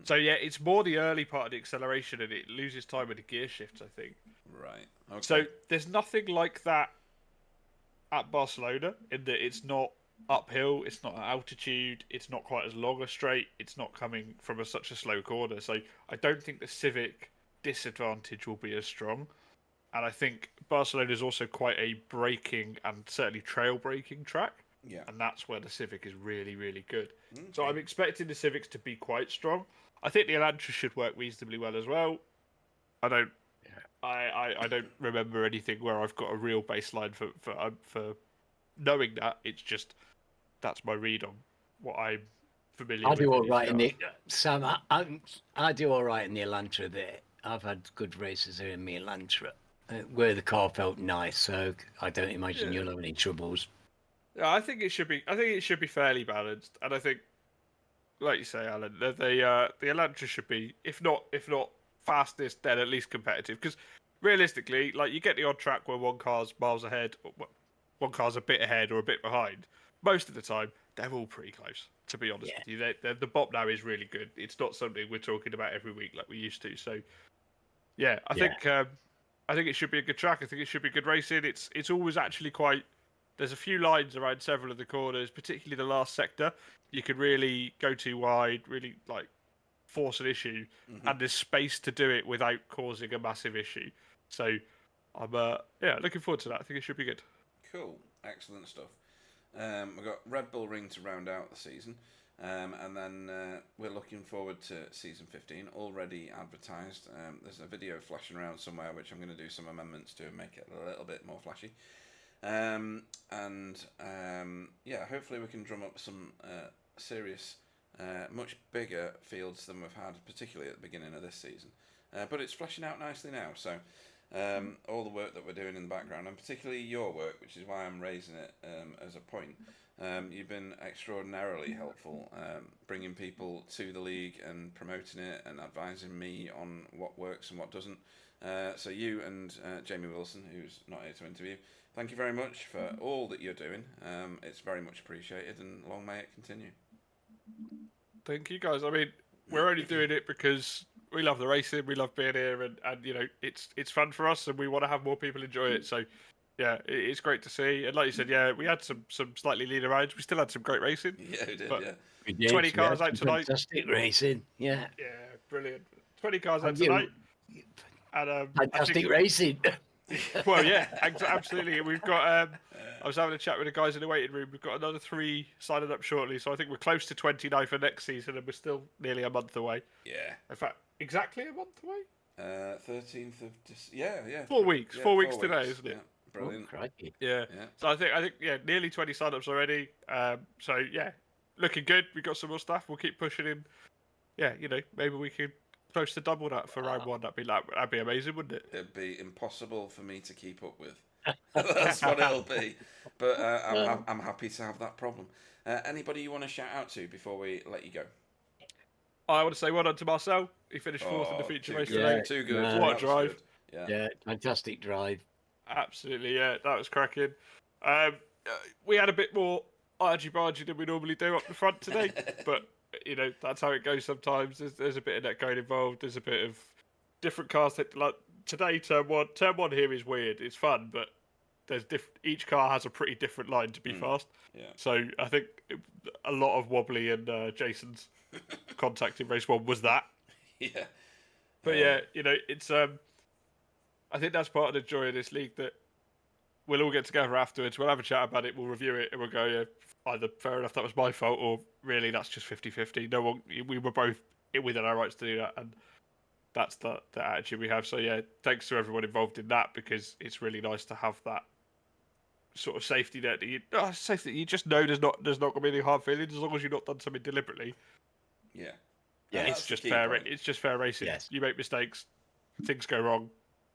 So yeah, it's more the early part of the acceleration, and it loses time with the gear shifts, I think. Right. Okay. So there's nothing like that at Barcelona, in that it's not uphill, it's not at altitude, it's not quite as long a straight, it's not coming from such a slow corner. So I don't think the Civic disadvantage will be as strong. And I think Barcelona is also quite a braking and certainly trail braking track. Yeah. And that's where the Civic is really, really good. Okay. So I'm expecting the Civics to be quite strong. I think the Elantra should work reasonably well as well. I don't remember anything where I've got a real baseline for knowing that. It's just that's my read on what I'm familiar with. I do all right in the Sam. I do all right in the Elantra there. I've had good races here in the Elantra where the car felt nice, so I don't imagine you'll have any troubles. Yeah, I think it should be fairly balanced, and I think, like you say, Alan, the Elantra should be, if not fastest, then at least competitive. Because realistically, like, you get the odd track where one car's miles ahead, or one car's a bit ahead or a bit behind. Most of the time, they're all pretty close. To be honest with you, the BOP now is really good. It's not something we're talking about every week like we used to. So, yeah, I think it should be a good track. I think it should be good racing. It's always actually quite. There's a few lines around several of the corners, particularly the last sector. You can really go too wide, really like force an issue, and there's space to do it without causing a massive issue. So I'm looking forward to that. I think it should be good. Cool, excellent stuff. We've got Red Bull Ring to round out the season, and then we're looking forward to season 15, already advertised. There's a video flashing around somewhere which I'm going to do some amendments to and make it a little bit more flashy. Hopefully we can drum up some serious much bigger fields than we've had, particularly at the beginning of this season. But it's fleshing out nicely now. So all the work that we're doing in the background, and particularly your work, which is why I'm raising it as a point. You've been extraordinarily helpful, bringing people to the league and promoting it and advising me on what works and what doesn't. So you and Jamie Wilson, who's not here to interview, thank you very much for all that you're doing. It's very much appreciated, and long may it continue. Thank you, guys. I mean, we're only doing it because we love the racing, we love being here, and you know, it's fun for us, and we want to have more people enjoy it. So, yeah, it's great to see. And like you said, yeah, we had some slightly leaner rides. We still had some great racing. Yeah, we did. But Yeah, We did, 20 we cars had out some tonight. Fantastic racing. Yeah. Yeah, brilliant. 20 cars out And you- tonight. And I Fantastic think, racing. well, yeah, absolutely. We've got. I was having a chat with the guys in the waiting room. We've got another 3 signing up shortly, so I think we're close to 20 now for next season, and we're still nearly a month away. yeah. In fact, exactly a month away. 13th of yeah. 4 weeks. Yeah, 4 weeks today, isn't it? Yeah, brilliant. Oh, crikey. Yeah. Yeah. So I think yeah, nearly 20 sign-ups already. So yeah, looking good. We got some more stuff. We'll keep pushing in. Yeah, you know, maybe we could close to double that for round 1. That'd be amazing, wouldn't it? It'd be impossible for me to keep up with. That's what it'll be. But I'm happy to have that problem. Anybody you want to shout out to before we let you go? I want to say well done to Marcel. He finished 4th in the feature race too today. good, too good. Yeah. What a That's drive. good. Yeah. Yeah, fantastic drive. Absolutely, yeah, that was cracking. We had a bit more argy-bargy than we normally do up the front today, but you know, that's how it goes sometimes. There's a bit of net going involved. There's a bit of different cars that, like today, turn one here is weird. It's fun, but there's each car has a pretty different line to be fast. Yeah. So I think a lot of Wobbly and Jason's contact in race 1 was that. Yeah. But yeah, you know, it's I think that's part of the joy of this league, that we'll all get together afterwards, we'll have a chat about it, we'll review it, and we'll go, yeah, either fair enough, that was my fault, or really, that's just 50-50. No one, we were both within our rights to do that, and that's the attitude we have. So yeah, thanks to everyone involved in that, because it's really nice to have that sort of safety net that you just know there's not going to be any hard feelings as long as you've not done something deliberately. Yeah. Yeah, And It's that's just the key fair. point. It's just fair racing. Yes. You make mistakes, things go wrong.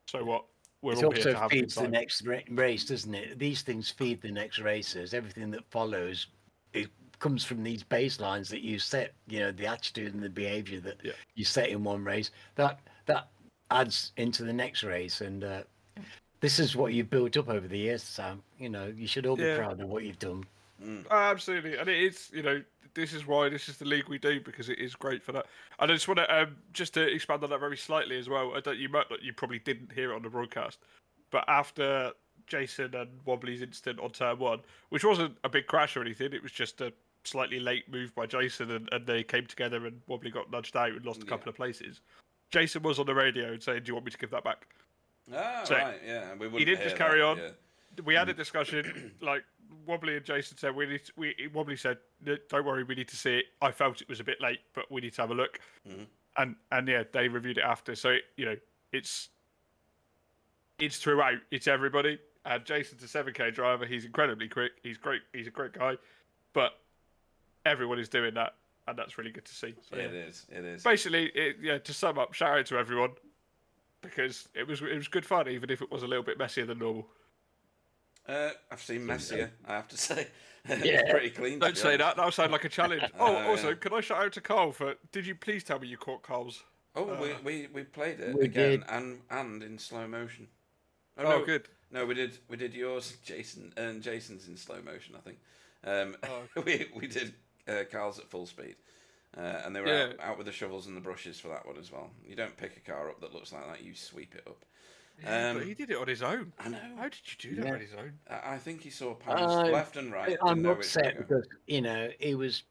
So what? We're It all here to also have a good feeds the time. next race, doesn't it? These things feed the next races. Everything that follows, it comes from these baselines that you set. You know, the attitude and the behaviour that Yeah. you set in one race. That adds into the next race, and this is what you've built up over the years, Sam. You know, you should all be Yeah. proud of what you've done. Absolutely, and it is. You know, this is why this is the league we do, because it is great for that. And I just want to just to expand on that very slightly as well. You probably didn't hear it on the broadcast, but after Jason and Wobbly's incident on turn 1, which wasn't a big crash or anything, it was just a slightly late move by Jason, and they came together, and Wobbly got nudged out and lost a couple of places. Jason was on the radio and saying, "Do you want me to give that back?" Ah, So, right, yeah. We wouldn't he didn't hear just carry that, on. yeah. We had a discussion, like Wobbly and Jason said, Wobbly said, "Don't worry, we need to see it." I felt it was a bit late, but we need to have a look. Mhm. And yeah, they reviewed it after. So you know, it's throughout. It's everybody. And Jason's a 7K driver. He's incredibly quick. He's great. He's a great guy. But everyone is doing that, and that's really good to see. So, It is. It is. basically, to sum up, shout out to everyone, because it was good fun, even if it was a little bit messier than normal. I've seen messier, I have to say. Yeah. Pretty clean. to Don't be say honest. that. That'll sound like a challenge. Oh, Oh, also, yeah. can I shout out to Carl for? Did you please tell me you caught Carl's? Oh, we played it We again, did. and in slow motion. Oh, no, good. No, we did yours, Jason, and Jason's in slow motion, I think. Oh. we did Carl's at full speed, and they were Yeah. out with the shovels and the brushes for that one as well. You don't pick a car up that looks like that; you sweep it up. Yeah, but he did it on his own. I know. How did you do that Yeah. on his own? I think he saw pans left and right. I'm didn't know which way upset to go. because you know he was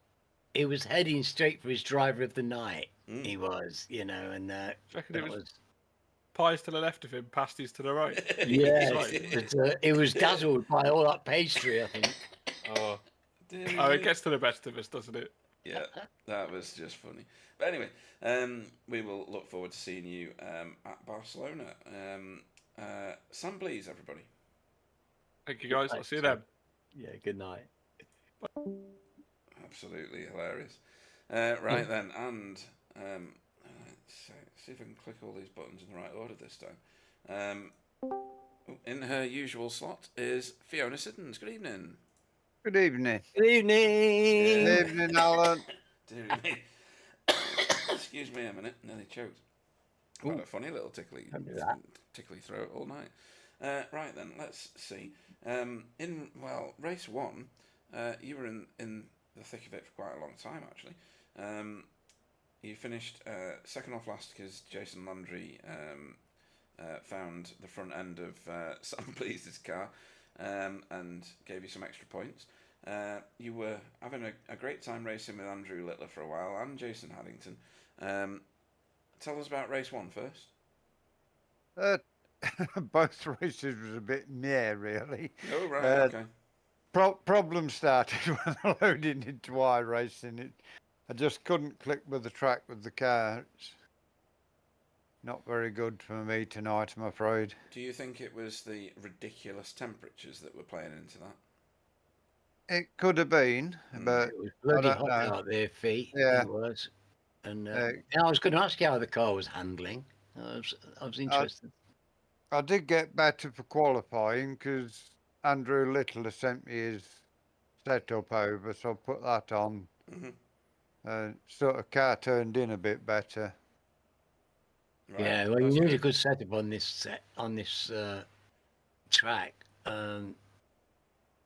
heading straight for his driver of the night. He was, you know, and Do you reckon that it was pies to the left of him, pasties to the right? yeah, Right. it was dazzled by all that pastry. I think. Oh, Dear oh, it me. gets to the best of us, doesn't it? Yeah, that was just funny. But anyway, we will look forward to seeing you at Barcelona. Sam, please, everybody. Thank you, guys. I'll see you then. Yeah. Good night. Absolutely hilarious. Right then, and let's see if I can click all these buttons in the right order this time. In her usual slot is Fiona Siddons. Good evening. Good evening. Good evening. Yeah. Evening, Alan. Dear me. Excuse me a minute, nearly choked. Quite a funny little tickly throat all night. Right then, let's see. In race 1, you were in the thick of it for quite a long time actually. You finished second off last because Jason Landry found the front end of Sam Please's car and gave you some extra points. You were having a great time racing with Andrew Littler for a while and Jason Haddington. Tell us about race 1 first. Both races was a bit meh, really. Oh, right, okay. Problem started when I loaded into iRacing. I just couldn't click with the track with the car. It's not very good for me tonight, I'm afraid. Do you think it was the ridiculous temperatures that were playing into that? It could have been, but It was bloody I don't hot know. out there, Fee. Yeah. It was. And I was going to ask you how the car was handling. I was interested. I did get better for qualifying because Andrew Littler sent me his setup over, so I put that on. Sort of car turned in a bit better. Right, Yeah, well, you need a good setup on this track.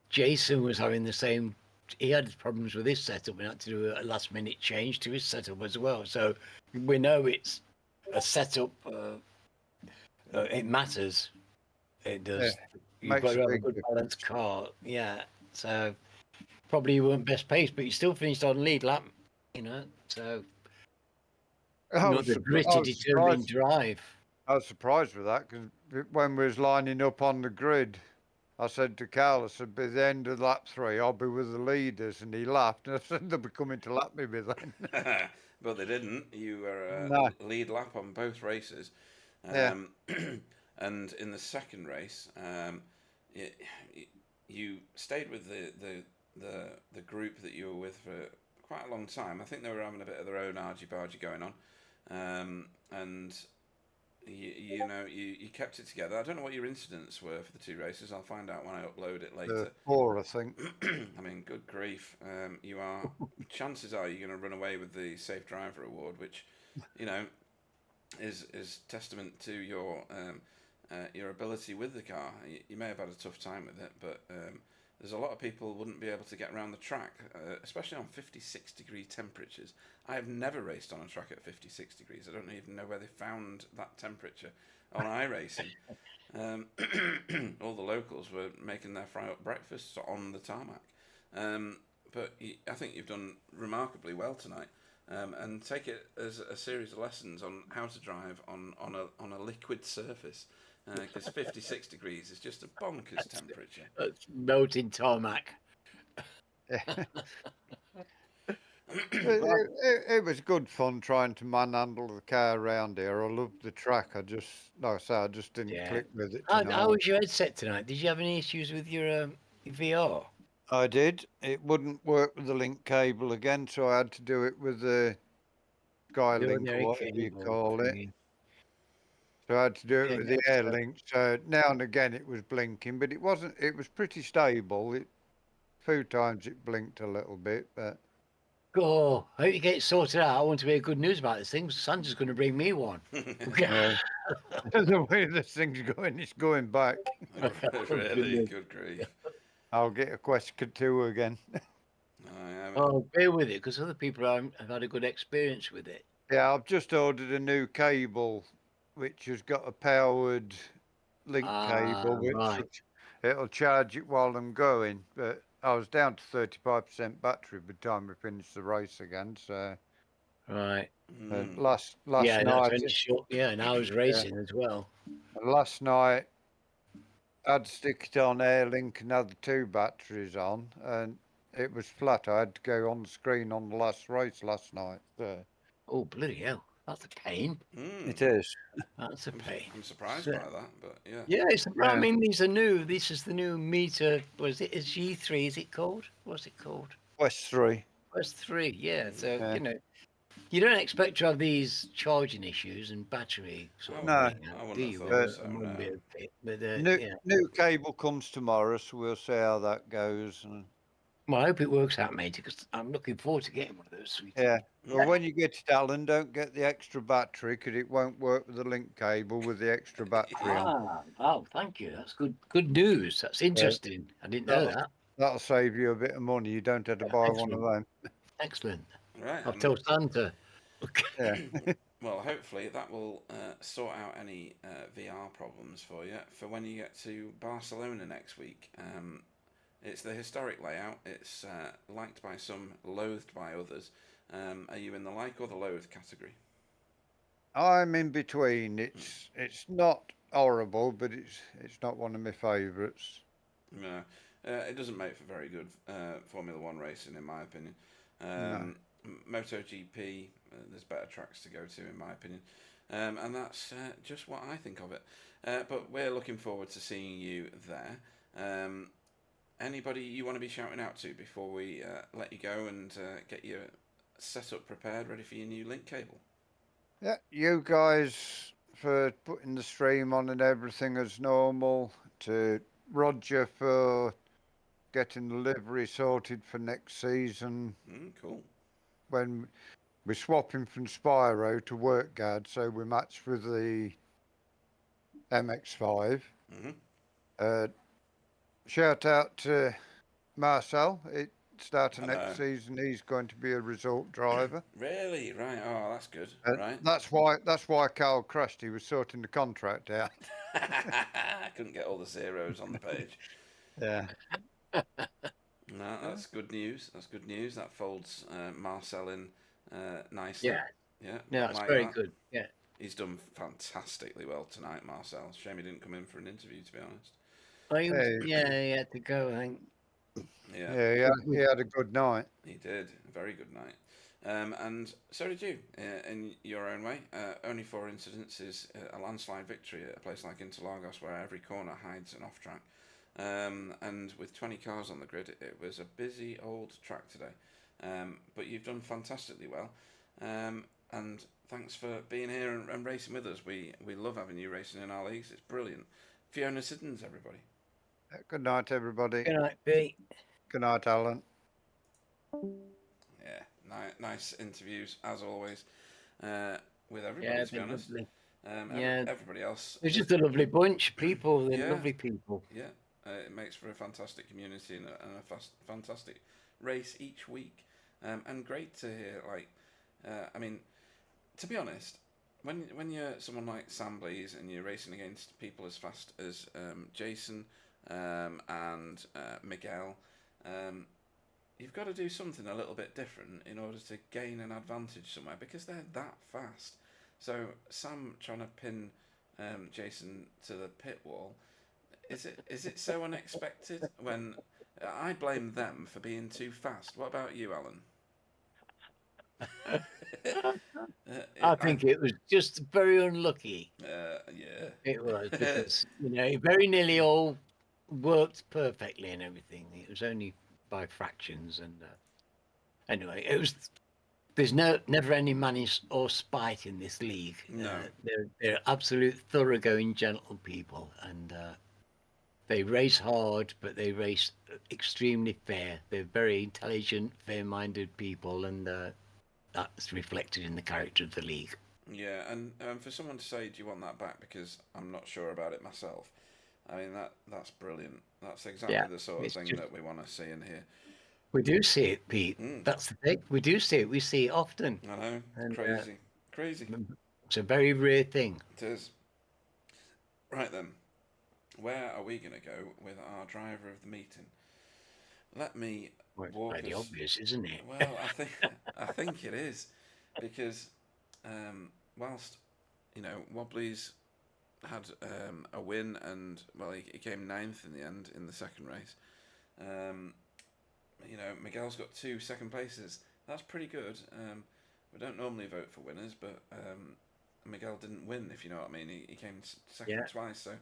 Jason was having the same. He had problems with his setup and had to do a last-minute change to his setup as well. So we know it's a setup. It matters. It does. Yeah, You've got to have a big good difference. balanced car. Yeah. So probably you weren't best pace, but you still finished on lead lap. You know. So another gritty, determined drive. I was surprised with that because when we was lining up on the grid, I said to Carl, I said, by the end of lap 3, I'll be with the leaders. And he laughed. And I said, they'll be coming to lap me by then. But they didn't. You were No. lead lap on both races. Yeah. And in the second race, you stayed with the group that you were with for quite a long time. I think they were having a bit of their own argy-bargy going on. And you kept it together. I don't know what your incidents were for the 2 races. I'll find out when I upload it later. 4, I think. I mean, good grief. Chances are you're going to run away with the Safe Driver Award, which, is testament to your ability with the car. You may have had a tough time with it, but there's a lot of people who wouldn't be able to get around the track, especially on 56-degree temperatures. I have never raced on a track at 56 degrees. I don't even know where they found that temperature on iRacing. All the locals were making their fry-up breakfasts on the tarmac. But I think you've done remarkably well tonight. And take it as a series of lessons on how to drive on a liquid surface, because 56 degrees is just a bonkers temperature. That's melting tarmac. It was good fun trying to manhandle the car around here. I loved the track. I just, like I say, I just didn't click with it tonight. How was your headset tonight? Did you have any issues with your VR? I did. It wouldn't work with the link cable again, so I had to do it with the Skylink or whatever you call it. So I had to do it with the Air Link. So now and again it was blinking, but it wasn't. It was pretty stable. A few times it blinked a little bit, but. Oh, I hope you get it sorted out. I want to hear good news about this thing. Sandra's going to bring me one. The way this thing's going, it's going back. Really, good grief. I'll get a Quest 2 again. Oh, bear with it, because other people have had a good experience with it. Yeah, I've just ordered a new cable, which has got a powered link cable, which it'll charge it while I'm going. But I was down to 35% battery by the time we finished the race again. So right, last night, and I was racing as well. Last night, I'd stick it on Airlink and had the 2 batteries on, and it was flat. I had to go on the screen on the last race last night. So. Oh, bloody hell. That's a pain. It is. That's a pain. I'm surprised by that, but yeah. Yeah, it's I mean, these are new. This is the new meter. Was it? Is G3? Is it called? What's it called? Quest 3. Quest 3, yeah. So, Yeah. you know, you don't expect to have these charging issues and battery sort of No. breakdown, I wouldn't do have you? thought With so, a one no. bit of it? But, New, yeah. new cable comes tomorrow, so we'll see how that goes. And Well, I hope it works out, mate, because I'm looking forward to getting one of those sweet. yeah. Well, when you get it, Alan, don't get the extra battery because it won't work with the link cable with the extra battery on. Oh, thank you. That's good news. That's interesting. I didn't know That'll, that. that'll save you a bit of money. You don't have to buy one of them. Excellent. Right. I'll tell Santa. Yeah. Well, hopefully that will sort out any VR problems for you for when you get to Barcelona next week. It's the historic layout. It's liked by some, loathed by others. Are you in the like or the loathe category? I'm in between. It's not horrible, but it's not one of my favourites. No, it doesn't make for very good Formula One racing, in my opinion. No. MotoGP, there's better tracks to go to, in my opinion, and that's just what I think of it. But we're looking forward to seeing you there. Anybody you want to be shouting out to before we let you go and get your setup prepared, ready for your new link cable? Yeah, you guys for putting the stream on and everything as normal. To Roger for getting the livery sorted for next season. Cool. When we're swapping from Spyro to WorkGuard, so we match with the MX-5. Shout out to Marcel. Starting next season, he's going to be a result driver. Really? Right. Oh, that's good. Right. That's why Carl crashed. He was sorting the contract out. I couldn't get all the zeros on the page. Yeah. No, that's good news. That's good news. That folds Marcel in nicely. Yeah. Yeah. No, it's like very that. good. Yeah. He's done fantastically well tonight, Marcel. Shame he didn't come in for an interview, to be honest. He had to go, I think. Yeah. He had a good night. He did. A very good night. And so did you, in your own way. Only 4 incidents is a landslide victory at a place like Interlagos, where every corner hides an off-track. And with 20 cars on the grid, it was a busy old track today. But you've done fantastically well. And thanks for being here and racing with us. We love having you racing in our leagues. It's brilliant. Fiona Siddons, everybody. Good night, everybody. Good night, Pete. Good night, Alan. Yeah, nice interviews as always with everybody. Yeah, to be honest, everybody else. It's just a lovely bunch, people. They're lovely people. Yeah, it makes for a fantastic community and a fantastic race each week. And great to hear. Like, I mean, to be honest, when you're someone like Sam Blees and you're racing against people as fast as Jason and Miguel, you've got to do something a little bit different in order to gain an advantage somewhere because they're that fast. So Sam trying to pin Jason to the pit wall, is it so unexpected? When I blame them for being too fast. What about you, Alan? I think it was just very unlucky. Yeah, it was because very nearly all worked perfectly and everything. It was only by fractions, and anyway, it was. There's never any malice or spite in this league. No, they're absolute thoroughgoing, gentle people, and they race hard, but they race extremely fair. They're very intelligent, fair-minded people, and that's reflected in the character of the league. Yeah, and for someone to say, "Do you want that back?" because I'm not sure about it myself. I mean that's brilliant. That's exactly the sort of thing that we want to see in here. We do see it, Pete. That's the thing. We do see it. We see it often. I know. And, crazy. It's a very rare thing. It is. Right then, where are we going to go with our driver of the meeting? Let me walk us. Obvious, isn't it? Well, I think it is, because whilst Wobbly's had a win and he came 9th in the end in the second race. Miguel's got 2 second places. That's pretty good. We don't normally vote for winners, but Miguel didn't win, if you know what I mean. He came second twice, so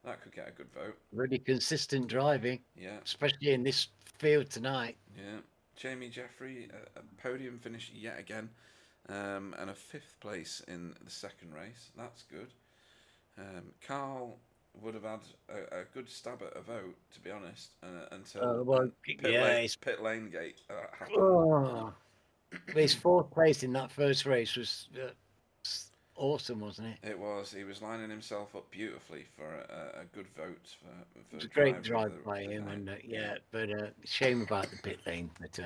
that could get a good vote. Really consistent driving. Yeah. Especially in this field tonight. Yeah. Jamie Jeffrey, a podium finish yet again, and a 5th place in the second race. That's good. Carl would have had a good stab at a vote, to be honest, until pit lane gate happened. Oh, his 4th place in that first race was awesome, wasn't it? It was. He was lining himself up beautifully for a good vote for It was a great drive by him, and but shame about the pit lane. But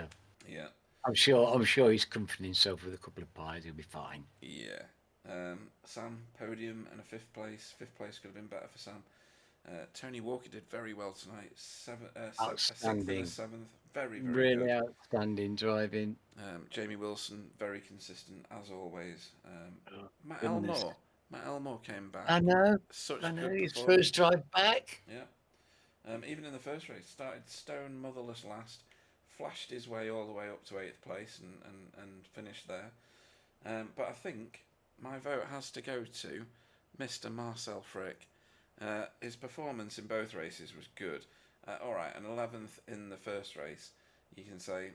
yeah, I'm sure he's comforting himself with a couple of pies. He'll be fine. Yeah. Sam, podium and a 5th place. 5th place could have been better for Sam. Tony Walker did very well tonight. Outstanding. 6th and a 7th. Very, very really good. Outstanding driving. Jamie Wilson, very consistent as always. Matt goodness. Elmore. Matt Elmore came back. I know. Such I know. good His performance. first drive back. Yeah. Even in the first race, started stone motherless last, flashed his way all the way up to 8th place and finished there. But I think my vote has to go to Mr. Marcel Frick. His performance in both races was good. All right, an 11th in the first race. You can say,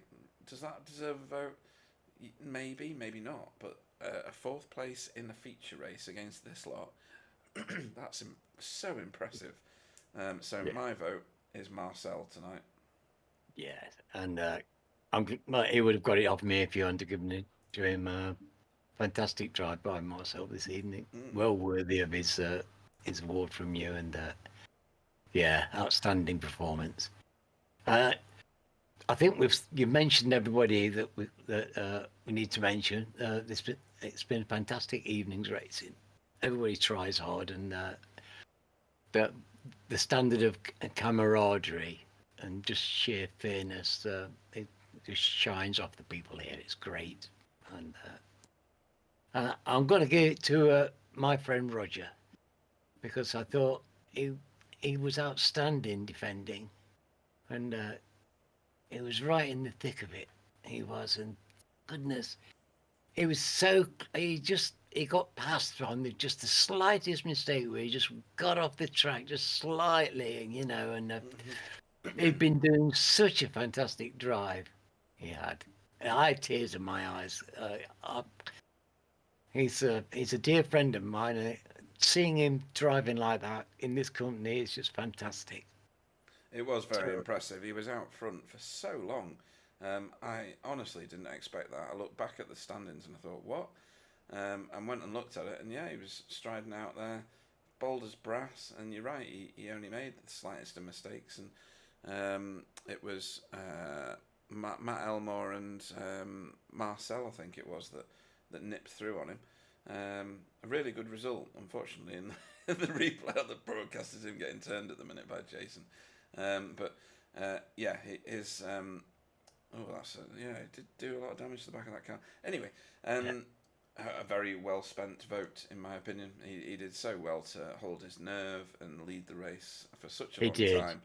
does that deserve a vote? Maybe, maybe not. But a 4th place in a feature race against this lot, that's so impressive. My vote is Marcel tonight. Yeah, and he would have got it off me if you hadn't given it to him. Fantastic drive by Marcel this evening. Well worthy of his award from you, and outstanding performance. I think you've mentioned everybody that we need to mention. It's been a fantastic evening's racing. Everybody tries hard, and the standard of camaraderie and just sheer fairness, it just shines off the people here. It's great, and I'm going to give it to my friend Roger, because I thought he was outstanding defending, and he was right in the thick of it. He was, and goodness, he was he got past on just the slightest mistake where he just got off the track just slightly, and he'd been doing such a fantastic drive. He had. I had tears in my eyes. He's a dear friend of mine, and seeing him driving like that in this company is just fantastic. It was very impressive. He was out front for so long. I honestly didn't expect that. I looked back at the standings and I thought, what? And went and looked at it, and he was striding out there, bold as brass. And you're right, he only made the slightest of mistakes. And it was Matt Elmore and Marcel, I think it was, that nipped through on him. A really good result, unfortunately, in the replay of the broadcast is him getting turned at the minute by Jason. It did do a lot of damage to the back of that car. Anyway, a very well spent vote, in my opinion. He did so well to hold his nerve and lead the race for such a long time.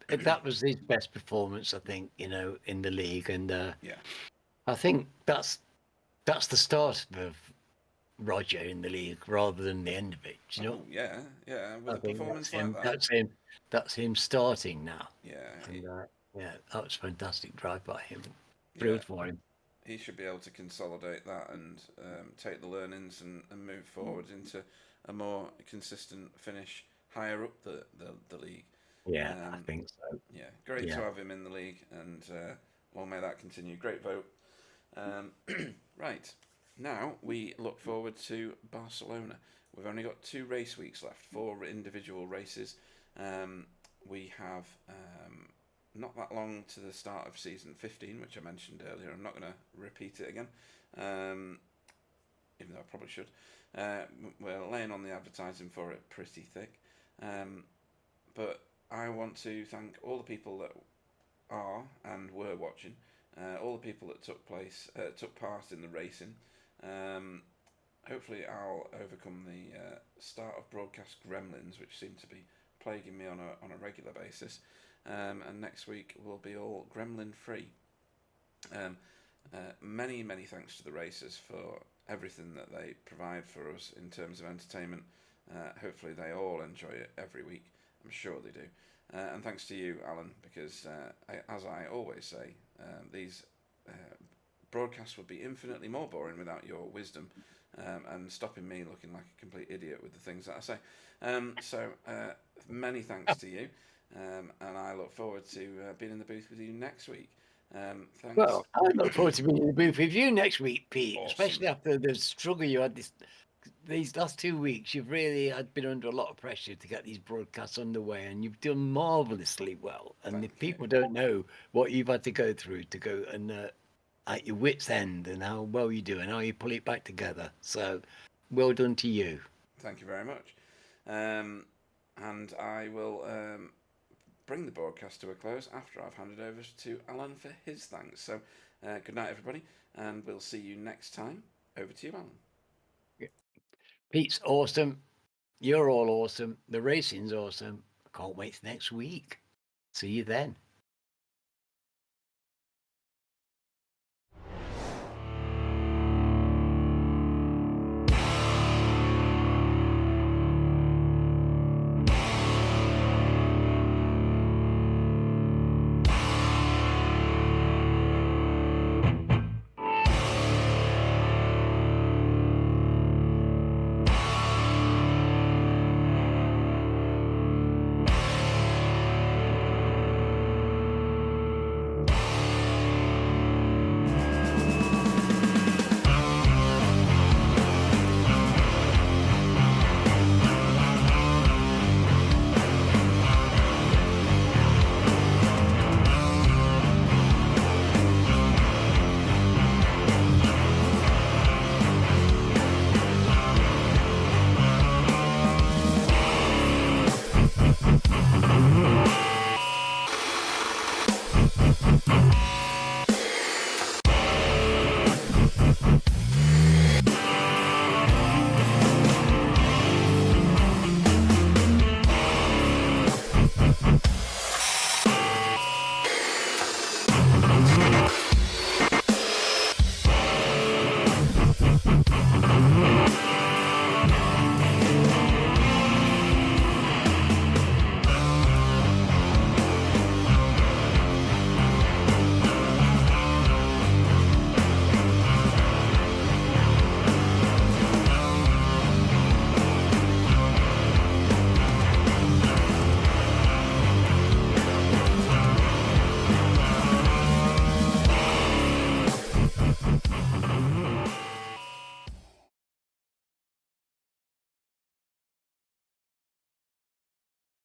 That was his best performance, I think, in the league, and I think that's the start of Roger in the league rather than the end of it. With a performance like that. That's him starting now. That was a fantastic drive by him. Thrilled for him. He should be able to consolidate that and take the learnings and move forward into a more consistent finish higher up the league. I think so. Great to have him in the league, and long may that continue. Great vote. Right, now we look forward to Barcelona. We've only got 2 race weeks left, 4 individual races. We have not that long to the start of season 15, which I mentioned earlier. I'm not going to repeat it again, even though I probably should. We're laying on the advertising for it pretty thick. But I want to thank all the people that are and were watching, all the people that took part in the racing. Hopefully I'll overcome the start of broadcast gremlins, which seem to be plaguing me on a regular basis. And next week will be all gremlin free. Many thanks to the racers for everything that they provide for us in terms of entertainment. Hopefully they all enjoy it every week. I'm sure they do. And thanks to you, Alan, because as I always say, These broadcasts would be infinitely more boring without your wisdom and stopping me looking like a complete idiot with the things that I say. So many thanks to you, and I look forward to being in the booth with you next week. Thanks. Well, I look forward to being in the booth with you next week, Pete, Awesome. especially after the struggle you had these last 2 weeks. You've really had been under a lot of pressure to get these broadcasts underway, and you've done marvellously well. And if people don't know what you've had to go through to go and at your wit's end, and how well you do and how you pull it back together. So well done to you. Thank you very much. And I will bring the broadcast to a close after I've handed over to Alan for his thanks. So good night, everybody, and we'll see you next time. Over to you, Alan. Pete's awesome. You're all awesome. The racing's awesome. I can't wait till next week. See you then.